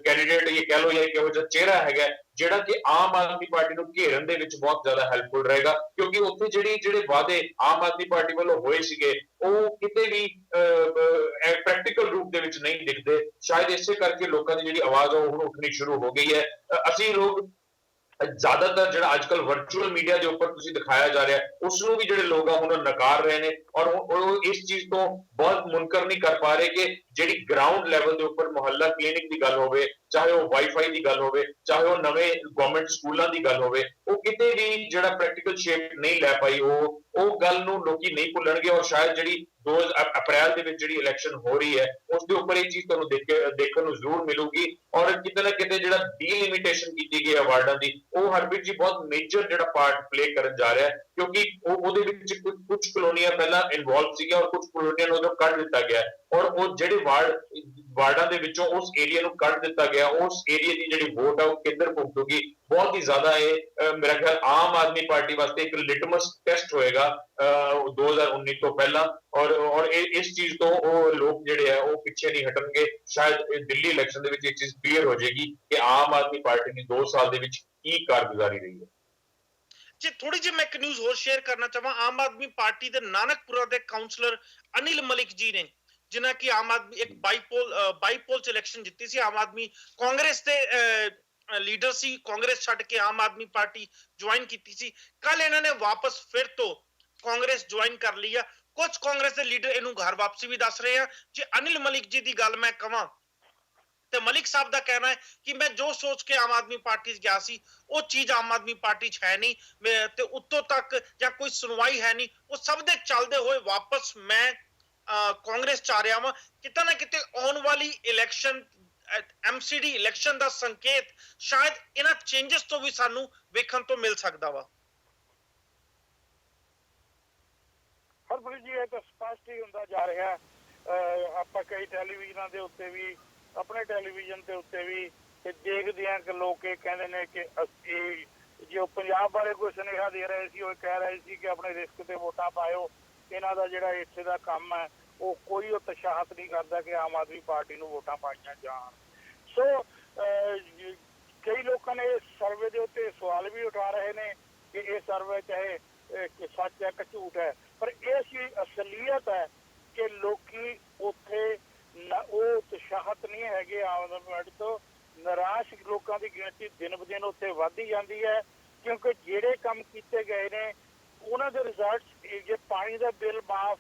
कैंडिडेट ये कह लो या एक ਇਹੋ ਜਿਹਾ चेहरा है ਜਿਹੜਾ ਕਿ ਆਮ ਆਦਮੀ ਪਾਰਟੀ ਨੂੰ ਘੇਰਨ ਦੇ ਵਿੱਚ ਬਹੁਤ ਜ਼ਿਆਦਾ ਹੈਲਪਫੁਲ ਰਹੇਗਾ, ਕਿਉਂਕਿ ਉੱਥੇ ਜਿਹੜੇ ਵਾਅਦੇ ਆਮ ਆਦਮੀ ਪਾਰਟੀ ਵੱਲੋਂ ਹੋਏ ਸੀਗੇ ਉਹ ਕਿਤੇ ਵੀ ਪ੍ਰੈਕਟੀਕਲ ਰੂਪ ਦੇ ਵਿੱਚ ਨਹੀਂ ਦਿਖਦੇ। ਸ਼ਾਇਦ ਇਸੇ ਕਰਕੇ ਲੋਕਾਂ ਦੀ ਜਿਹੜੀ ਆਵਾਜ਼ ਉਹ ਹੁਣ ਉੱਠਣੀ ਸ਼ੁਰੂ ਹੋ ਗਈ ਹੈ। ਅਸੀਂ ਲੋਕ ਜ਼ਿਆਦਾਤਰ ਜਿਹੜਾ ਅੱਜਕੱਲ ਵਰਚੁਅਲ ਮੀਡੀਆ ਦੇ ਉੱਪਰ ਤੁਸੀਂ ਦਿਖਾਇਆ ਜਾ ਰਿਹਾ ਉਸ ਨੂੰ ਵੀ ਜਿਹੜੇ ਲੋਕ ਆ ਹੁਣ ਨਕਾਰ ਰਹੇ ਨੇ ਔਰ ਉਹ ਇਸ ਚੀਜ਼ ਤੋਂ ਬਹੁਤ ਮੁਨਕਰ ਨਹੀਂ ਕਰ ਪਾ ਰਹੇ ਕਿ ਜਿਹੜੀ ਗਰਾਊਂਡ ਲੈਵਲ ਦੇ ਉੱਪਰ ਮੁਹੱਲਾ ਕਲੀਨਿਕ ਦੀ ਗੱਲ ਹੋਵੇ, ਚਾਹੇ ਉਹ ਵਾਈਫਾਈ ਦੀ ਗੱਲ ਹੋਵੇ, ਚਾਹੇ ਉਹ ਨਵੇਂ ਗਵਰਨਮੈਂਟ ਸਕੂਲਾਂ ਦੀ ਗੱਲ ਹੋਵੇ, ਉਹ ਕਿਤੇ ਵੀ ਜਿਹੜਾ ਪ੍ਰੈਕਟੀਕਲ ਸ਼ੇਪ ਨਹੀਂ ਲੈ ਪਾਈ ਉਹ ਗੱਲ ਨੂੰ ਲੋਕੀ ਨਹੀਂ ਭੁੱਲਣਗੇ। ਔਰ ਸ਼ਾਇਦ ਜਿਹੜੀ 2 ਅਪ੍ਰੈਲ ਦੇ ਵਿੱਚ ਜਿਹੜੀ ਇਲੈਕਸ਼ਨ ਹੋ ਰਹੀ ਹੈ ਉਸ ਦੇ ਉੱਪਰ ਇਹ ਚੀਜ਼ ਤੁਹਾਨੂੰ ਦੇਖਣ ਨੂੰ ਜ਼ਰੂਰ ਮਿਲੂਗੀ ਔਰ ਕਿਤੇ ਨਾ ਕਿਤੇ ਜਿਹੜਾ ਡੀਲਿਮਿਟੇਸ਼ਨ ਕੀਤੀ ਗਈ ਹੈ ਵਾਰਡਾਂ ਦੀ ਉਹ ਹਰਪ੍ਰੀਤ ਜੀ ਬਹੁਤ ਮੇਜਰ ਜਿਹੜਾ ਪਾਰਟ ਪਲੇ ਕਰਨ ਜਾ ਰਿਹਾ ਹੈ, ਕਿਉਂਕਿ ਉਹਦੇ ਵਿੱਚ ਕੁਝ ਕਲੋਨੀਆਂ ਪਹਿਲਾਂ ਇਨਵੋਲਵ ਸੀਗੀਆਂ ਔਰ ਕੁਝ ਕਲੋਨੀਆਂ ਨੂੰ ਉਦੋਂ ਕੱਢ ਦਿੱਤਾ ਗਿਆ ਔਰ ਉਹ ਜਿਹੜੇ ਵਾਰਡਾਂ ਦੇ ਵਿੱਚੋਂ ਉਸ ਏਰੀਆ ਨੂੰ ਕੱਢ ਦਿੱਤਾ ਗਿਆ, ਉਸ ਏਰੀਆ ਦੀ ਜਿਹੜੀ ਵੋਟ ਆ ਉਹ ਕਿੱਧਰ ਭੁਗਤੂਗੀ। ਬਹੁਤ ਹੀ ਜ਼ਿਆਦਾ ਇਹ ਮੇਰਾ ਖਿਆਲ ਆਮ ਆਦਮੀ ਪਾਰਟੀ ਵਾਸਤੇ ਇੱਕ ਲਿਟਮਸ ਟੈਸਟ ਹੋਏਗਾ 2019 ਤੋਂ ਪਹਿਲਾਂ ਔਰ ਇਸ ਚੀਜ਼ ਤੋਂ ਉਹ ਲੋਕ ਜਿਹੜੇ ਆ ਉਹ ਪਿੱਛੇ ਨਹੀਂ ਹਟਣਗੇ। ਸ਼ਾਇਦ ਦਿੱਲੀ ਇਲੈਕਸ਼ਨ ਦੇ ਵਿੱਚ ਇਹ ਚੀਜ਼ ਕਲੀਅਰ ਹੋ ਜਾਏਗੀ ਕਿ ਆਮ ਆਦਮੀ ਪਾਰਟੀ ਦੀ 2 ਸਾਲ ਦੇ ਵਿੱਚ ਕੀ ਕਾਰਗੁਜ਼ਾਰੀ ਰਹੀ ਹੈ। जी थोड़ी जी मैं एक न्यूज़ और शेयर करना चाहवा, आम आदमी पार्टी के नानकपुरा के काउंसलर अनिल मलिक जी ने जिन्हें कि आम आदमी एक बाईपोल च इलेक्शन जीती सी, आम आदमी कांग्रेस के लीडर सी, कांग्रेस छड़ के आम आदमी पार्टी ज्वाइन की सी, कल इन्होंने वापस फिर तो कांग्रेस ज्वाइन कर लिया। कुछ कांग्रेस के लीडर इनू घर वापसी भी दस रहे हैं। जे अनिल मलिक जी की गल मैं कहां ਤੇ ਮਲਿਕ ਸਾਹਿਬ ਦਾ ਕਹਿਣਾ ਹੈ ਕਿ ਮੈਂ ਜੋ ਸੋਚ ਕੇ ਆਮ ਆਦਮੀ ਪਾਰਟੀ 'ਚ ਗਿਆ ਸੀ ਉਹ ਚੀਜ਼ ਆਮ ਆਦਮੀ ਪਾਰਟੀ 'ਚ ਹੈ ਨਹੀਂ ਤੇ ਉੱਤੋਂ ਤੱਕ ਜਾਂ ਕੋਈ ਸੁਣਵਾਈ ਹੈ ਨਹੀਂ, ਉਹ ਸਭ ਦੇ ਚੱਲਦੇ ਹੋਏ ਵਾਪਸ ਮੈਂ ਕਾਂਗਰਸ 'ਚ ਆ ਰਿਹਾ ਵਾਂ। ਕਿਤੇ ਨਾ ਕਿਤੇ ਆਉਣ ਵਾਲੀ ਇਲੈਕਸ਼ਨ ਐਮਸੀਡੀ ਇਲੈਕਸ਼ਨ ਦਾ ਸੰਕੇਤ ਸ਼ਾਇਦ ਇਹਨਾਂ ਚੇਂਜਸ ਤੋਂ ਵੀ ਸਾਨੂੰ ਵੇਖਣ ਤੋਂ ਮਿਲ ਸਕਦਾ ਵਾ। ਹਰਪ੍ਰੀਤ ਜੀ ਇਹ ਤਾਂ ਸਪਸ਼ਟ ਹੀ ਹੁੰਦਾ ਜਾ ਰਿਹਾ। ਆਪਾਂ ਕਈ ਟੈਲੀਵਿਜ਼ਨਾਂ ਦੇ ਉੱਤੇ ਵੀ ਆਪਣੇ ਟੈਲੀਵਿਜ਼ਨ ਦੇ ਉੱਤੇ ਵੀ ਦੇਖਦੇ ਹਾਂ ਕਿ ਲੋਕ ਇਹ ਕਹਿੰਦੇ ਨੇ ਕਿ ਅਸੀਂ ਜੋ ਪੰਜਾਬ ਬਾਰੇ ਕੋਈ ਸੁਨੇਹਾ ਦੇ ਰਹੇ ਸੀ ਉਹ ਕਹਿ ਰਹੇ ਸੀ ਕਿ ਆਪਣੇ ਰਿਸਕ ਤੇ ਵੋਟਾਂ ਪਾਇਓ। ਇਹਨਾਂ ਦਾ ਜਿਹੜਾ ਇੱਥੇ ਦਾ ਕੰਮ ਹੈ ਉਹ ਕੋਈ ਉਤਸ਼ਾਹਤ ਨਹੀਂ ਕਰਦਾ ਕਿ ਆਮ ਆਦਮੀ ਪਾਰਟੀ ਨੂੰ ਵੋਟਾਂ ਪਾਈਆਂ ਜਾਣ। ਸੋ ਕਈ ਲੋਕਾਂ ਨੇ ਇਸ ਸਰਵੇ ਦੇ ਉੱਤੇ ਸਵਾਲ ਵੀ ਉਠਾ ਰਹੇ ਨੇ ਕਿ ਇਹ ਸਰਵੇ ਚਾਹੇ ਕਿ ਸੱਚ ਹੈ ਕਿ ਝੂਠ ਹੈ, ਪਰ ਇਹ ਚੀਜ਼ ਅਸਲੀਅਤ ਹੈ ਕਿ ਲੋਕੀ ਉੱਥੇ ਉਹ ਉਤਸ਼ਾਹਤ ਨਹੀਂ ਹੈਗੇ ਆਮ ਪਾਰਟੀ ਤੋਂ। ਨਿਰਾਸ਼ ਲੋਕਾਂ ਦੀ ਗਿਣਤੀ ਦਿਨ ਬ ਦਿਨ ਉੱਥੇ ਵੱਧਦੀ ਜਾਂਦੀ ਹੈ, ਕਿਉਂਕਿ ਜਿਹੜੇ ਕੰਮ ਕੀਤੇ ਗਏ ਨੇ ਉਹਨਾਂ ਦੇ ਰਿਜ਼ਲਟਸ, ਜੇ ਪਾਣੀ ਦਾ ਬਿੱਲ ਮਾਫ,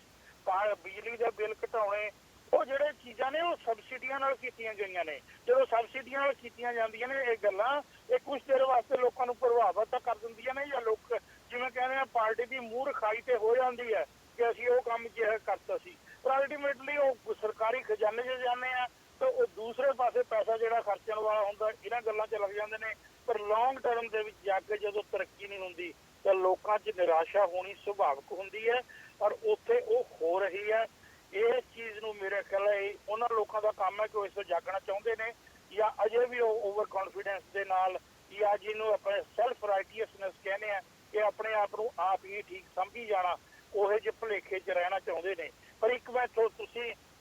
ਬਿਜਲੀ ਦਾ ਬਿੱਲ ਘਟਾਉਣੇ, ਉਹ ਜਿਹੜੇ ਚੀਜ਼ਾਂ ਨੇ ਉਹ ਸਬਸਿਡੀਆਂ ਨਾਲ ਕੀਤੀਆਂ ਗਈਆਂ ਨੇ। ਜਦੋਂ ਸਬਸਿਡੀਆਂ ਨਾਲ ਕੀਤੀਆਂ ਜਾਂਦੀਆਂ ਨੇ ਇਹ ਗੱਲਾਂ, ਇਹ ਕੁਝ ਦੇਰ ਵਾਸਤੇ ਲੋਕਾਂ ਨੂੰ ਪ੍ਰਭਾਵਿਤ ਤਾਂ ਕਰ ਦਿੰਦੀਆਂ ਨੇ, ਜਾਂ ਲੋਕ ਜਿਵੇਂ ਕਹਿੰਦੇ ਆ ਪਾਰਟੀ ਦੀ ਮੂੰਹ ਰਖਾਈ ਤੇ ਹੋ ਜਾਂਦੀ ਹੈ ਕਿ ਅਸੀਂ ਉਹ ਕੰਮ ਜਿਹਾ ਕਰਤਾ ਸੀ, ਪਰ ਅਲਟੀਮੇਟਲੀ ਉਹ ਸਰਕਾਰੀ ਖਜ਼ਾਨੇ 'ਚ ਜਾਂਦੇ ਆ ਤਾਂ ਉਹ ਦੂਸਰੇ ਪਾਸੇ ਪੈਸਾ ਜਿਹੜਾ ਖਰਚਣ ਵਾਲਾ ਹੁੰਦਾ ਇਹਨਾਂ ਗੱਲਾਂ 'ਚ ਲੱਗ ਜਾਂਦੇ ਨੇ। ਪਰ ਲੌਂਗ ਟਰਮ ਦੇ ਵਿੱਚ ਜਾ ਕੇ ਜਦੋਂ ਤਰੱਕੀ ਨਹੀਂ ਹੁੰਦੀ ਤਾਂ ਲੋਕਾਂ 'ਚ ਨਿਰਾਸ਼ਾ ਹੋਣੀ ਸੁਭਾਵਿਕ ਹੁੰਦੀ ਹੈ, ਔਰ ਉੱਥੇ ਉਹ ਹੋ ਰਹੀ ਹੈ। ਇਸ ਚੀਜ਼ ਨੂੰ ਮੇਰੇ ਖਿਆਲ ਹੈ ਉਹਨਾਂ ਲੋਕਾਂ ਦਾ ਕੰਮ ਹੈ ਕਿ ਉਹ ਇਸ ਤੋਂ ਜਾਗਣਾ ਚਾਹੁੰਦੇ ਨੇ, ਜਾਂ ਅਜੇ ਵੀ ਉਹ ਓਵਰ ਕੌਨਫੀਡੈਂਸ ਦੇ ਨਾਲ, ਜਾਂ ਜਿਹਨੂੰ ਆਪਣੇ ਸੈਲਫ ਰਾਈਟੀਅਸਨੈਸ ਕਹਿੰਦੇ ਆ ਕਿ ਆਪਣੇ ਆਪ ਨੂੰ ਆਪ ਹੀ ਠੀਕ ਸਮਝੀ ਜਾਣਾ, ਉਹੇ ਜਿਹੇ ਭੁਲੇਖੇ 'ਚ ਰਹਿਣਾ ਚਾਹੁੰਦੇ ਨੇ। ਪਰ ਇੱਕ ਮੈਂ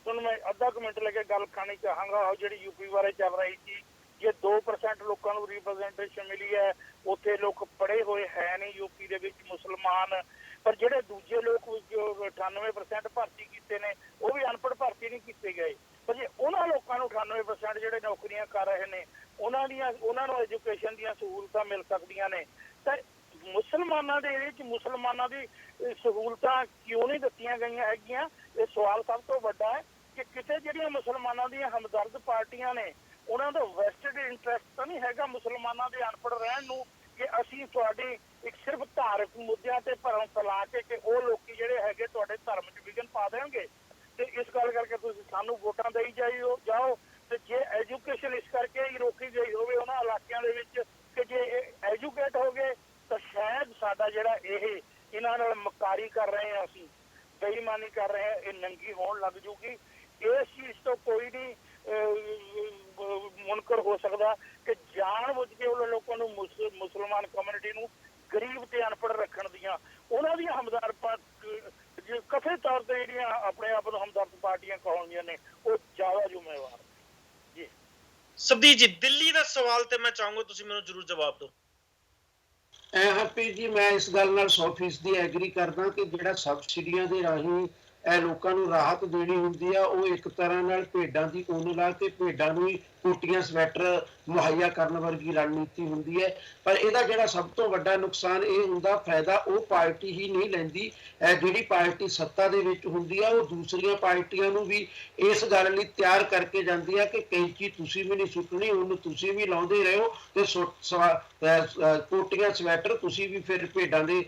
ਤੁਹਾਨੂੰ ਮੈਂ ਅੱਧਾ ਕੁ ਮਿੰਟ ਲੈ ਕੇ ਗੱਲ ਕਰਨੀ ਚਾਹਾਂਗਾ, ਉਹ ਜਿਹੜੀ ਯੂਪੀ ਬਾਰੇ ਚੱਲ ਰਹੀ ਸੀ। ਜੇ 2% ਲੋਕਾਂ ਨੂੰ ਰਿਪਰੈਜ਼ੈਂਟੇਸ਼ਨ ਮਿਲੀ ਹੈ, ਉੱਥੇ ਲੋਕ ਪੜ੍ਹੇ ਹੋਏ ਹੈ ਨਹੀਂ ਯੂਪੀ ਦੇ ਵਿੱਚ ਮੁਸਲਮਾਨ, ਪਰ ਜਿਹੜੇ ਦੂਜੇ ਲੋਕ ਜੋ 98% ਭਰਤੀ ਕੀਤੇ ਨੇ ਉਹ ਵੀ ਅਨਪੜ੍ਹ ਭਰਤੀ ਨਹੀਂ ਕੀਤੇ ਗਏ। ਪਰ ਜੇ ਉਹਨਾਂ ਲੋਕਾਂ ਨੂੰ 98% ਜਿਹੜੇ ਨੌਕਰੀਆਂ ਕਰ ਰਹੇ ਨੇ ਉਹਨਾਂ ਨੂੰ ਐਜੂਕੇਸ਼ਨ ਦੀਆਂ ਸਹੂਲਤਾਂ ਮਿਲ ਸਕਦੀਆਂ ਨੇ, ਤਾਂ ਮੁਸਲਮਾਨਾਂ ਦੇ ਇਹਦੇ 'ਚ ਮੁਸਲਮਾਨਾਂ ਦੀ ਸਹੂਲਤਾਂ ਕਿਉਂ ਨਹੀਂ ਦਿੱਤੀਆਂ ਗਈਆਂ ਹੈਗੀਆਂ? ਇਹ ਸਵਾਲ ਸਭ ਤੋਂ ਵੱਡਾ ਹੈ ਕਿ ਕਿਤੇ ਜਿਹੜੀਆਂ ਮੁਸਲਮਾਨਾਂ ਦੀਆਂ ਹਮਦਰਦ ਪਾਰਟੀਆਂ ਨੇ ਉਹਨਾਂ ਦਾ ਵੈਸਟਡ ਇੰਟਰਸਟ ਤਾਂ ਨਹੀਂ ਹੈਗਾ ਮੁਸਲਮਾਨਾਂ ਦੇ ਅਨਪੜ੍ਹ ਰਹਿਣ ਨੂੰ, ਕਿ ਅਸੀਂ ਤੁਹਾਡੀ ਇੱਕ ਸਿਰਫ ਧਾਰਮਿਕ ਮੁੱਦਿਆਂ ਤੇ ਭਰਮ ਫੈਲਾ ਕੇ ਕਿ ਉਹ ਲੋਕੀ ਜਿਹੜੇ ਹੈਗੇ ਤੁਹਾਡੇ ਧਰਮ 'ਚ ਵਿਘਨ ਪਾ ਦੇਣਗੇ, ਤੇ ਇਸ ਗੱਲ ਕਰਕੇ ਤੁਸੀਂ ਸਾਨੂੰ ਵੋਟਾਂ ਦੇਈ ਜਾਓ। ਤੇ ਜੇ ਐਜੂਕੇਸ਼ਨ ਇਸ ਕਰਕੇ ਹੀ ਰੋਕੀ ਗਈ ਹੋਵੇ ਉਹਨਾਂ ਇਲਾਕਿਆਂ ਦੇ ਵਿੱਚ ਕਿ ਜੇ ਐਜੂਕੇਟ ਹੋ ਗਏ ਤਾਂ ਸ਼ਾਇਦ ਸਾਡਾ ਜਿਹੜਾ ਇਹਨਾਂ ਨਾਲ ਮਕਾਰੀ ਕਰ ਰਹੇ ਹਾਂ, ਅਸੀਂ ਬੇਈਮਾਨੀ ਕਰ ਰਹੇ ਹਾਂ, ਇਹ ਨੰਗੀ ਹੋਣ ਲੱਗ ਜੂਗੀ। ਇਸ ਚੀਜ਼ ਤੋਂ ਕੋਈ ਨਹੀਂ ਮੁਨਕਰ ਹੋ ਸਕਦਾ ਕਿ ਜਾਣ ਬੁੱਝ ਕੇ ਉਹਨਾਂ ਲੋਕਾਂ ਨੂੰ ਮੁਸਲਮਾਨ ਕਮਿਊਨਿਟੀ ਨੂੰ ਗਰੀਬ ਤੇ ਅਨਪੜ੍ਹ ਰੱਖਣ ਦੀਆਂ ਉਹਨਾਂ ਦੀਆਂ ਹਮਦਰਦ ਕਥਿਤ ਤੌਰ ਤੇ ਜਿਹੜੀਆਂ ਆਪਣੇ ਆਪ ਨੂੰ ਹਮਦਰਦ ਪਾਰਟੀਆਂ ਕਹਾਉਂਦੀਆਂ ਨੇ ਉਹ ਜ਼ਿਆਦਾ ਜ਼ਿੰਮੇਵਾਰ ਜੀ। ਸਬਦੀਪ ਜੀ, ਦਿੱਲੀ ਦਾ ਸਵਾਲ ਤੇ ਮੈਂ ਚਾਹੂੰਗਾ ਤੁਸੀਂ ਮੈਨੂੰ ਜ਼ਰੂਰ ਜਵਾਬ ਦਿਓ। ਹੈਪੀ ਜੀ, ਮੈਂ ਇਸ ਗੱਲ ਨਾਲ 100% ਐਗਰੀ ਕਰਦਾ ਕਿ ਜਿਹੜਾ ਸਬਸਿਡੀਆਂ ਦੇ ਰਾਹੀਂ ਇਹ ਲੋਕਾਂ ਨੂੰ ਰਾਹਤ ਦੇਣੀ ਹੁੰਦੀ ਆ, ਉਹ ਇੱਕ ਤਰ੍ਹਾਂ ਨਾਲ ਭੇਡਾਂ ਦੀ ਉੱਨ ਲਾ ਕੇ ਭੇਡਾਂ ਨੂੰ ਹੀ ਕੋਟੀਆਂ ਸਵੈਟਰ ਮੁਹੱਈਆ ਕਰਨ ਵਰਗੀ ਰਣਨੀਤੀ ਹੁੰਦੀ ਹੈ। ਪਰ ਇਹਦਾ ਜਿਹੜਾ ਸਭ ਤੋਂ ਵੱਡਾ ਨੁਕਸਾਨ ਇਹ ਹੁੰਦਾ, ਫਾਇਦਾ ਉਹ ਪਾਰਟੀ ਹੀ ਨਹੀਂ ਲੈਂਦੀ, ਜਿਹੜੀ ਪਾਰਟੀ ਸੱਤਾ ਦੇ ਵਿੱਚ ਹੁੰਦੀ ਆ ਉਹ ਦੂਸਰੀਆਂ ਪਾਰਟੀਆਂ ਨੂੰ ਵੀ ਇਸ ਗੱਲ ਲਈ ਤਿਆਰ ਕਰਕੇ ਜਾਂਦੀ ਹੈ ਕਿ ਕੈਂਚੀ ਤੁਸੀਂ ਵੀ ਨਹੀਂ ਸੁੱਟਣੀ, ਉਹਨੂੰ ਤੁਸੀਂ ਵੀ ਲਾਉਂਦੇ ਰਹੋ ਤੇ ਕੋਟੀਆਂ ਸਵੈਟਰ ਤੁਸੀਂ ਵੀ ਫਿਰ ਭੇਡਾਂ ਦੇ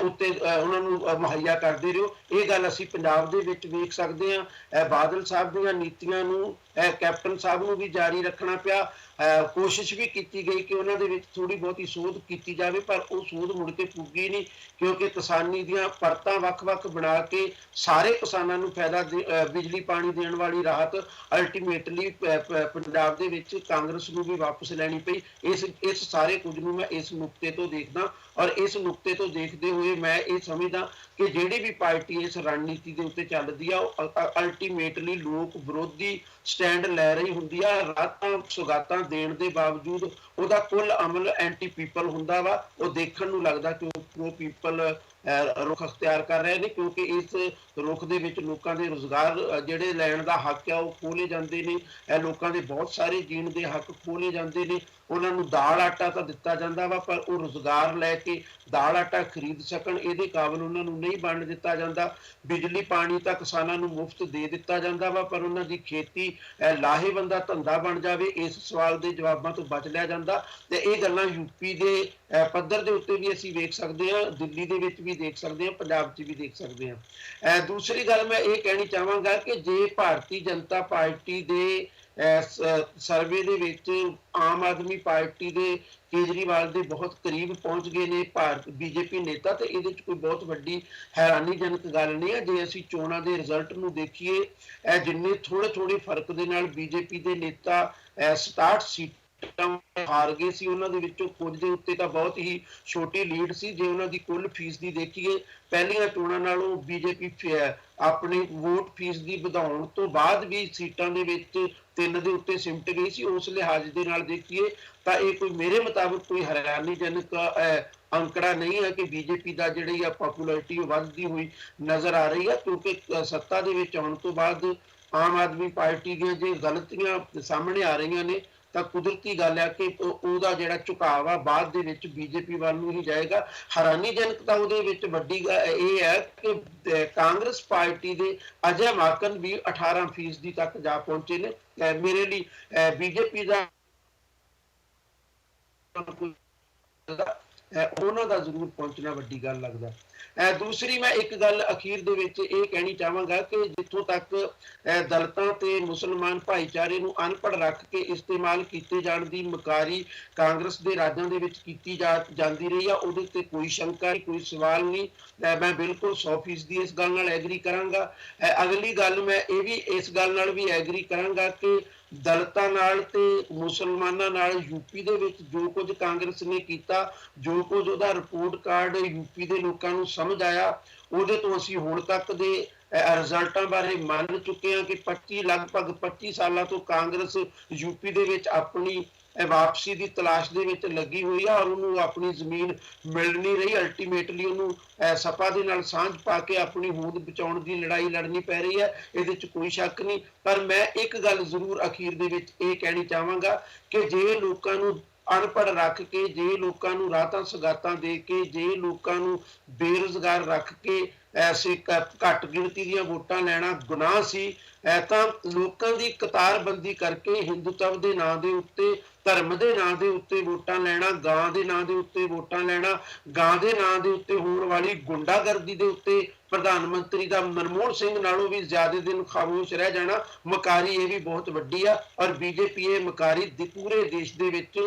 ਉੱਤੇ ਉਹਨਾਂ ਨੂੰ ਮੁਹੱਈਆ ਕਰਦੇ ਰਹੋ। ਇਹ ਗੱਲ ਅਸੀਂ ਪੰਜਾਬ ਦੇ ਵਿੱਚ ਵੇਖ ਸਕਦੇ ਹਾਂ। ਬਾਦਲ ਸਾਹਿਬ ਦੀਆਂ ਨੀਤੀਆਂ ਨੂੰ ਕੈਪਟਨ ਸਾਹਿਬ ਨੂੰ ਵੀ ਜਾਰੀ ਰੱਖਣਾ ਪਿਆ। ਕੋਸ਼ਿਸ਼ ਵੀ ਕੀਤੀ ਗਈ ਕਿ ਉਹਨਾਂ ਦੇ ਵਿੱਚ ਥੋੜੀ ਬਹੁਤੀ ਸੋਧ ਕੀਤੀ ਜਾਵੇ, ਪਰ ਉਹ ਸੋਧ ਮੁੜ ਕੇ ਪੁੱਗੀ ਨਹੀਂ, ਕਿਉਂਕਿ ਕਿਸਾਨੀ ਦੀਆਂ ਪਰਤਾਂ ਵੱਖ-ਵੱਖ ਬਣਾ ਕੇ ਸਾਰੇ ਕਿਸਾਨਾਂ ਨੂੰ ਫਾਇਦਾ ਬਿਜਲੀ ਪਾਣੀ ਦੇਣ ਵਾਲੀ ਰਾਹਤ ਅਲਟੀਮੇਟਲੀ ਪੰਜਾਬ ਦੇ ਵਿੱਚ ਕਾਂਗਰਸ ਨੂੰ ਵੀ ਵਾਪਸ ਲੈਣੀ ਪਈ। ਇਸ ਸਾਰੇ ਕੁਝ ਨੂੰ ਮੈਂ ਇਸ ਨੁਕਤੇ ਤੋਂ ਦੇਖਦਾ, ਔਰ ਇਸ ਨੁਕਤੇ ਤੋਂ ਦੇਖਦੇ ਹੋਏ ਮੈਂ ਇਹ ਸਮਝਦਾ ਕਿ ਜਿਹੜੀ ਵੀ ਪਾਰਟੀ ਇਸ ਰਣਨੀਤੀ ਦੇ ਉੱਤੇ ਚੱਲਦੀ ਆ ਉਹ ਅਲਟੀਮੇਟਲੀ ਲੋਕ ਵਿਰੋਧੀ ਸਟੈਂਡ ਲੈ ਰਹੀ ਹੁੰਦੀ ਆ। ਰਾਤਾਂ ਸੁਗਾਤਾਂ ਦੇਣ ਦੇ ਬਾਵਜੂਦ ਉਹਦਾ ਕੁੱਲ ਅਮਲ ਐਂਟੀ ਪੀਪਲ ਹੁੰਦਾ ਵਾ। ਉਹ ਦੇਖਣ ਨੂੰ ਲੱਗਦਾ ਕਿ ਉਹ ਪੀਪਲ ਰੁਖ ਅਖਤਿਆਰ ਕਰ ਰਹੇ ਨੇ, ਕਿਉਂਕਿ ਇਸ ਰੁਖ ਦੇ ਵਿੱਚ ਲੋਕਾਂ ਦੇ ਰੁਜ਼ਗਾਰ ਜਿਹੜੇ ਲੈਣ ਦਾ ਹੱਕ ਆ ਉਹ ਖੋਲੇ ਜਾਂਦੇ ਨੇ। ਲੋਕਾਂ ਦੇ ਬਹੁਤ ਸਾਰੇ ਜੀਣ ਦੇ ਹੱਕ ਖੋਲੇ ਜਾਂਦੇ ਨੇ। ਉਹਨਾਂ ਨੂੰ ਦਾਲ ਆਟਾ ਤਾਂ ਦਿੱਤਾ ਜਾਂਦਾ ਵਾ, ਪਰ ਉਹ ਰੁਜ਼ਗਾਰ ਲੈ ਕੇ ਦਾਲ ਆਟਾ ਖਰੀਦ ਸਕਣ ਇਹਦੇ ਕਾਬਲ ਉਹਨਾਂ ਨੂੰ ਨਹੀਂ ਬਣ ਦਿੱਤਾ ਜਾਂਦਾ। ਬਿਜਲੀ ਪਾਣੀ ਤਾਂ ਕਿਸਾਨਾਂ ਨੂੰ ਮੁਫਤ ਦੇ ਦਿੱਤਾ ਜਾਂਦਾ ਵਾ, ਪਰ ਉਹਨਾਂ ਦੀ ਖੇਤੀ ਲਾਹੇਵੰਦਾ ਧੰਦਾ ਬਣ ਜਾਵੇ, ਇਸ ਸਵਾਲ ਦੇ ਜਵਾਬਾਂ ਤੋਂ ਬਚ ਲਿਆ ਜਾਂਦਾ। ਤੇ ਇਹ ਗੱਲਾਂ ਯੂਪੀ ਦੇ ਪੱਧਰ ਦੇ ਉੱਤੇ ਵੀ ਅਸੀਂ ਵੇਖ ਸਕਦੇ ਹਾਂ, ਦਿੱਲੀ ਦੇ ਵਿੱਚ ਵੀ ਦੇਖ ਸਕਦੇ ਹਾਂ, ਪੰਜਾਬ 'ਚ ਵੀ ਦੇਖ ਸਕਦੇ ਹਾਂ। ਦੂਸਰੀ ਗੱਲ ਮੈਂ ਇਹ ਕਹਿਣੀ ਚਾਹਾਂਗਾ ਕਿ ਜੇ ਭਾਰਤੀ ਜਨਤਾ ਪਾਰਟੀ ਦੇ ਸਰਵੇ ਦੇ ਵਿੱਚ ਆਮ ਆਦਮੀ ਪਾਰਟੀ ਦੇ ਕੇਜਰੀਵਾਲ ਦੇ ਬਹੁਤ ਕਰੀਬ ਪਹੁੰਚ ਗਏ ਨੇ ਬੀਜੇਪੀ ਨੇਤਾ, ਤੇ ਇਹਦੇ 'ਚ ਕੋਈ ਬਹੁਤ ਵੱਡੀ ਹੈਰਾਨੀਜਨਕ ਗੱਲ ਨਹੀਂ ਹੈ। ਜੇ ਅਸੀਂ ਚੋਣਾਂ ਦੇ ਰਿਜ਼ਲਟ ਨੂੰ ਦੇਖੀਏ, ਜਿੰਨੇ ਥੋੜੇ ਫਰਕ ਦੇ ਨਾਲ ਬੀਜੇਪੀ ਦੇ ਨੇਤਾ 67 ਹਾਰ ਗਏ ਸੀ, ਉਹਨਾਂ ਦੇ ਵਿੱਚੋਂ ਕੁਝ ਦੇ ਉੱਤੇ ਤਾਂ ਬਹੁਤ ਹੀ ਛੋਟੀ ਲੀਡ ਸੀ। ਜੇ ਉਹਨਾਂ ਦੀ ਕੁੱਲ ਫੀਸ ਦੀ ਦੇਖੀਏ, ਪਹਿਲੀਆਂ ਚੋਣਾਂ ਨਾਲੋਂ ਬੀਜੇਪੀ ਆਪਣੀ ਵੋਟ ਫੀਸ ਦੀ ਵਧਾਉਣ ਤੋਂ ਬਾਅਦ ਵੀ ਸੀਟਾਂ ਦੇ ਵਿੱਚ 3 ਦੇ ਉੱਤੇ ਸਿਮਟ ਗਈ ਸੀ। ਉਸ ਲਿਹਾਜ਼ ਦੇ ਨਾਲ ਦੇਖੀਏ ਤਾਂ ਇਹ ਕੋਈ ਮੇਰੇ ਮੁਤਾਬਕ ਕੋਈ ਹੈਰਾਨੀਜਨਕ ਅੰਕੜਾ ਨਹੀਂ ਹੈ ਕਿ ਬੀਜੇਪੀ ਦਾ ਜਿਹੜੀ ਆ ਪਪੂਲੈਰਿਟੀ ਵੱਧਦੀ ਹੋਈ ਨਜ਼ਰ ਆ ਰਹੀ ਹੈ, ਕਿਉਂਕਿ ਸੱਤਾ ਦੇ ਵਿੱਚ ਆਉਣ ਤੋਂ ਬਾਅਦ ਆਮ ਆਦਮੀ ਪਾਰਟੀ ਦੀਆਂ ਜੇ ਗਲਤੀਆਂ ਸਾਹਮਣੇ ਆ ਰਹੀਆਂ ਨੇ ਤਾਂ ਕੁਦਰਤੀ ਗੱਲ ਹੈ ਕਿ ਉਹਦਾ ਜਿਹੜਾ ਝੁਕਾਅ ਆ ਬਾਅਦ ਦੇ ਵਿੱਚ ਬੀਜੇਪੀ ਵੱਲ ਨੂੰ ਹੀ ਜਾਏਗਾ। ਹੈਰਾਨੀਜਨਕ ਤਾਂ ਉਹਦੇ ਵਿੱਚ ਵੱਡੀ ਇਹ ਹੈ ਕਿ ਕਾਂਗਰਸ ਪਾਰਟੀ ਦੇ ਅਜੇ ਮਾਕਨ ਵੀ 18% ਤੱਕ ਜਾ ਪਹੁੰਚੇ ਨੇ। ਮੇਰੇ ਲਈ ਬੀਜੇਪੀ ਦਾ ਉਹਨਾਂ ਦਾ ਜ਼ਰੂਰ ਪਹੁੰਚਣਾ ਵੱਡੀ ਗੱਲ ਲੱਗਦਾ। ਦੂਸਰੀ ਮੈਂ ਇੱਕ ਗੱਲ ਅਖੀਰ ਦੇ ਵਿੱਚ ਇਹ ਕਹਿਣੀ ਚਾਹਾਂਗਾ ਕਿ ਜਿੱਥੋਂ ਤੱਕ ਦਲਿਤਾਂ ਤੇ ਮੁਸਲਮਾਨ ਭਾਈਚਾਰੇ ਨੂੰ ਅਨਪੜ੍ਹ ਰੱਖ ਕੇ ਇਸਤੇਮਾਲ ਕੀਤੇ ਜਾਣ ਦੀ ਮਕਾਰੀ ਕਾਂਗਰਸ ਦੇ ਰਾਜਾਂ ਦੇ ਵਿੱਚ ਕੀਤੀ ਜਾਂਦੀ ਰਹੀ ਆ, ਉਹਦੇ ਤੇ ਕੋਈ ਸ਼ੰਕਾ ਨਹੀਂ, ਕੋਈ ਸਵਾਲ ਨਹੀਂ। ਮੈਂ ਬਿਲਕੁਲ 100% ਇਸ ਗੱਲ ਨਾਲ ਐਗਰੀ ਕਰਾਂਗਾ। ਅਗਲੀ ਗੱਲ ਮੈਂ ਇਹ ਵੀ ਇਸ ਗੱਲ ਨਾਲ ਵੀ ਐਗਰੀ ਕਰਾਂਗਾ ਕਿ ਦਲਿਤਾਂ ਨਾਲ ਤੇ ਮੁਸਲਮਾਨਾਂ ਨਾਲ ਯੂਪੀ ਦੇ ਵਿੱਚ ਜੋ ਕੁਝ ਕਾਂਗਰਸ ਨੇ ਕੀਤਾ, ਜੋ ਕੁਝ ਉਹਦਾ ਰਿਪੋਰਟ ਕਾਰਡ ਯੂਪੀ ਦੇ ਲੋਕਾਂ ਨੂੰ ਸਮਝ ਆਇਆ, ਉਹਦੇ ਤੋਂ ਅਸੀਂ ਹੁਣ ਤੱਕ ਦੇ ਰਿਜ਼ਲਟਾਂ ਬਾਰੇ ਮੰਨ ਚੁੱਕੇ ਹਾਂ ਕਿ ਲਗਭਗ 25 ਸਾਲਾਂ ਤੋਂ ਕਾਂਗਰਸ ਯੂਪੀ ਦੇ ਵਿੱਚ ਆਪਣੀ ਵਾਪਸੀ ਦੀ ਤਲਾਸ਼ ਦੇ ਵਿੱਚ ਲੱਗੀ ਹੋਈ ਆ ਔਰ ਉਹਨੂੰ ਆਪਣੀ ਜ਼ਮੀਨ ਮਿਲ ਨਹੀਂ ਰਹੀ। ਅਲਟੀਮੇਟਲੀ ਉਹਨੂੰ ਸਪਾ ਦੇ ਨਾਲ ਸਾਂਝ ਪਾ ਕੇ ਆਪਣੀ ਹੋਂਦ ਬਚਾਉਣ ਦੀ ਲੜਾਈ ਲੜਨੀ ਪੈ ਰਹੀ ਹੈ, ਇਹਦੇ 'ਚ ਕੋਈ ਸ਼ੱਕ ਨਹੀਂ। ਪਰ ਮੈਂ ਇੱਕ ਗੱਲ ਜ਼ਰੂਰ ਅਖੀਰ ਦੇ ਵਿੱਚ ਇਹ ਕਹਿਣੀ ਚਾਹਾਂਗਾ ਕਿ ਜੇ ਲੋਕਾਂ ਨੂੰ ਅਨਪੜ੍ਹ ਰੱਖ ਕੇ, ਜੇ ਲੋਕਾਂ ਨੂੰ ਰਾਤਾਂ ਸਗਾਤਾਂ ਦੇ ਕੇ, ਜੇ ਲੋਕਾਂ ਨੂੰ ਬੇਰੁਜ਼ਗਾਰ ਰੱਖ ਕੇ ਐਸੇ ਘੱਟ ਗਿਣਤੀ ਦੀਆਂ ਵੋਟਾਂ ਲੈਣਾ ਗੁਨਾਹ ਸੀ, ਤਾਂ ਲੋਕਾਂ ਦੀ ਕਤਾਰਬੰਦੀ ਕਰਕੇ ਹਿੰਦੂਤਵ ਦੇ ਨਾਂ ਦੇ ਉੱਤੇ, ਧਰਮ ਦੇ ਨਾਂ ਦੇ ਉੱਤੇ ਵੋਟਾਂ ਲੈਣਾ, ਗਾਂ ਦੇ ਨਾਂ ਦੇ ਉੱਤੇ ਵੋਟਾਂ ਲੈਣਾ, ਗਾਂ ਦੇ ਨਾਂ ਦੇ ਉੱਤੇ ਹੋਣ ਵਾਲੀ ਗੁੰਡਾਗਰਦੀ ਦੇ ਉੱਤੇ ਪ੍ਰਧਾਨ ਮੰਤਰੀ ਦਾ ਮਨਮੋਹਨ ਸਿੰਘ ਨਾਲੋਂ ਵੀ ਜ਼ਿਆਦਾ ਦਿਨ ਖਾਮੋਸ਼ ਰਹਿ ਜਾਣਾ, ਮਕਾਰੀ ਇਹ ਵੀ ਬਹੁਤ ਵੱਡੀ ਆ। ਔਰ ਬੀਜੇਪੀ ਇਹ ਮਕਾਰੀ ਪੂਰੇ ਦੇਸ਼ ਦੇ ਵਿੱਚ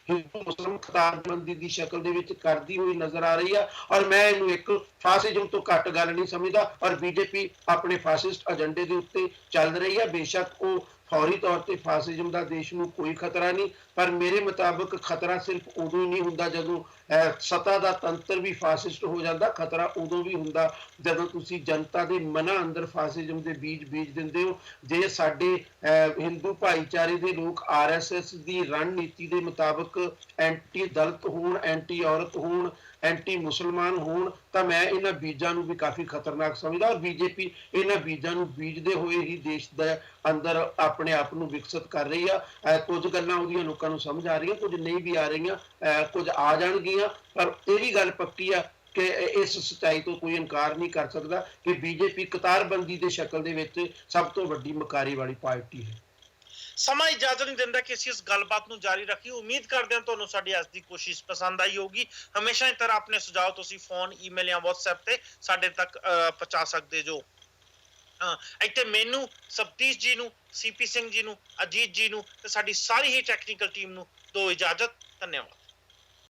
ਹਿੰਦੂ ਮੁਸਲਿਮ ਕਤਾਰਬੰਦੀ ਦੀ ਸ਼ਕਲ ਦੇ ਵਿੱਚ ਕਰਦੀ ਹੋਈ ਨਜ਼ਰ ਆ ਰਹੀ ਆ ਔਰ ਮੈਂ ਇਹਨੂੰ ਇੱਕ ਫਾਸਿਜ਼ਮ ਤੋਂ ਘੱਟ ਗੱਲ ਨਹੀਂ ਸਮਝਦਾ। ਔਰ ਬੀਜੇਪੀ ਆਪਣੇ ਫਾਸਿਸਟ ਏਜੰਡੇ ਦੇ ਉੱਤੇ ਚੱਲ ਰਹੀ ਹੈ। ਬੇਸ਼ੱਕ ਉਹ ਫੌਰੀ ਤੌਰ ਤੇ ਫਾਸਿਜ਼ਮ ਦਾ ਦੇਸ਼ ਨੂੰ ਕੋਈ ਖਤਰਾ ਨਹੀਂ, ਪਰ ਮੇਰੇ ਮੁਤਾਬਕ ਖਤਰਾ ਸਿਰਫ ਉਦੋਂ ਹੀ ਨਹੀਂ ਹੁੰਦਾ ਜਦੋਂ ਸੱਤਾ ਦਾ ਤੰਤਰ ਵੀ ਫਾਸਿਸਟ ਹੋ ਜਾਂਦਾ। ਖਤਰਾ ਉਦੋਂ ਵੀ ਹੁੰਦਾ ਜਦੋਂ ਤੁਸੀਂ ਜਨਤਾ ਦੇ ਮਨਾਂ ਅੰਦਰ ਫਾਸਿਜ਼ਮ ਦੇ ਬੀਜ ਦਿੰਦੇ ਹੋ। ਜੇ ਸਾਡੇ ਹਿੰਦੂ ਭਾਈਚਾਰੇ ਦੇ ਲੋਕ RSS ਦੀ ਰਣਨੀਤੀ ਦੇ ਮੁਤਾਬਕ ਐਂਟੀ ਦਲਿਤ ਹੋਣ, ਐਂਟੀ ਔਰਤ ਹੋਣ, ਐਂਟੀ ਮੁਸਲਮਾਨ ਹੋਣ ਤਾਂ ਮੈਂ ਇਹਨਾਂ ਬੀਜਾਂ ਨੂੰ ਵੀ ਕਾਫੀ ਖਤਰਨਾਕ ਸਮਝਦਾ। ਔਰ ਬੀਜੇਪੀ ਇਹਨਾਂ ਬੀਜਾਂ ਨੂੰ ਬੀਜਦੇ ਹੋਏ ਹੀ ਦੇਸ਼ ਦੇ ਅੰਦਰ ਆਪਣੇ ਆਪ ਨੂੰ ਵਿਕਸਿਤ ਕਰ ਰਹੀ ਆ। ਕੁਝ ਗੱਲਾਂ ਉਹਦੀਆਂ ਲੋਕਾਂ ਨੂੰ ਸਮਝ ਆ ਰਹੀਆਂ, ਕੁਝ ਨਹੀਂ ਵੀ ਆ ਰਹੀਆਂ, ਕੁਝ ਆ ਜਾਣਗੀਆਂ। ਪਰ ਇਹ ਵੀ ਗੱਲ ਪੱਕੀ ਆ ਕਿ ਇਸ ਸੱਚਾਈ ਤੋਂ ਕੋਈ ਇਨਕਾਰ ਨਹੀਂ ਕਰ ਸਕਦਾ ਕਿ ਬੀਜੇਪੀ ਕਤਾਰਬੰਦੀ ਦੇ ਸ਼ਕਲ ਦੇ ਵਿੱਚ ਸਭ ਤੋਂ ਵੱਡੀ ਮਕਾਰੀ ਵਾਲੀ ਪਾਰਟੀ ਹੈ। ਸਮਾਂ ਇਜਾਜ਼ਤ ਨਹੀਂ ਦਿੰਦਾ ਕਿ ਅਸੀਂ ਇਸ ਗੱਲਬਾਤ ਨੂੰ ਜਾਰੀ ਰੱਖੀਏ। ਉਮੀਦ ਕਰਦੇ ਹਾਂ ਤੁਹਾਨੂੰ ਸਾਡੀ ਅੱਜ ਦੀ ਕੋਸ਼ਿਸ਼ ਪਸੰਦ ਆਈ ਹੋਗੀ। ਹਮੇਸ਼ਾ ਦੀ ਤਰ੍ਹਾਂ ਆਪਣੇ ਸੁਝਾਅ ਤੁਸੀਂ ਫੋਨ, ਈਮੇਲ ਜਾਂ WhatsApp ਤੇ ਸਾਡੇ ਤੱਕ ਪਹੁੰਚਾ ਸਕਦੇ ਜੋ। ਇੱਥੇ ਮੈਨੂੰ, ਸਤੀਸ਼ ਜੀ ਨੂੰ, CP ਸਿੰਘ ਜੀ ਨੂੰ, ਅਜੀਤ ਜੀ ਨੂੰ ਤੇ ਸਾਡੀ ਸਾਰੀ ਹੀ ਟੈਕਨੀਕਲ ਟੀਮ ਨੂੰ ਦਿਓ ਇਜਾਜ਼ਤ। ਧੰਨਵਾਦ।